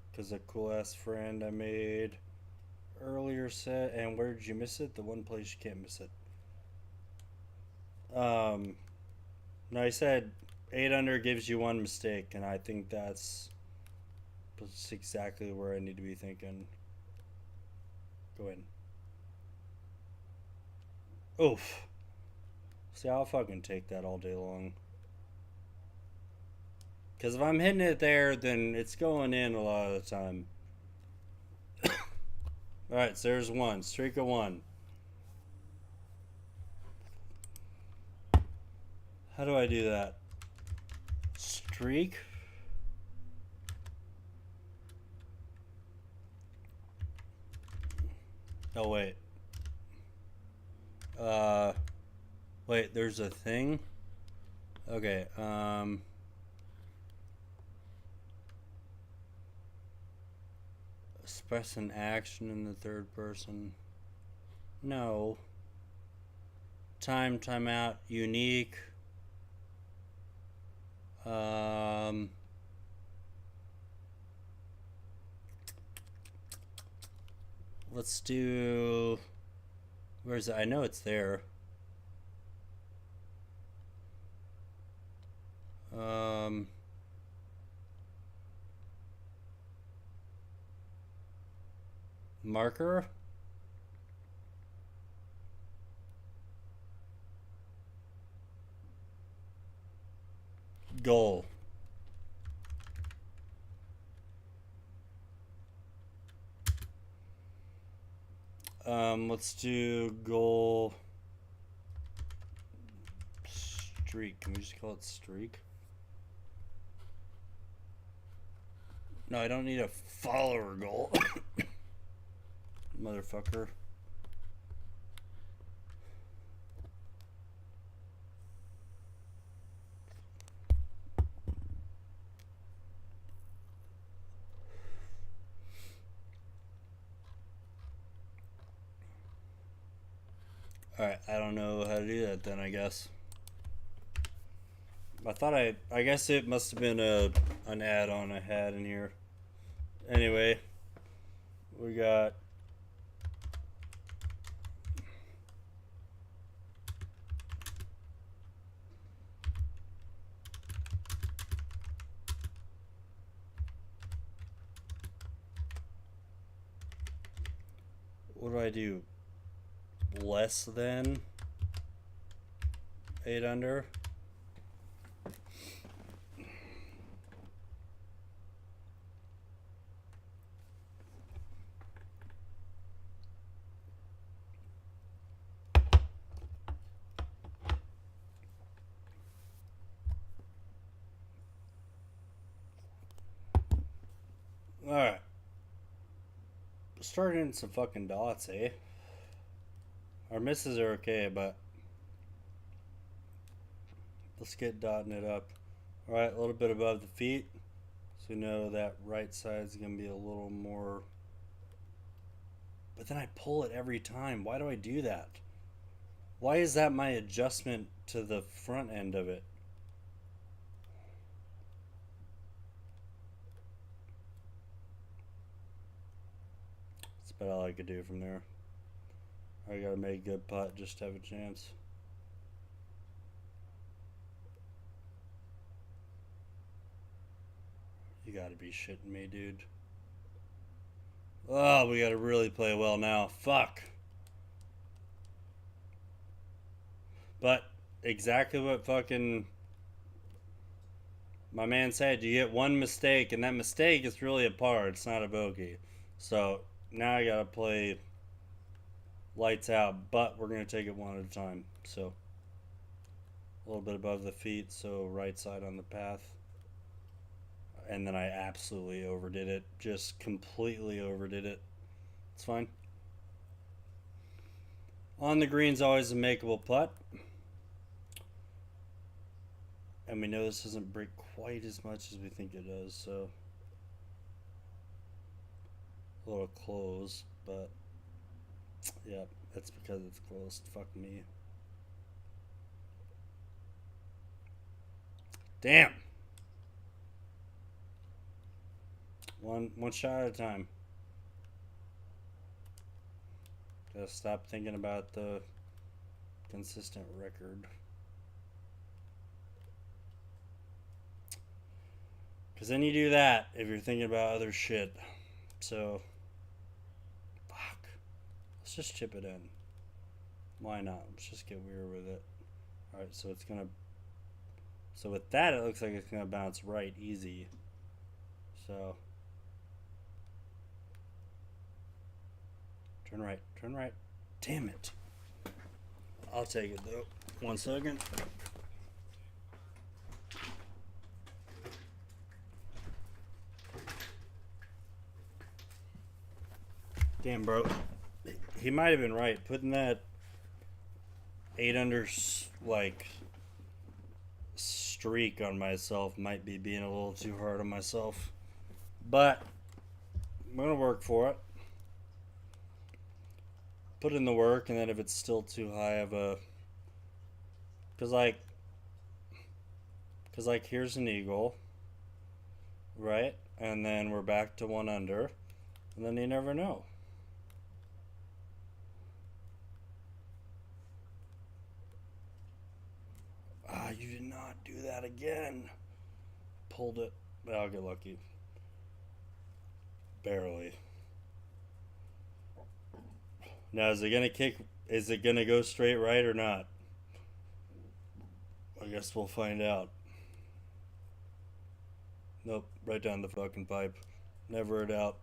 Because a cool ass friend I made earlier said, and where did you miss it? The one place you can't miss it. No, he said 8 under gives you one mistake, and I think that's exactly where I need to be thinking. Go in. Oof. See, I'll fucking take that all day long. Because if I'm hitting it there, then it's going in a lot of the time. Alright, so there's one. Streak of one. How do I do that? Streak? Oh, wait. Wait, there's a thing? Okay, express an action in the third person. No. Timeout, unique. Let's do. Where's it? I know it's there. Marker. Goal. Let's do goal streak. Can we just call it streak? No, I don't need a follower goal. Motherfucker. Alright, I don't know how to do that then, I guess. I guess it must have been an add-on I had in here. Anyway, we got what do I do? Less than 8 under? Alright. Starting in some fucking dots, eh? Our misses are okay, but let's get dotting it up. Alright, a little bit above the feet. So we know that right side's going to be a little more But then I pull it every time. Why do I do that? Why is that my adjustment to the front end of it? That's about all I could do from there. I gotta make a good putt just to have a chance. You gotta be shitting me, dude. Oh, we gotta really play well now. Fuck. But exactly what fucking my man said. You get one mistake, and that mistake is really a par. It's not a bogey. So now I gotta play lights out, but we're gonna take it one at a time. So a little bit above the feet, so right side on the path. And then I absolutely overdid it. Just completely overdid it. It's fine. On the green's always a makeable putt. And we know this doesn't break quite as much as we think it does, so a little close, but yeah, that's because it's closed. Fuck me. Damn. One shot at a time. Just stop thinking about the consistent record. Because then you do that if you're thinking about other shit. So, fuck. Let's just chip it in. Why not? Let's just get weird with it. Alright, so it's gonna. So with that, it looks like it's gonna bounce right easy. So. Turn right. Turn right. Damn it. I'll take it though. 1 second. Damn, bro. He might have been right. Putting that 8 under like streak on myself might be being a little too hard on myself. But I'm gonna work for it. Put in the work, and then if it's still too high of a, cause like here's an eagle, right? And then we're back to 1 under, and then you never know. Ah, you did not do that again. Pulled it, but I'll get lucky. Barely. Now, is it gonna kick? Is it gonna go straight right or not? I guess we'll find out. Nope, right down the fucking pipe. Never a doubt.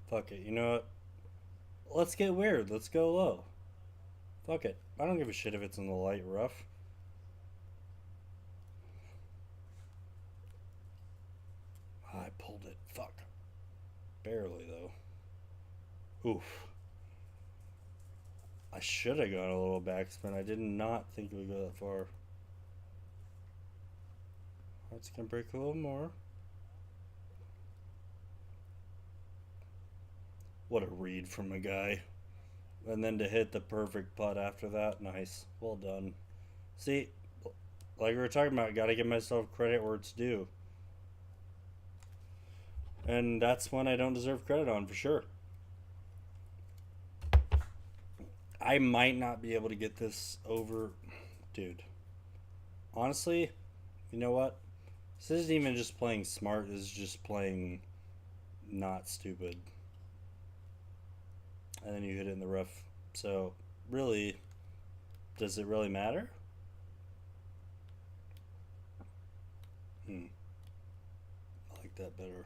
Fuck it. You know what? Let's get weird. Let's go low. Fuck it. I don't give a shit if it's in the light rough. I pulled it. Fuck. Barely, though. Oof. I should have gone a little backspin. I did not think it would go that far. It's gonna break a little more. What a read from a guy. And then to hit the perfect putt after that. Nice. Well done. See, like we were talking about, gotta give myself credit where it's due. And that's one I don't deserve credit on for sure. I might not be able to get this over. Dude. Honestly, you know what? This isn't even just playing smart, this is just playing not stupid. And then you hit it in the rough. So, really, does it really matter? I like that better.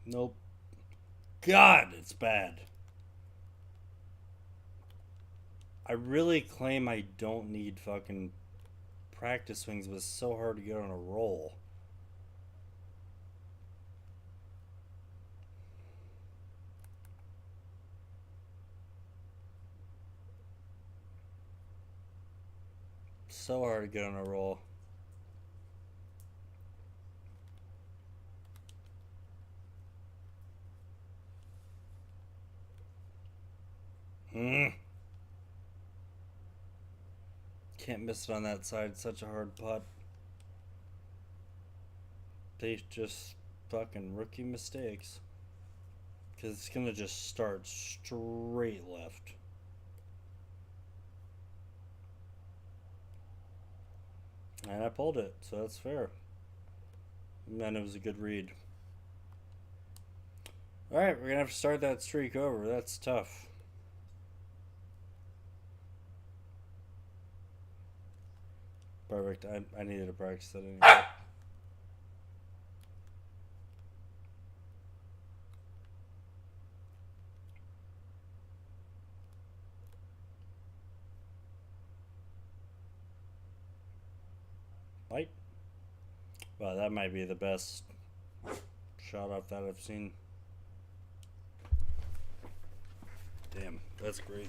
Nope. God, it's bad. I really claim I don't need fucking practice swings, but it's so hard to get on a roll. So hard to get on a roll. Mm. Can't miss it on that side. Such a hard putt. They just fucking rookie mistakes. Because it's going to just start straight left. And I pulled it, so that's fair. And it was a good read. Alright, we're going to have to start that streak over. That's tough. Perfect. I needed to practice that anyway. Bite. Wow, that might be the best shot off that I've seen. Damn, that's crazy.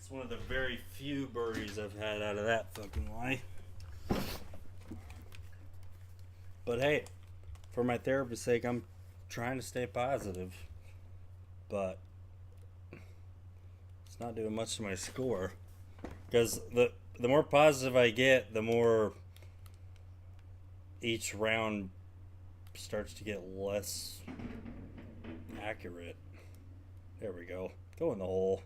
It's one of the very few birdies I've had out of that fucking lie. But hey, for my therapist's sake, I'm trying to stay positive. But it's not doing much to my score. Because the more positive I get, the more each round starts to get less accurate. There we go. Go in the hole.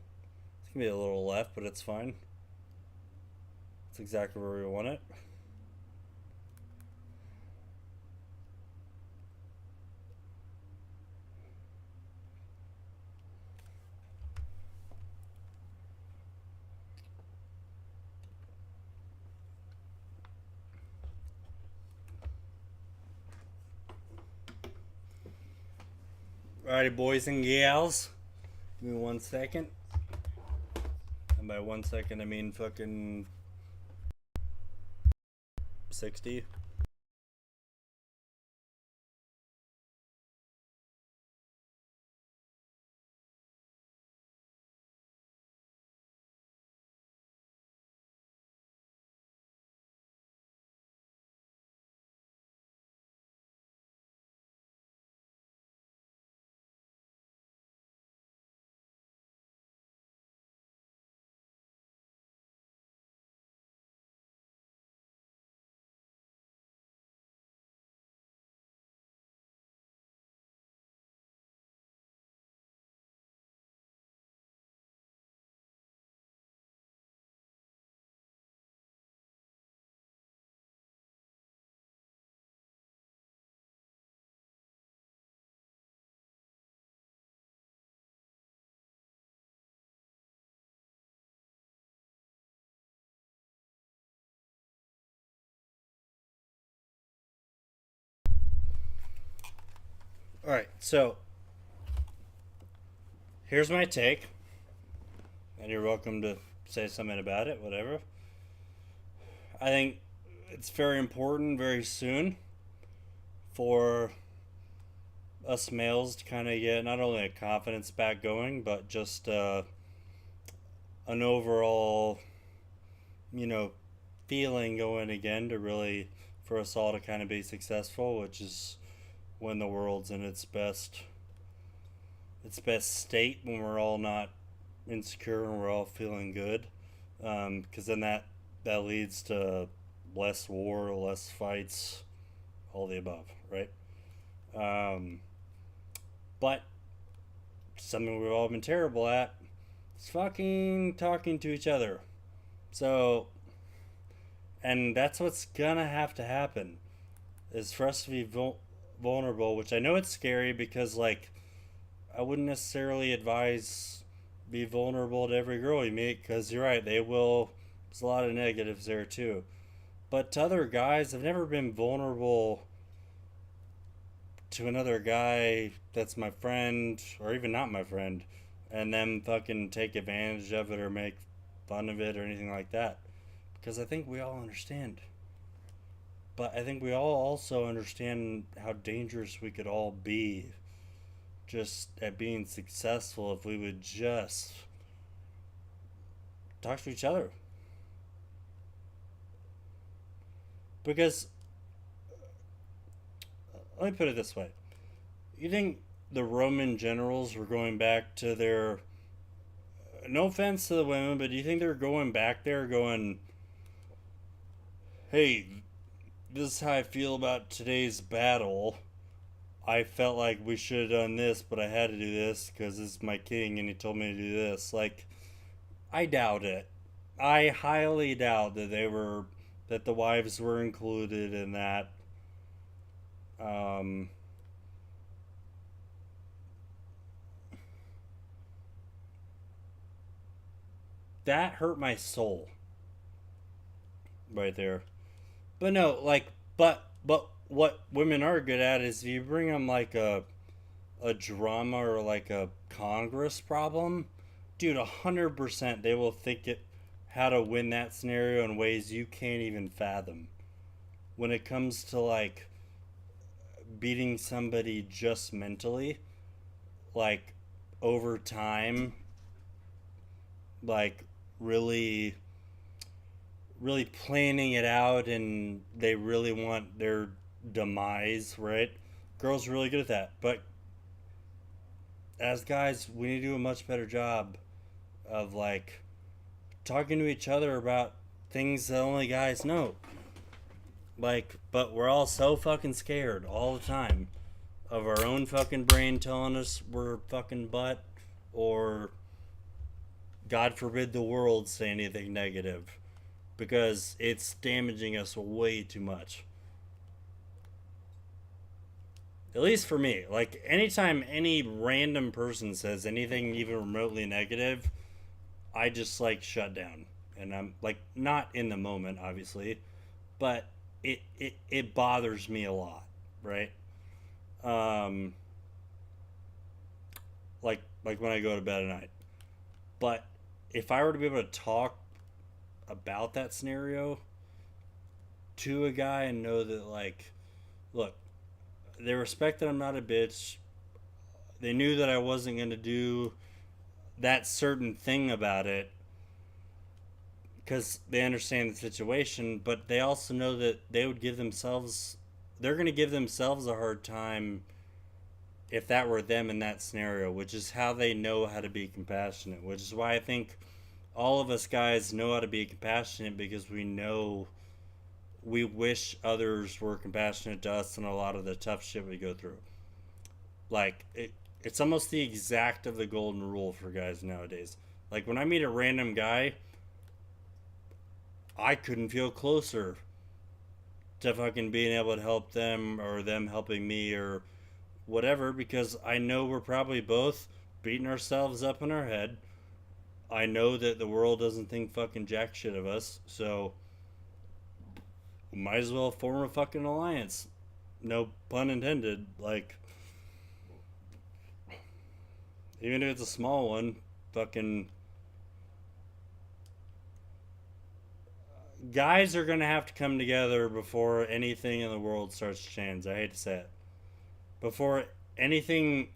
It's going to be a little left, but it's fine. It's exactly where we want it. Alrighty, boys and gals. Give me 1 second. And by 1 second, I mean fucking 60. Alright, so here's my take. And you're welcome to say something about it, whatever. I think it's very important very soon for us males to kind of get not only a confidence back going, but just an overall, you know, feeling going again to really, for us all to kind of be successful, which is when the world's in its best state, when we're all not insecure and we're all feeling good, because then that leads to less war, less fights, all the above, right? um, but something we've all been terrible at is fucking talking to each other. So, and that's what's gonna have to happen, is for us to be vulnerable, which I know it's scary because, like, I wouldn't necessarily advise be vulnerable to every girl you meet, because you're right, they will. There's a lot of negatives there too. But to other guys, I've never been vulnerable to another guy that's my friend, or even not my friend, and then fucking take advantage of it or make fun of it or anything like that. Because I think we all understand. But I think we all also understand how dangerous we could all be just at being successful if we would just talk to each other. Because, let me put it this way. You think the Roman generals were going back to their, no offense to the women, but do you think they're going back there going, hey, this is how I feel about today's battle. I felt like we should have done this, but I had to do this because this is my king and he told me to do this. Like, I doubt it. I highly doubt that that the wives were included in that. Um, that hurt my soul right there. But no, like, but what women are good at is if you bring them like a drama or like a Congress problem, dude, 100% they will think it how to win that scenario in ways you can't even fathom. When it comes to like beating somebody just mentally, like over time, like really really planning it out and they really want their demise, right? Girls are really good at that. But as guys, we need to do a much better job of like talking to each other about things that only guys know. Like, but we're all so fucking scared all the time of our own fucking brain telling us we're fucking butt, or God forbid the world say anything negative, because it's damaging us way too much. At least for me. Like, anytime any random person says anything even remotely negative, I just, like, shut down. And I'm, like, not in the moment, obviously, but it bothers me a lot, right? Um, like when I go to bed at night. But if I were to be able to talk about that scenario to a guy and know that, like, look, they respect that I'm not a bitch. They knew that I wasn't going to do that certain thing about it because they understand the situation, but they also know that they're going to give themselves a hard time if that were them in that scenario, which is how they know how to be compassionate, which is why I think all of us guys know how to be compassionate, because we know we wish others were compassionate to us and a lot of the tough shit we go through. Like, it's almost the exact of the golden rule for guys nowadays. Like, when I meet a random guy, I couldn't feel closer to fucking being able to help them or them helping me or whatever, because I know we're probably both beating ourselves up in our head. I know that the world doesn't think fucking jack shit of us, so might as well form a fucking alliance. No pun intended. Like, even if it's a small one, fucking guys are gonna have to come together before anything in the world starts to change. I hate to say it. Before anything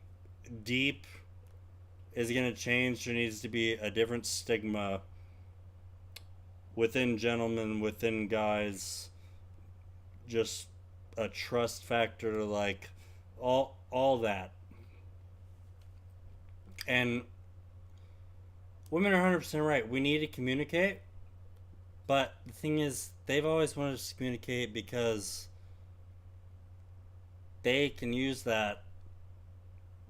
deep is gonna change, there needs to be a different stigma within gentlemen, within guys, just a trust factor, like all that. And women are 100% right. We need to communicate, but the thing is, they've always wanted us to communicate because they can use that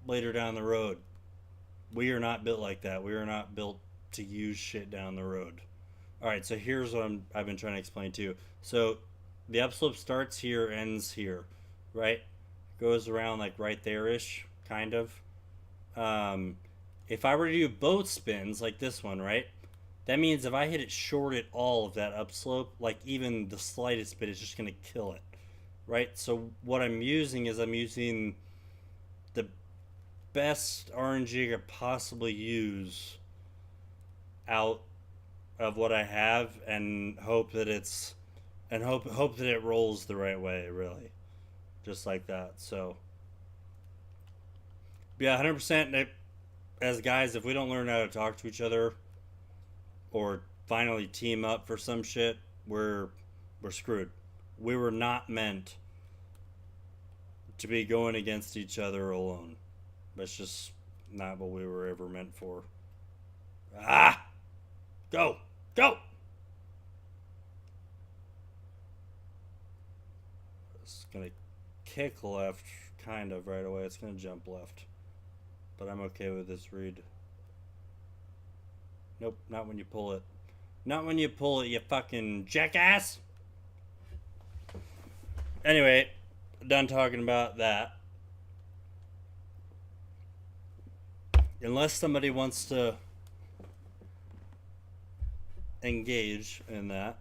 later down the road. We are not built like that. We are not built to use shit down the road. All right, so here's what I've been trying to explain to you. So the upslope starts here, ends here, right? Goes around like right there ish, kind of. Um, if I were to do both spins like this one, right? That means if I hit it short at all of that upslope, like even the slightest bit, it's just gonna kill it, right? So what I'm using the best RNG I could possibly use out of what I have, and hope that hope that it rolls the right way, really, just like that. So yeah, 100%. As guys, if we don't learn how to talk to each other or finally team up for some shit, we're screwed. We were not meant to be going against each other alone. That's just not what we were ever meant for. Ah! Go! Go! It's gonna kick left, kind of, right away. It's gonna jump left. But I'm okay with this read. Nope, not when you pull it. Not when you pull it, you fucking jackass! Anyway, done talking about that. Unless somebody wants to engage in that,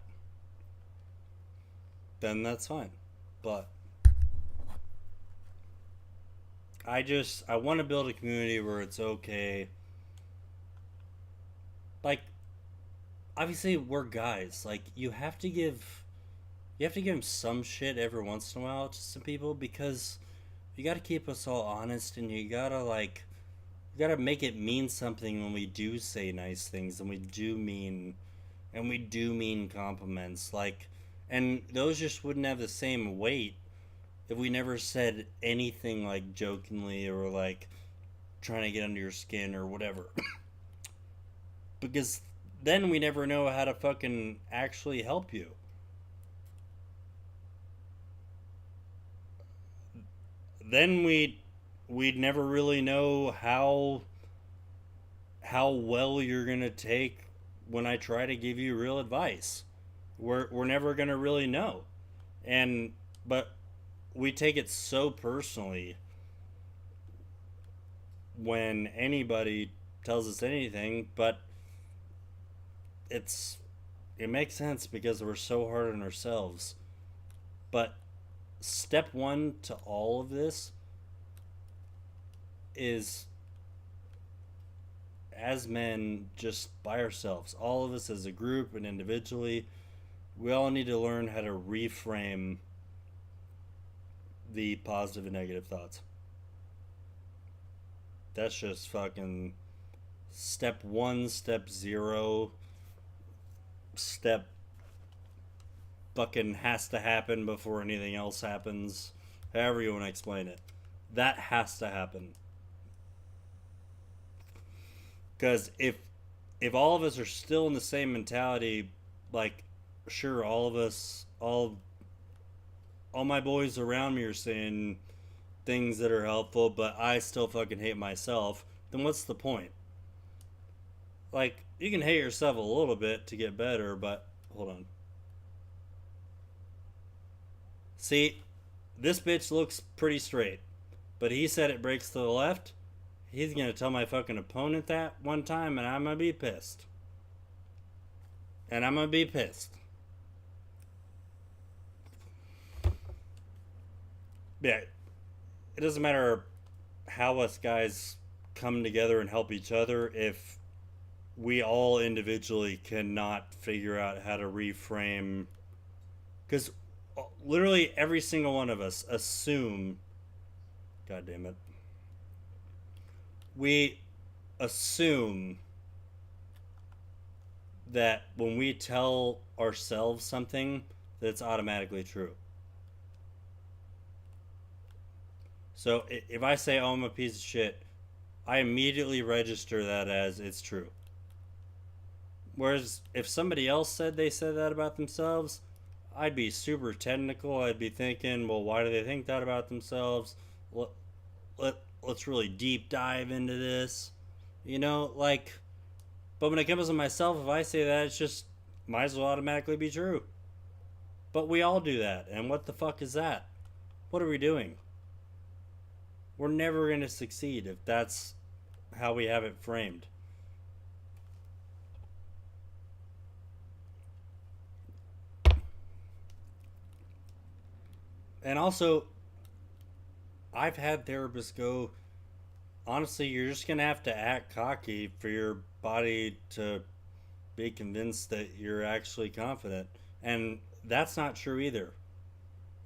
then that's fine. But I want to build a community where it's okay. Like, obviously we're guys. Like, you have to give them some shit every once in a while to some people, because you got to keep us all honest, and you gotta make it mean something when we do say nice things, and we do mean compliments. Like, and those just wouldn't have the same weight if we never said anything like jokingly or like trying to get under your skin or whatever. Because then we never know how to fucking actually help you. Then we'd never really know how well you're gonna take when I try to give you real advice. We're never gonna really know. And but we take it so personally when anybody tells us anything, but it's it makes sense because we're so hard on ourselves. But step one to all of this is, as men, just by ourselves, all of us as a group and individually, we all need to learn how to reframe the positive and negative thoughts. That's just fucking step one, step zero, step fucking has to happen before anything else happens. However you want to explain it. That has to happen. Because if all of us are still in the same mentality, like, sure, all of us, all my boys around me are saying things that are helpful, but I still fucking hate myself, then what's the point? Like, you can hate yourself a little bit to get better, but hold on. See, this bitch looks pretty straight, but he said it breaks to the left. He's gonna tell my fucking opponent that one time, and I'm gonna be pissed. And I'm gonna be pissed. Yeah, it doesn't matter how us guys come together and help each other if we all individually cannot figure out how to reframe. Because literally every single one of us assume, god damn it, we assume that when we tell ourselves something, that it's automatically true. So if I say, oh, I'm a piece of shit, I immediately register that as it's true. Whereas if somebody else said they said that about themselves, I'd be super technical. I'd be thinking, well, why do they think that about themselves? Let's really deep dive into this. Like, but when it comes to myself, if I say that, it's just might as well automatically be true. But we all do that. And what the fuck is that? What are we doing? We're never going to succeed if that's how we have it framed. And also, I've had therapists go, honestly, you're just going to have to act cocky for your body to be convinced that you're actually confident. And that's not true either.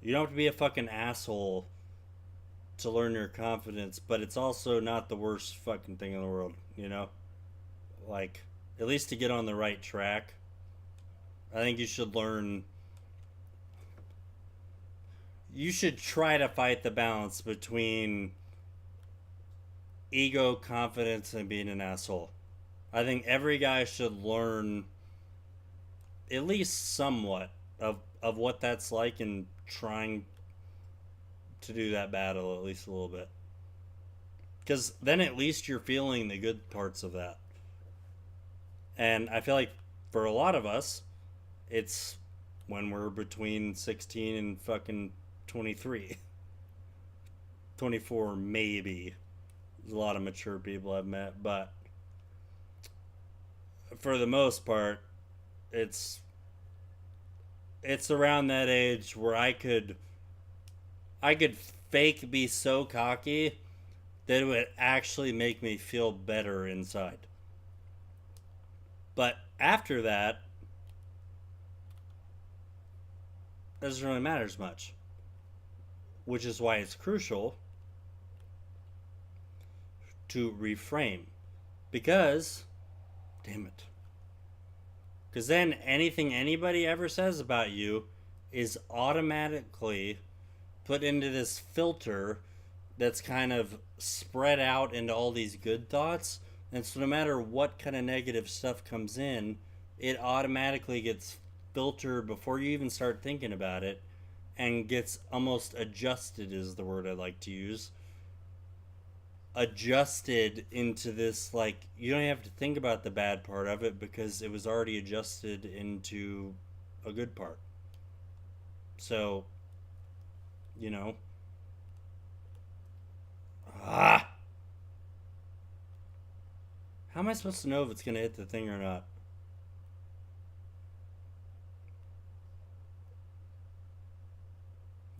You don't have to be a fucking asshole to learn your confidence, but it's also not the worst fucking thing in the world, you know? Like, at least to get on the right track, I think you should learn. You should try to fight the balance between ego, confidence, and being an asshole. I think every guy should learn at least somewhat of what that's like and trying to do that battle at least a little bit. Because then at least you're feeling the good parts of that. And I feel like for a lot of us, it's when we're between 16 and fucking 23. 24 maybe. There's a lot of mature people I've met, but for the most part, it's it's around that age where I could fake be so cocky that it would actually make me feel better inside. But after that, it doesn't really matter as much, which is why it's crucial to reframe. Because, damn it. Because then anything anybody ever says about you is automatically put into this filter that's kind of spread out into all these good thoughts. And so no matter what kind of negative stuff comes in, it automatically gets filtered before you even start thinking about it and gets almost adjusted, is the word I like to use. Adjusted into this, like, you don't have to think about the bad part of it because it was already adjusted into a good part. So, you know, ah, how am I supposed to know if it's going to hit the thing or not?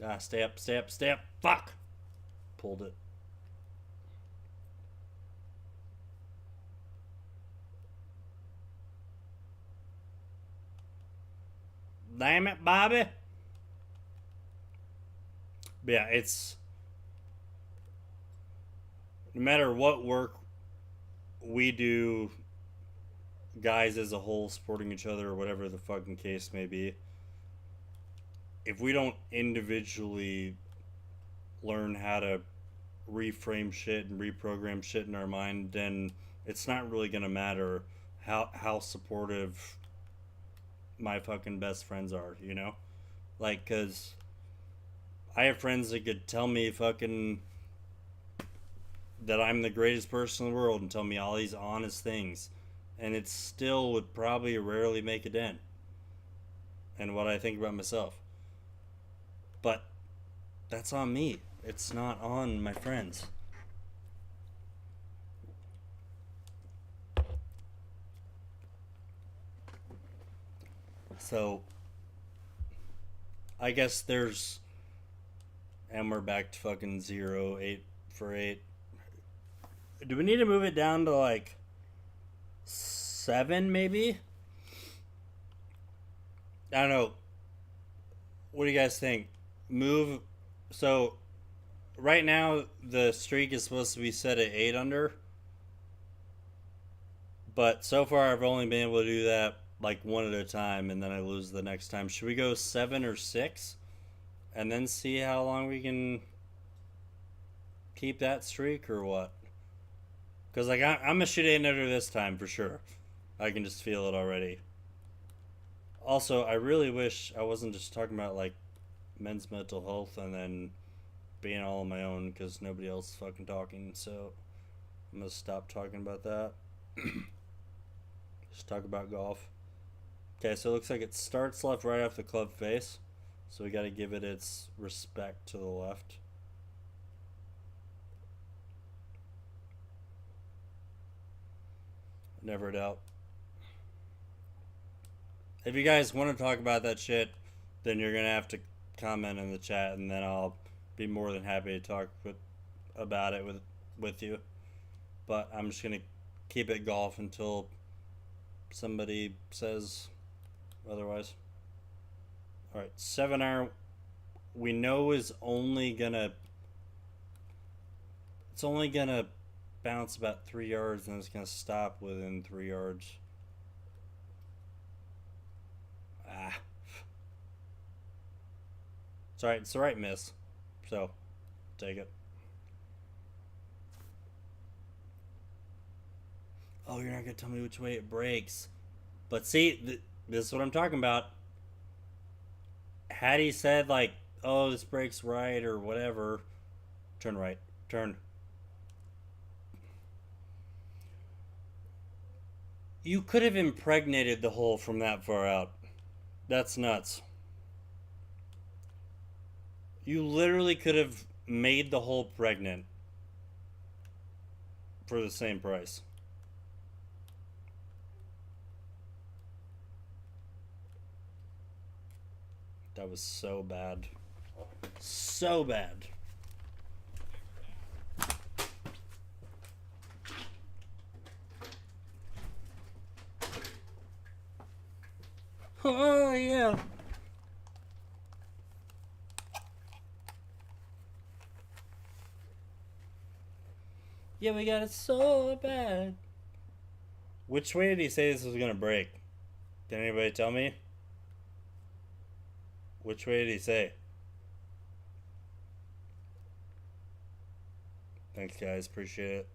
Ah, stay up, stay up, stay up. Fuck! Pulled it. Damn it, Bobby. But yeah, it's no matter what work we do, guys as a whole supporting each other or whatever the fucking case may be, if we don't individually learn how to reframe shit and reprogram shit in our mind, then it's not really gonna matter how supportive my fucking best friends are, you know? Like, cause I have friends that could tell me fucking that I'm the greatest person in the world and tell me all these honest things, and it still would probably rarely make a dent in what I think about myself. But that's on me. It's not on my friends. So I guess there's, and we're back to fucking 0, 8 for 8. Do we need to move it down to like 7 maybe? I don't know. What do you guys think? Move. So right now the streak is supposed to be set at 8 under, but so far I've only been able to do that like one at a time, and then I lose the next time. Should we go 7 or 6, and then see how long we can keep that streak, or what? Because like I'm a shit 8 under this time for sure. I can just feel it already. Also, I really wish I wasn't just talking about like men's mental health and then being all on my own because nobody else is fucking talking. So I'm gonna stop talking about that. Just talk about golf. Okay, so it looks like it starts left right off the club face. So we got to give it its respect to the left. Never doubt. If you guys want to talk about that shit, then you're gonna have to comment in the chat, and then I'll be more than happy to talk about it with you. But I'm just gonna keep it golf until somebody says otherwise. All right, 7 iron. We know is only gonna. It's only gonna bounce about 3 yards, and it's gonna stop within 3 yards. Ah, it's alright. It's the right miss. So, take it. Oh, you're not gonna tell me which way it breaks. But see, this is what I'm talking about. Had he said like, "Oh, this breaks right" or whatever, turn right, turn. You could have impregnated the hole from that far out. That's nuts. You literally could have made the hole pregnant for the same price. That was so bad. So bad. Oh, yeah. Yeah, we got it so bad. Which way did he say this was gonna break? Can anybody tell me? Which way did he say? Thanks, guys. Appreciate it.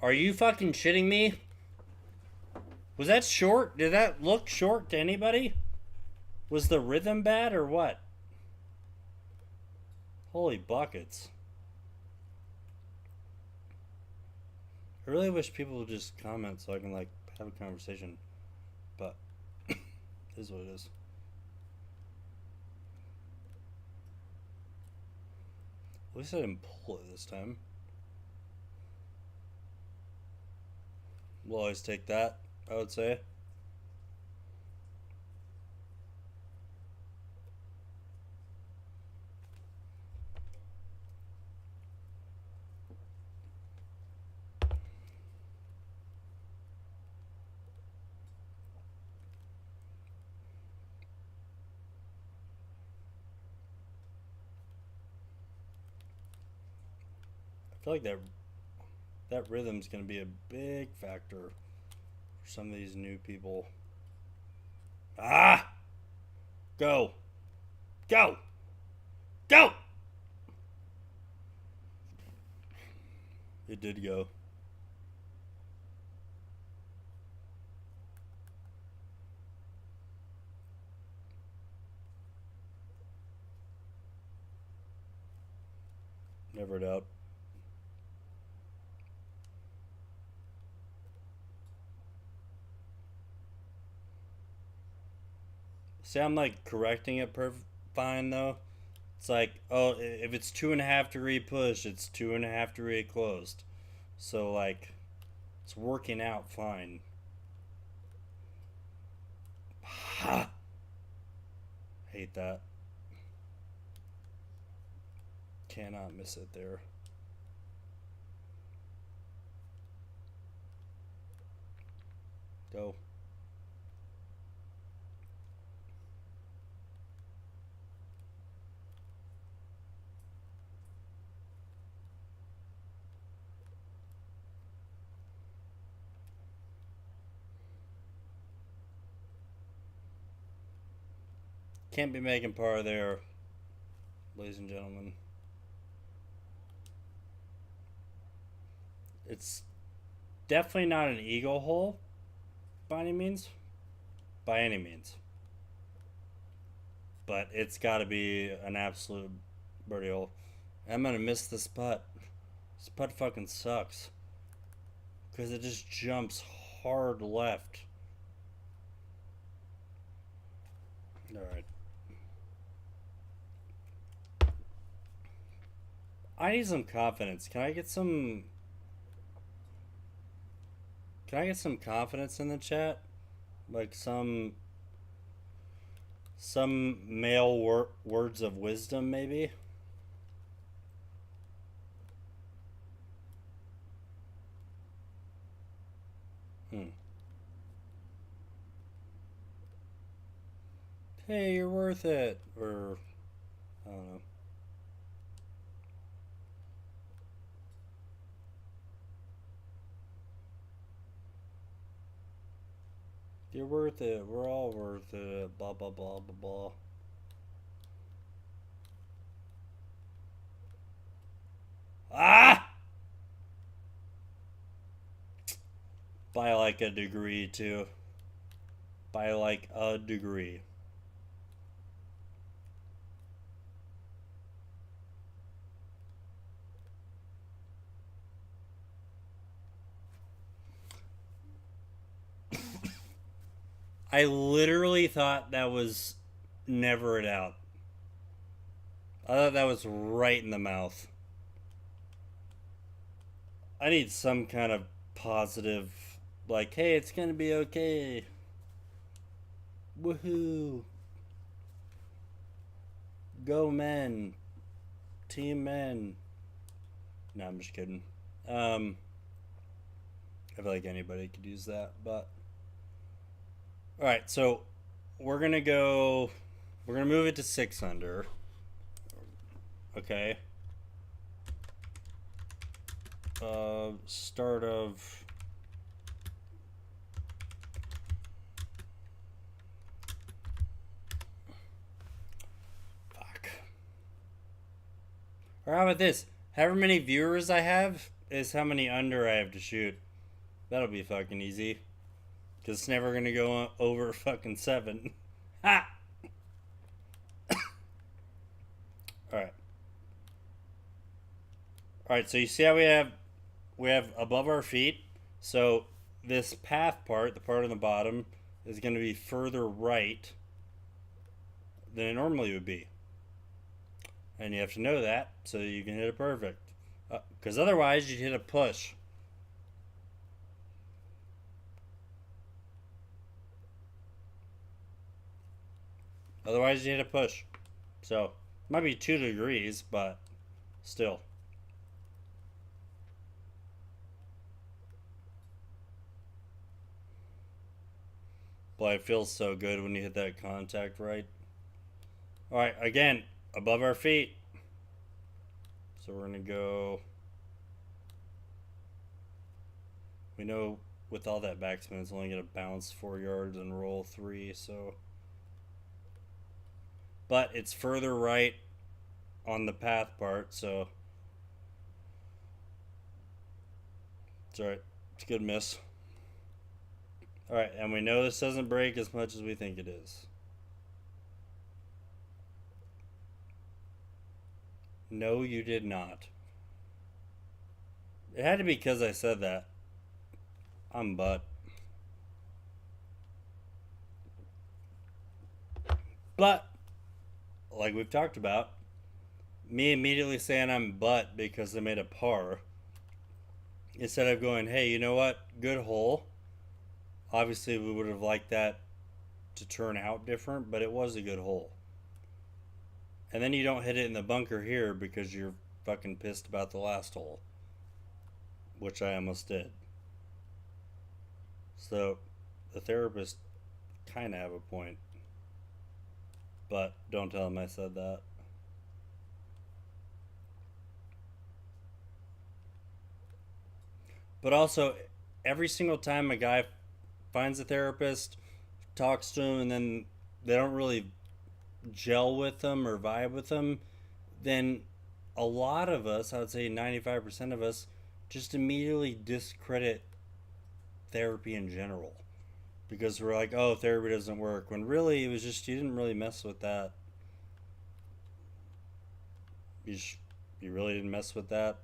Are you fucking shitting me? Was that short? Did that look short to anybody? Was the rhythm bad or what? Holy buckets. I really wish people would just comment so I can like have a conversation. But it is what it is. At least I didn't pull it this time. We'll always take that, I would say. I feel like that rhythm's gonna be a big factor for some of these new people. Ah! Go! Go! Go! It did go. Never doubt. See, I'm like correcting it fine though. It's like, oh, if it's 2.5 degree push, it's 2.5 degree closed. So like, it's working out fine. Ha! Hate that. Cannot miss it there. Go. Can't be making par there, ladies and gentlemen. It's definitely not an eagle hole by any means. By any means. But it's got to be an absolute birdie hole. I'm going to miss this putt. This putt fucking sucks. Because it just jumps hard left. Alright. I need some confidence. Can I get some confidence in the chat? Like some male words of wisdom maybe? Hey, you're worth it. Or I don't know. You're worth it. We're all worth it. Blah, blah, blah, blah, blah. Ah! By like a degree, too. By like a degree. I literally thought that was never it out. I thought that was right in the mouth. I need some kind of positive, like, hey, it's gonna be okay. Woohoo. Go men. Team men. No, I'm just kidding. I feel like anybody could use that, but. Alright, so we're gonna go. We're gonna move it to 6 under. Okay. Start of. Fuck. Or how about this? However many viewers I have is how many under I have to shoot. That'll be fucking easy. Because it's never gonna go over fucking 7. Ha! Alright. Alright, so you see how we have above our feet. So this path part, the part on the bottom, is going to be further right than it normally would be. And you have to know that so you can hit it perfect. Because otherwise you'd hit a push. Otherwise you hit a push. So it might be 2 degrees, but still. Boy, it feels so good when you hit that contact right. Alright, again, above our feet. So we're going to go. We know with all that backspin, it's only going to bounce 4 yards and roll 3, so. But it's further right on the path part, so. It's alright. It's a good miss. Alright, and we know this doesn't break as much as we think it is. No, you did not. It had to be because I said that. I'm butt. But, like we've talked about, me immediately saying I'm butt because I made a par, instead of going, hey, you know what? Good hole. Obviously, we would have liked that to turn out different, but it was a good hole. And then you don't hit it in the bunker here because you're fucking pissed about the last hole, which I almost did. So the therapist kind of have a point, but don't tell him I said that. But also, every single time a guy finds a therapist, talks to him, and then they don't really gel with them or vibe with them, then a lot of us, I would say 95% of us, just immediately discredit therapy in general. Because we're like, oh, therapy doesn't work. When really, it was just you didn't really mess with that. You really didn't mess with that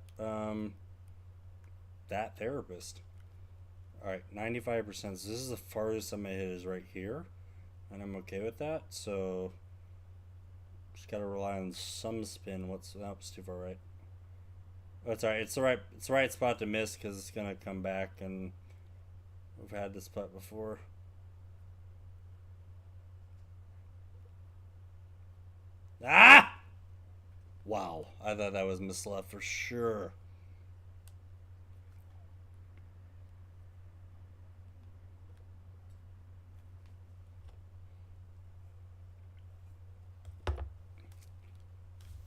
that therapist. All right, 95%. So this is the farthest I'm gonna hit is right here, and I'm okay with that. So just gotta rely on some spin. What's oh, it's too far right. Oh, it's alright. It's the right spot to miss because it's gonna come back, and we've had this putt before. Ah! Wow, I thought that was misleft for sure.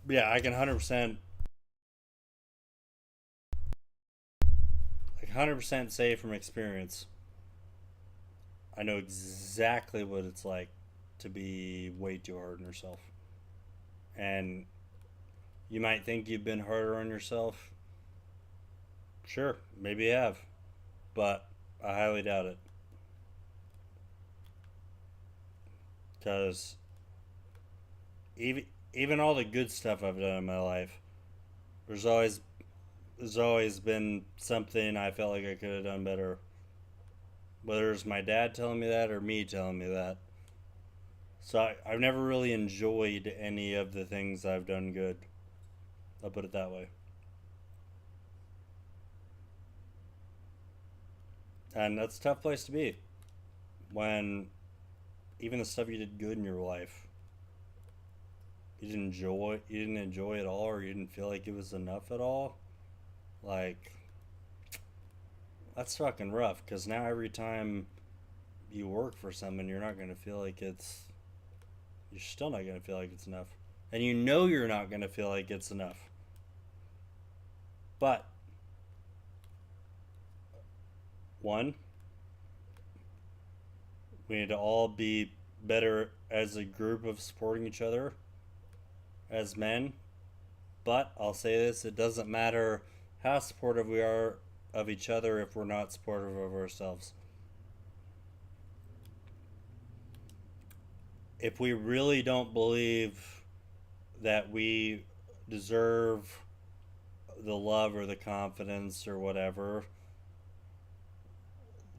Yeah, I can 100%, like 100% say from experience. I know exactly what it's like to be way too hard on yourself. And you might think you've been harder on yourself. Sure, maybe you have. But I highly doubt it. Because even even all the good stuff I've done in my life, there's always there's always been something I felt like I could have done better. Whether it's my dad telling me that or me telling me that. So I've never really enjoyed any of the things I've done good. I'll put it that way. And that's a tough place to be when even the stuff you did good in your life, you didn't enjoy it all, or you didn't feel like it was enough at all. Like, that's fucking rough because now every time you work for something, you're not going to feel like you're still not going to feel like it's enough. And you know you're not going to feel like it's enough. But, one, we need to all be better as a group of supporting each other as men. But I'll say this, it doesn't matter how supportive we are of each other if we're not supportive of ourselves. If we really don't believe that we deserve the love or the confidence or whatever,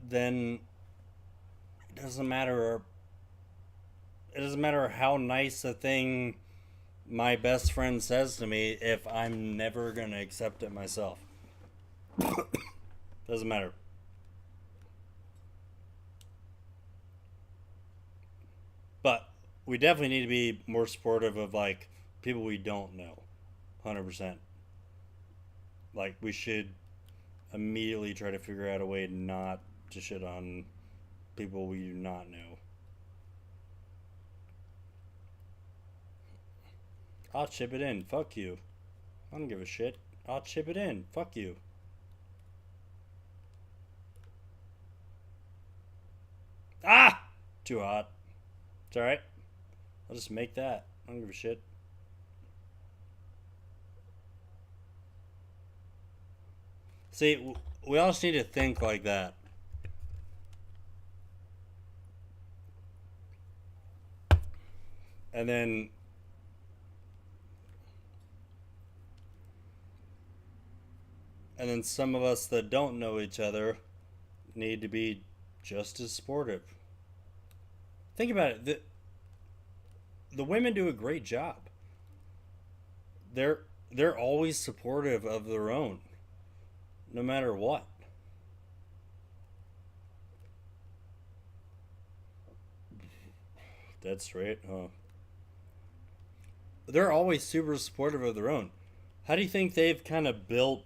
then it doesn't matter. It doesn't matter how nice a thing my best friend says to me if I'm never going to accept it myself. Doesn't matter. But we definitely need to be more supportive of like people we don't know. 100%. Like we should immediately try to figure out a way not to shit on people we do not know. I'll chip it in. Fuck you. I don't give a shit. I'll chip it in. Fuck you. Ah! Too hot. It's alright. I'll just make that. I don't give a shit. See, we all just need to think like that. And then some of us that don't know each other need to be just as supportive. Think about it. The women do a great job. They're they're always supportive of their own, no matter what. That's straight, huh? They're always super supportive of their own. How do you think they've kind of built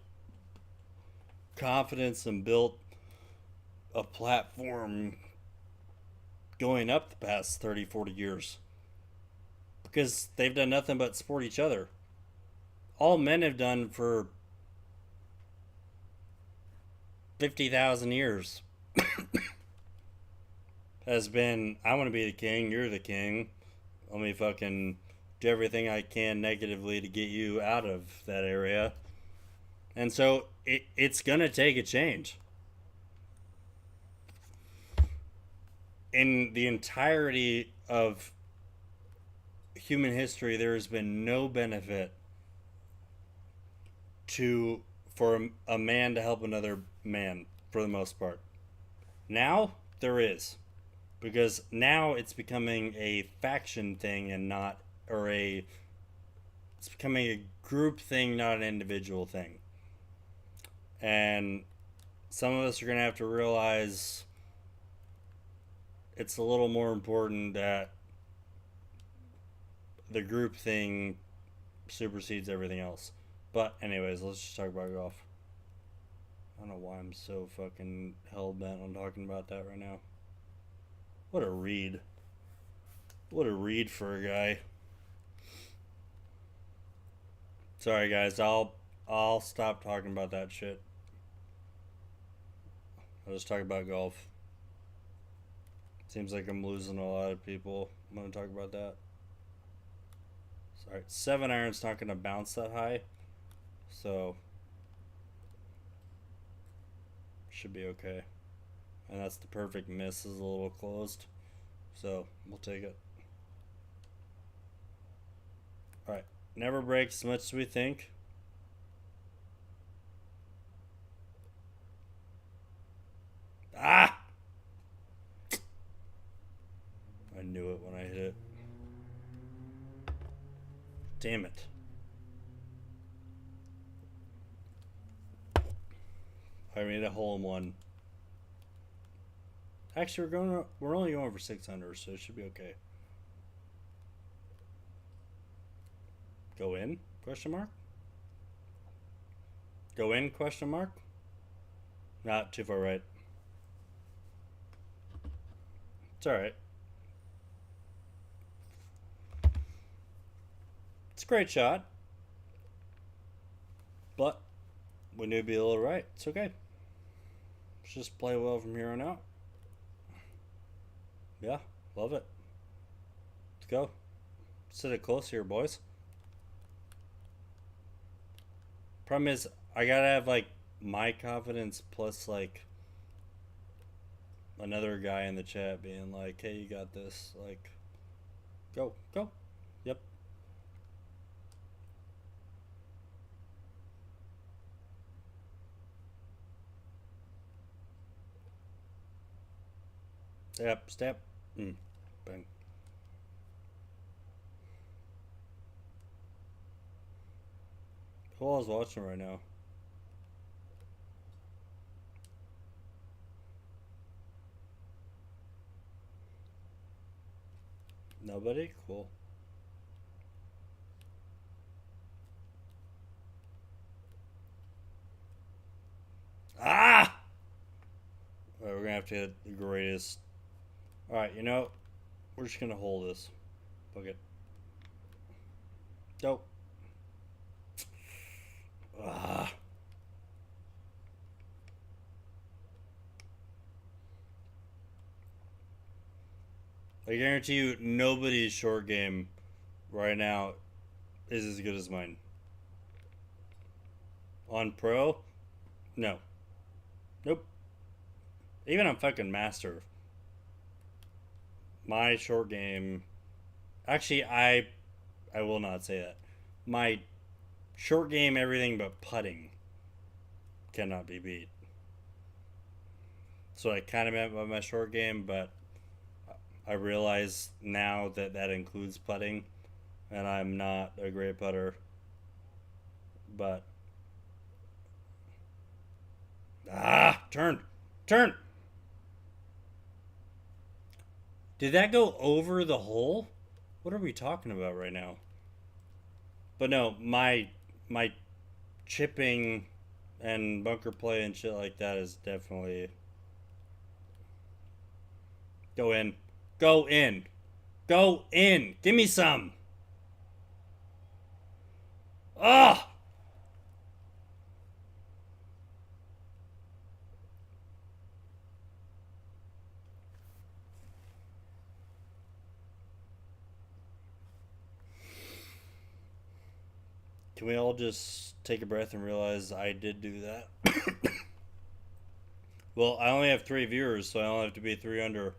confidence and built a platform going up the past 30, 40 years? Because they've done nothing but support each other. All men have done for 50,000 years has been, I want to be the king, you're the king. Let me fucking do everything I can negatively to get you out of that area. And so it's going to take a change. In the entirety of human history, there has been no benefit to for a man to help another man for the most part. Now there is, because now it's becoming a faction thing and not or a it's becoming a group thing, not an individual thing. And some of us are going to have to realize it's a little more important that the group thing supersedes everything else. But anyways, let's just talk about golf. I don't know why I'm so fucking hell bent on talking about that right now. What a read. What a read for a guy. Sorry guys, I'll stop talking about that shit. I'll just talk about golf. Seems like I'm losing a lot of people. I'm gonna talk about that. Sorry, 7-iron's not gonna bounce that high, so should be okay. And that's the perfect miss, is a little closed. So we'll take it. Alright. Never breaks as much as we think. Ah! I knew it when I hit it. Damn it. I made a hole in one. Actually, we're only going for 600, so it should be okay. Go in? Question mark. Go in? Question mark. Not too far right. It's all right. It's a great shot, but we need to be a little right. It's okay. Let's just play well from here on out. Yeah, love it. Let's go. Sit it close here, boys. Problem is, I gotta have like my confidence plus like another guy in the chat being like, "Hey, you got this." Like, go, go. Yep. Step, step. Bang. Who all is watching right now? Nobody? Cool. Ah! Alright, we're gonna have to hit the greatest. Alright, you know, we're just gonna hold this. Fuck it. Go. Ah. I guarantee you, nobody's short game right now is as good as mine. On pro? No. Nope. Even on fucking master. My short game. Actually, I will not say that. My short game, everything but putting, cannot be beat. So I kind of meant by my short game, but I realize now that that includes putting, and I'm not a great putter. But turn. Did that go over the hole? What are we talking about right now? But no, my chipping and bunker play and shit like that is definitely go in. Go in. Go in. Give me some. Ah! Can we all just take a breath and realize I did do that? Well, I only have 3 viewers, so I only have to be 3 under.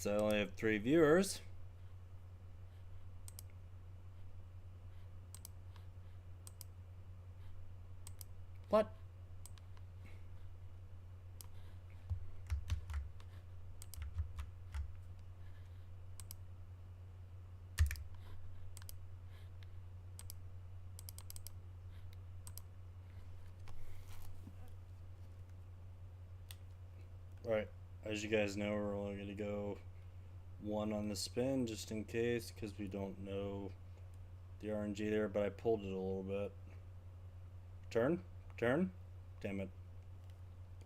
Since I only have 3 viewers. What? Alright, as you guys know, we're only going to go 1 on the spin just in case, because we don't know the RNG there, but I pulled it a little bit. Turn? Damn it.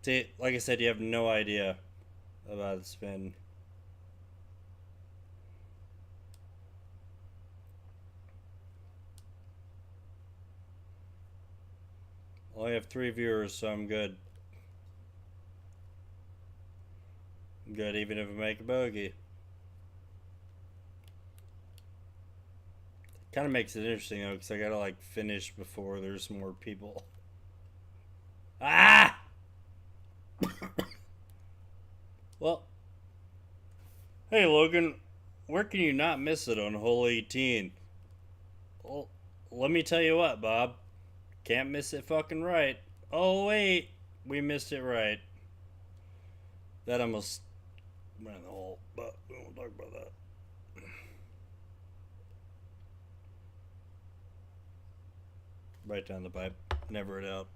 See, like I said, you have no idea about the spin. only have 3 viewers, so I'm good. I'm good even if I make a bogey. Kind of makes it interesting though, because I gotta like finish before there's more people. Ah! Well, hey Logan, where can you not miss it on hole 18? Well, let me tell you what, Bob. Can't miss it fucking right. Oh wait, we missed it right. That almost ran the hole, but we won't talk about that. Right down the pipe. Never it out.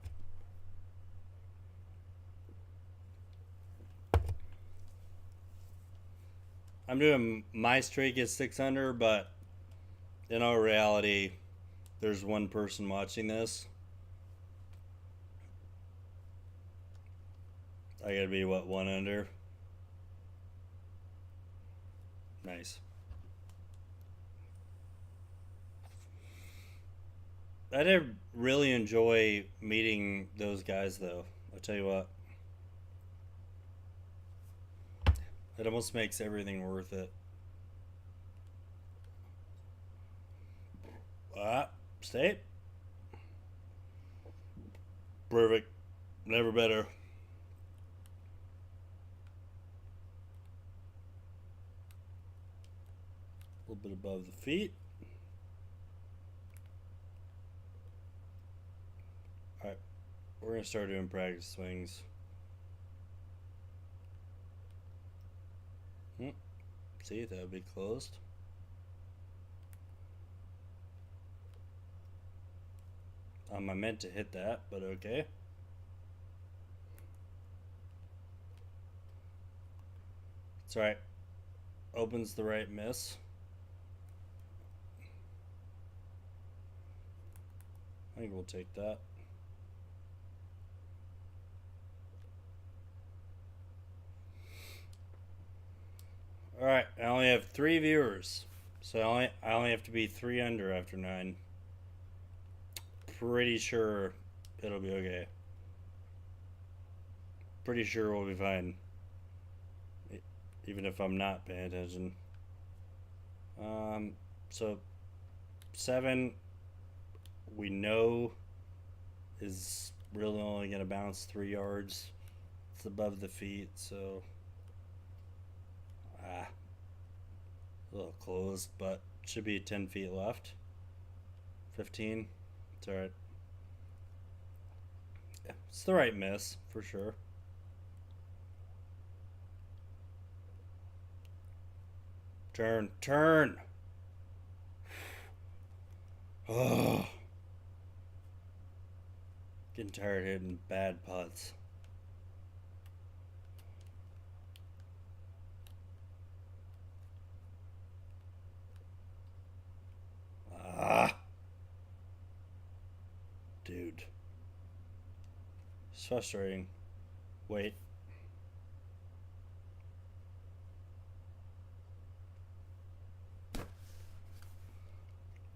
I'm doing my streak is 6 under, but in all reality, there's one person watching this. I gotta be what, 1 under? Nice. I did really enjoy meeting those guys though. I'll tell you what. It almost makes everything worth it. Stay. Perfect. Never better. A little bit above the feet. Alright. We're going to start doing practice swings. See, that would be closed. I meant to hit that, but okay. It's alright. Opens the right miss. I think we'll take that. Alright, I only have 3 viewers. So I only have to be 3 under after 9. Pretty sure it'll be okay. Pretty sure we'll be fine. Even if I'm not paying attention. So 7 we know is really only going to bounce 3 yards. It's above the feet, so a little closed, but should be 10 feet left. 15. It's alright. Yeah, it's the right miss for sure. Turn. Oh. Getting tired of hitting bad putts. Dude. It's frustrating. Wait.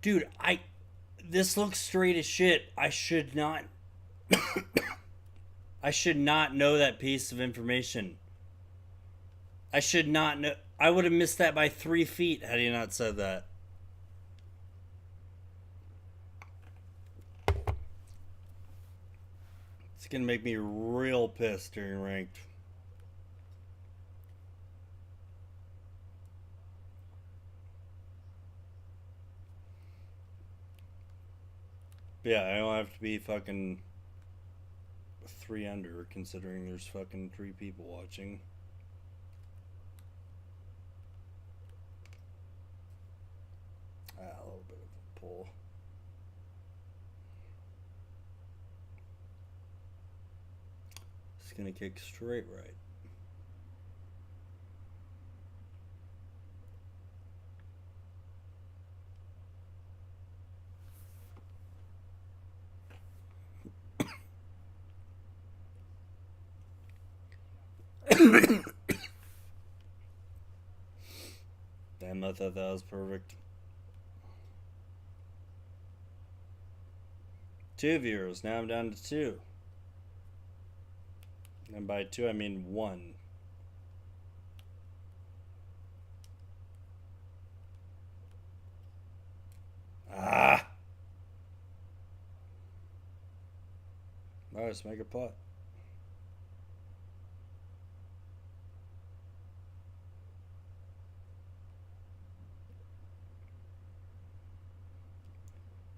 Dude, this looks straight as shit. I should not I should not know that piece of information. I should not know. I would have missed that by 3 feet had he not said that. It's gonna make me real pissed during ranked. Yeah, I don't have to be fucking 3 under considering there's fucking 3 people watching. A little bit of a pull. It's gonna kick straight right. Damn, I thought that was perfect. 2 viewers. Now I'm down to 2. And by 2, I mean 1. Ah! Alright, let's make a putt.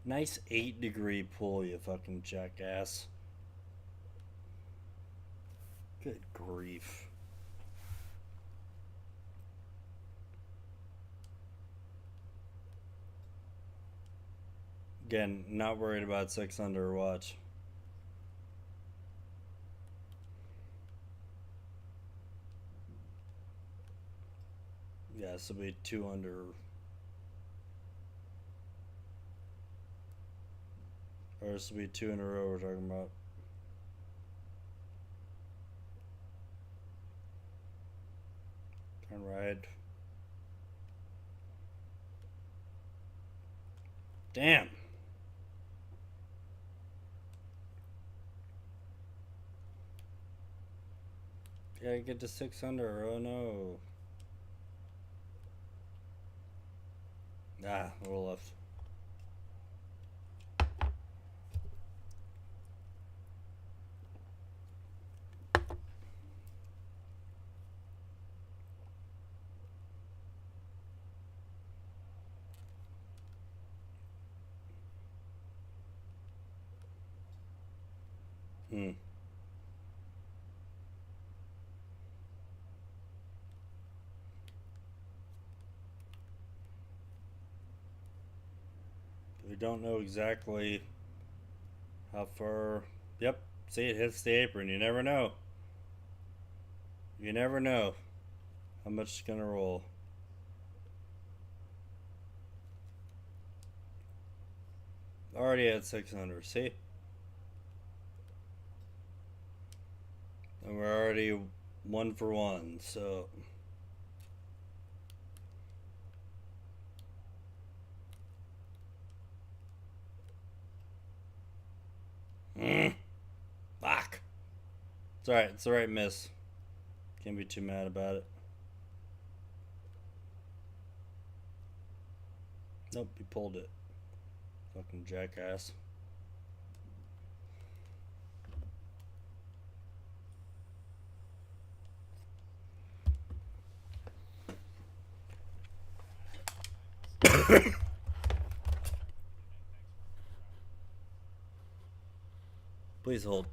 Nice 8-degree pull, you fucking jackass. Good grief. Again, not worried about 6 under. Watch. Yeah, this will be 2 under. Or this will be 2 in a row we're talking about. Turn right. Damn. Yeah, get to 6 under. Oh no. Ah, a little left. Hmm. We don't know exactly how far. Yep. See, it hits the apron. You never know. You never know how much it's gonna roll. Already at 600. See? And we're already 1 for 1. So. Fuck. It's alright. It's the right miss. Can't be too mad about it. Nope, he pulled it. Fucking jackass. Please hold.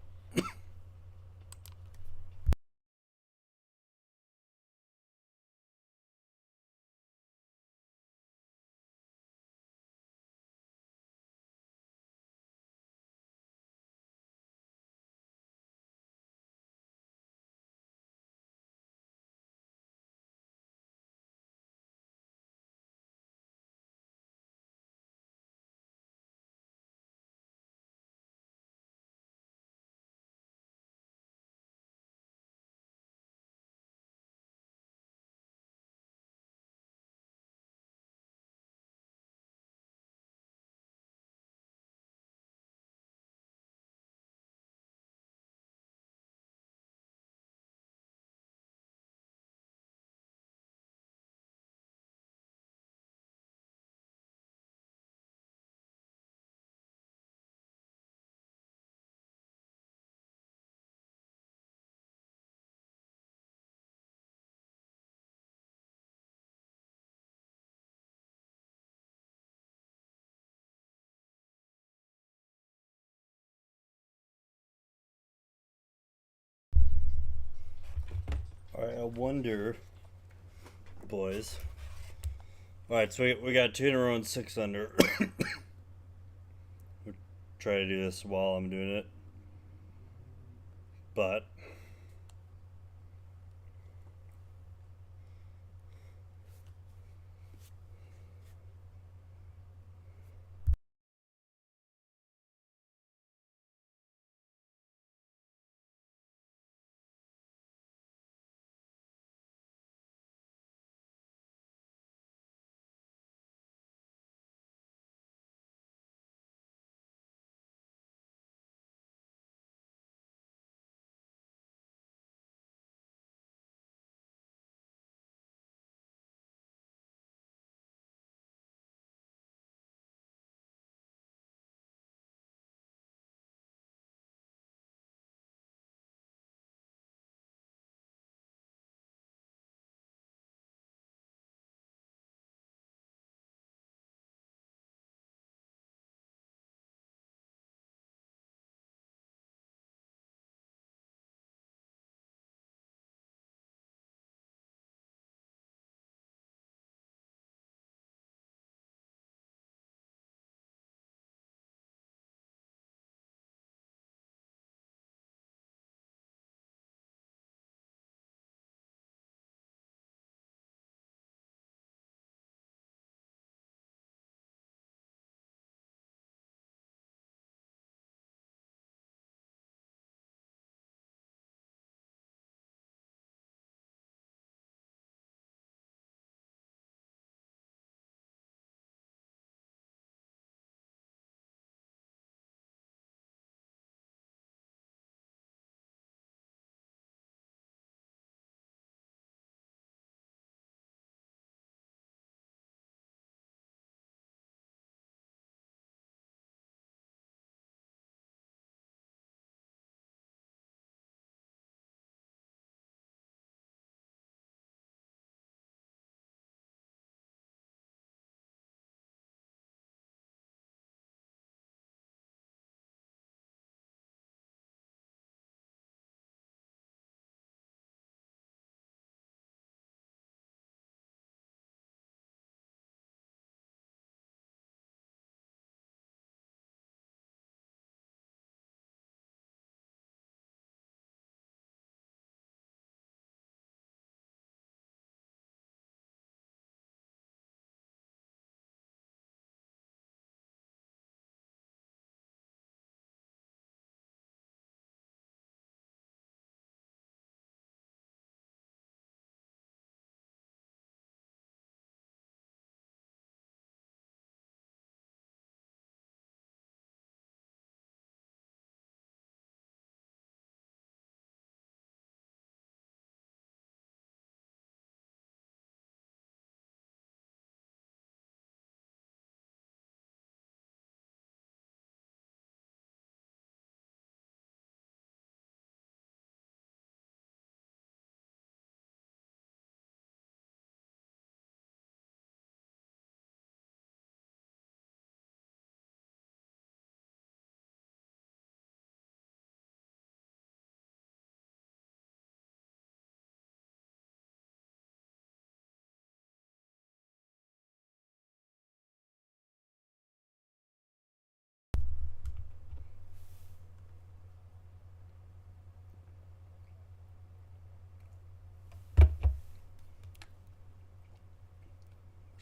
Alright, I wonder, boys. Alright, so we got 2 in a row and 6 under. We'll try to do this while I'm doing it. But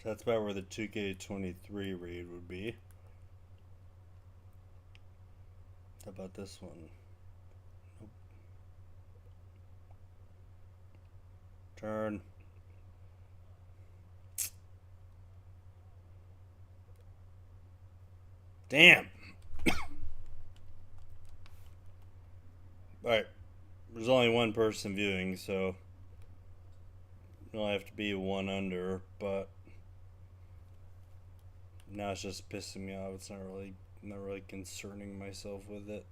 So that's about where the 2K23 read would be. How about this one? Nope. Turn. Damn. Alright. There's only one person viewing, so it'll have to be one under, but now it's just pissing me off. It's not really concerning myself with it.